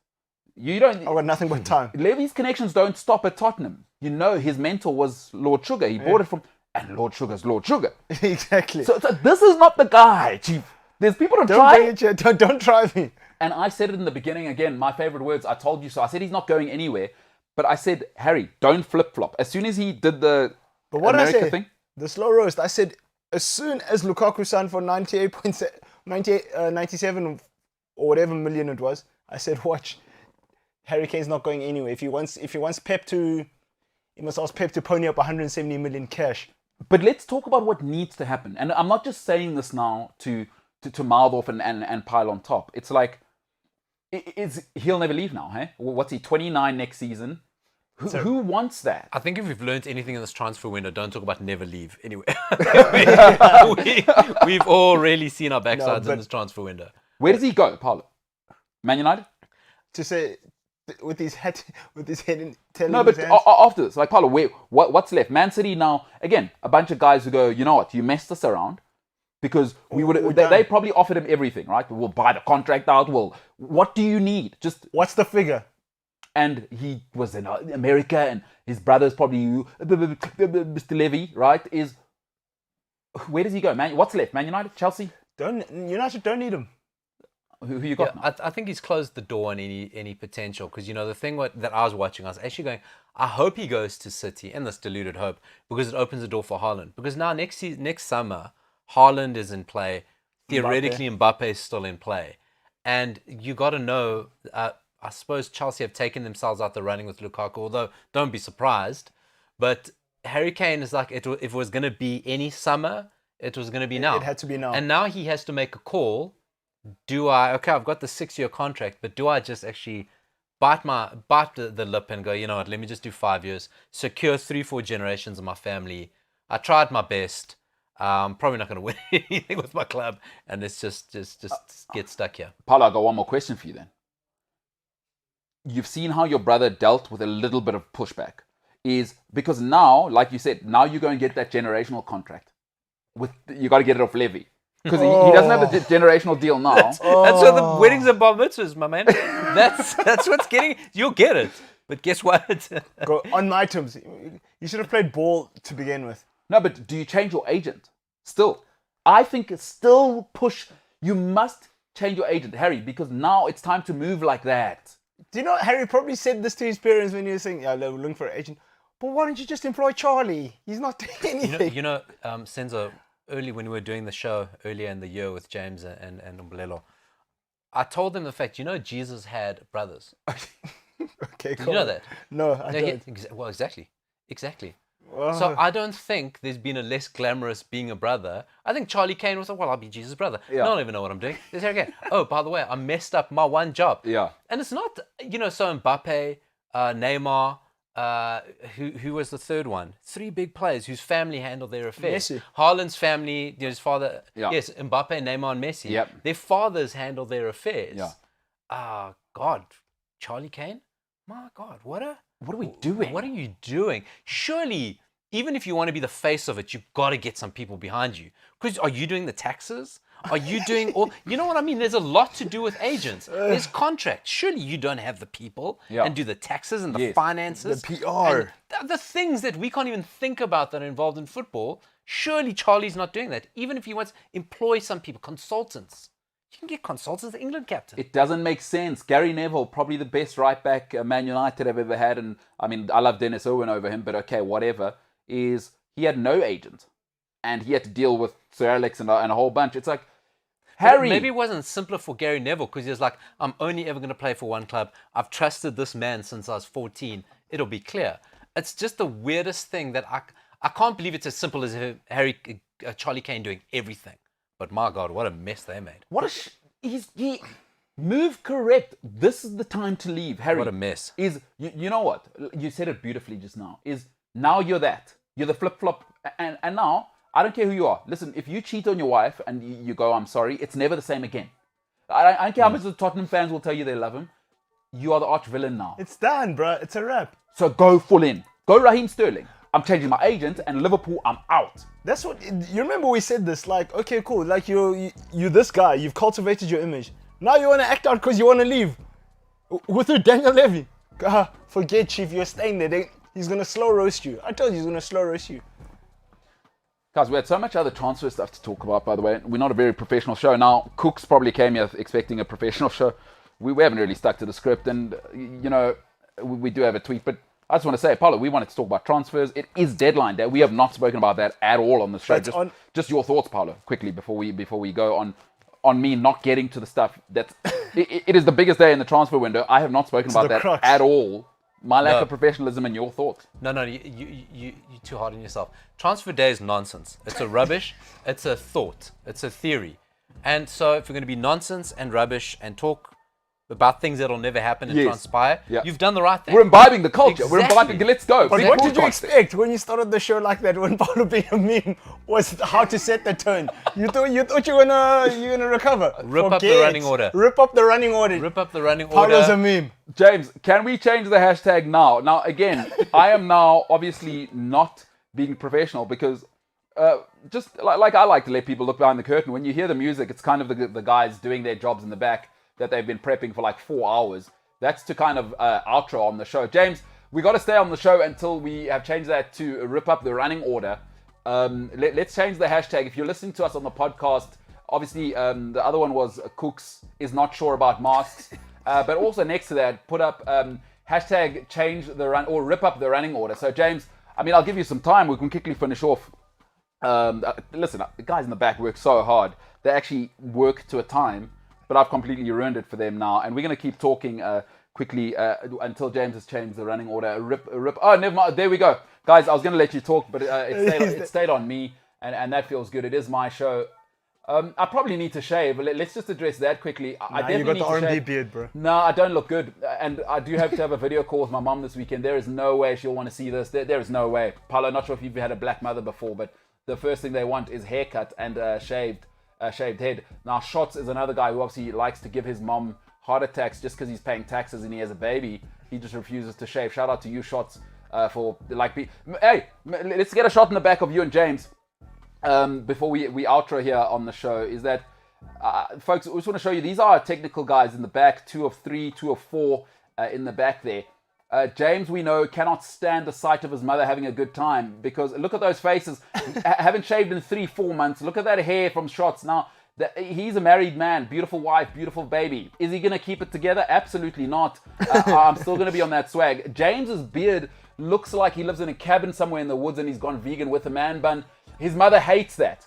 You don't. I've got nothing but time. Levy's connections don't stop at Tottenham. You know, his mentor was Lord Sugar. He bought it from, and Lord Sugar's Lord Sugar. Exactly. So this is not the guy, Chief. There's people to don't try. bring it here. Don't try me. And I said it in the beginning again, my favorite words, I told you so. I said he's not going anywhere. But I said, Harry, don't flip-flop. As soon as he did the But what America did I say? thing. The slow roast. I said, as soon as Lukaku signed for 97 or whatever million it was, I said, watch. Harry Kane's not going anywhere. If he wants Pep to, he must ask Pep to pony up 170 million cash. But let's talk about what needs to happen. And I'm not just saying this now to mouth off and pile on top. It's like, he'll never leave now, hey? What's he, 29 next season? Who wants that? I think if we've learned anything in this transfer window, don't talk about never leave anyway. We've all really seen our backsides in this transfer window. Where does he go, Paulo? Man United? To say, with his head in telling No, but his hands. after this, like Paulo, what's left? Man City now, again, a bunch of guys who go, you know what, you messed us around. Because they probably offered him everything, right? We'll buy the contract out. What do you need? Just What's the figure? And he was in America, and his brother's probably Mr. Levy, right? Where does he go, man? What's left? Man United, Chelsea. United don't need him. Who you got? Yeah, I think he's closed the door on any potential, because the thing that I was watching, I was actually going, I hope he goes to City, and this deluded hope, because it opens the door for Haaland. Because now next summer, Haaland is in play. Theoretically, Mbappe is still in play. And you got to know, I suppose Chelsea have taken themselves out the running with Lukaku, although don't be surprised. But Harry Kane is like, if it was going to be any summer, it was going to be now. It had to be now. And now he has to make a call. I've got the 6-year contract, but do I just actually bite the lip and go, you know what, let me just do 5 years, secure 3-4 generations of my family. I tried my best. Probably not going to win anything with my club, and let's just get stuck here. Paulo, I got one more question for you then. You've seen how your brother dealt with a little bit of pushback. Is because now, like you said, now you go and get that generational contract. You got to get it off Levy. Because he doesn't have the generational deal now. That's what the weddings and bar mitzvahs, my man. That's what's getting. You'll get it, but guess what? Go on my terms. You should have played ball to begin with. No, but do you change your agent? Still. I think still push. You must change your agent, Harry, because now it's time to move like that. Do you know, Harry probably said this to his parents when he was saying, yeah, we're looking for an agent. But why don't you just employ Charlie? He's not doing anything. Senzo, early when we were doing the show earlier in the year with James and Umblelo, I told them the fact, Jesus had brothers. Okay, Did you know that? No, I don't. Well, exactly. Wow. So I don't think there's been a less glamorous being a brother. I think Charlie Kane was like, well, I'll be Jesus' brother. Yeah. I don't even know what I'm doing. There's Harry Kane. Oh, by the way, I messed up my one job. Yeah. And it's not, so Mbappe, Neymar, who was the third one? 3 big players whose family handled their affairs. Messi. Haaland's family, his father, Yeah. yes, Mbappe, Neymar, and Messi. Yep. Their fathers handled their affairs. Yeah. God, Charlie Kane? My God, what are we doing? What are you doing? Surely, even if you want to be the face of it, you've got to get some people behind you. Because are you doing the taxes? Are you doing all... You know what I mean? There's a lot to do with agents. There's contracts. Surely you don't have the people and do the taxes and the finances. The PR. And the things that we can't even think about that are involved in football. Surely Charlie's not doing that. Even if he wants to employ some people, consultants. You can get consultants, the England captain. It doesn't make sense. Gary Neville, probably the best right back Man United have ever had. And I mean, I love Dennis Irwin over him, but okay, whatever. Is he had no agent. And he had to deal with Sir Alex and a whole bunch. It's like, Harry. But maybe it wasn't simpler for Gary Neville because he was like, I'm only ever going to play for one club. I've trusted this man since I was 14. It'll be clear. It's just the weirdest thing that I can't believe it's as simple as Charlie Kane doing everything. But my God, what a mess they made. He move correct. This is the time to leave, Harry. What a mess. You know what? You said it beautifully just now. Now you're that. You're the flip-flop. And now, I don't care who you are. Listen, if you cheat on your wife and you go, I'm sorry, it's never the same again. I don't care how much the Tottenham fans will tell you they love him. You are the arch villain now. It's done, bro. It's a wrap. So go full in. Go Raheem Sterling. I'm changing my agent, and Liverpool, I'm out. That's what you remember. We said this. Like, okay, cool. Like you're this guy. You've cultivated your image. Now you want to act out because you want to leave. With who? Daniel Levy. Forget, Chief. You're staying there. He's going to slow roast you. I told you he's going to slow roast you. Guys, we had so much other transfer stuff to talk about, by the way. We're not a very professional show. Now, Cooks probably came here expecting a professional show. We haven't really stuck to the script, and, you know, we do have a tweet. But I just want to say, Paulo, we wanted to talk about transfers. It is deadline day. We have not spoken about that at all on the show. Just your thoughts, Paulo, quickly, before we go on me not getting to the stuff. It is the biggest day in the transfer window. I have not spoken about that crux. at all. My lack of professionalism and your thoughts. No, you're too hard on yourself. Transfer day is nonsense. It's a rubbish. It's a thought. It's a theory. And so if we're going to be nonsense and rubbish and talk about things that'll never happen and transpire, you've done the right thing. We're imbibing the culture. Exactly. We're imbibing. Let's go. But what did you expect when you started the show like that? When Paulo being a meme was how to set the tone. You thought you were gonna recover. Rip up the running order. Rip up the running order. Rip up the running order. Paulo's a meme. James, can we change the hashtag now? Now, again, I am now obviously not being professional because just like I like to let people look behind the curtain. When you hear the music, it's kind of the guys doing their jobs in the back that they've been prepping for like 4 hours. That's to kind of outro on the show. James, we got to stay on the show until we have changed that to rip up the running order. Let's change the hashtag. If you're listening to us on the podcast, obviously the other one was Cooks is not sure about masks. But also next to that, put up hashtag change the run or rip up the running order. So James, I mean, I'll give you some time. We can quickly finish off. Listen, the guys in the back work so hard. They actually work to a time, but I've completely ruined it for them now. And we're going to keep talking quickly until James has changed the running order. Rip. Oh, never mind. There we go. Guys, I was going to let you talk, but it stayed on me, and that feels good. It is my show. I probably need to shave. Let's just address that quickly. I definitely you got the need to R&B shave. beard, bro. No, I don't look good. And I do have to have a video call with my mom this weekend. There is no way she'll want to see this. There is no way. Paulo, not sure if you've had a black mother before, but the first thing they want is haircut and shaved head. Now, Shots is another guy who obviously likes to give his mom heart attacks just because he's paying taxes and he has a baby. He just refuses to shave. Shout out to you, Shots, for like... Hey, let's get a shot in the back of you and James. Before we outro here on the show, is that folks, I just want to show you, these are technical guys in the back, 2 of 3, 2 of 4 in the back there. James, we know, cannot stand the sight of his mother having a good time because look at those faces. Haven't shaved in 3-4 months. Look at that hair from Shots. Now, he's a married man, beautiful wife, beautiful baby. Is he going to keep it together? Absolutely not. I'm still going to be on that swag. James's beard looks like he lives in a cabin somewhere in the woods and he's gone vegan with a man bun. His mother hates that.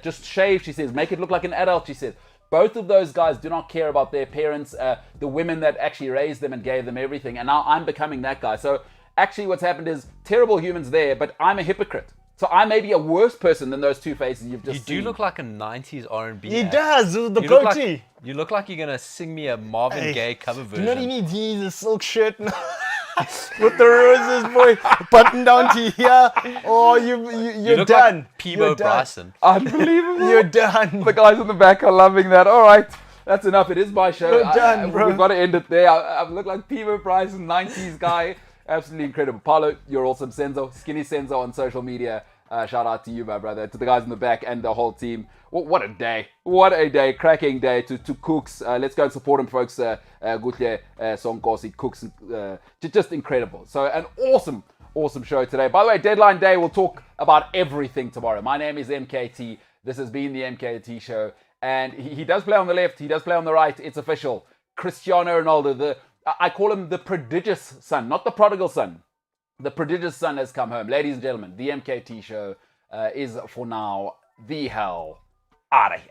Just shave, she says. Make it look like an adult, she says. Both of those guys do not care about their parents, the women that actually raised them and gave them everything. And now I'm becoming that guy. So actually what's happened is terrible humans there, but I'm a hypocrite. So I may be a worse person than those two faces you've just seen. You do look like a 90s R&B He act. does, the You look goatee. you look like you're going to sing me a Marvin Gaye cover version. Do you know what he needs? He needs a silk shirt with the roses, boy, button down to here. Oh, you're look done. like Peebo Bryson. Unbelievable. You're done. The guys in the back are loving that. All right, that's enough. It is my show. You're done, bro. We've got to end it there. I look like Peebo Bryson, 90s guy. Absolutely incredible. Paulo, you're awesome. Senzo, Skinny Senzo on social media. Shout out to you, my brother, to the guys in the back and the whole team. What a day. What a day. Cracking day to Cooks. Let's go and support him, folks. Gutle, Sonkosi, Cooks. Just incredible. So an awesome show today. By the way, deadline day, we'll talk about everything tomorrow. My name is MKT. This has been the MKT Show. And he does play on the left. He does play on the right. It's official. Cristiano Ronaldo, I call him the prodigious son, not the prodigal son. The prodigious son has come home. Ladies and gentlemen, the MKT Show is for now the hell out of here.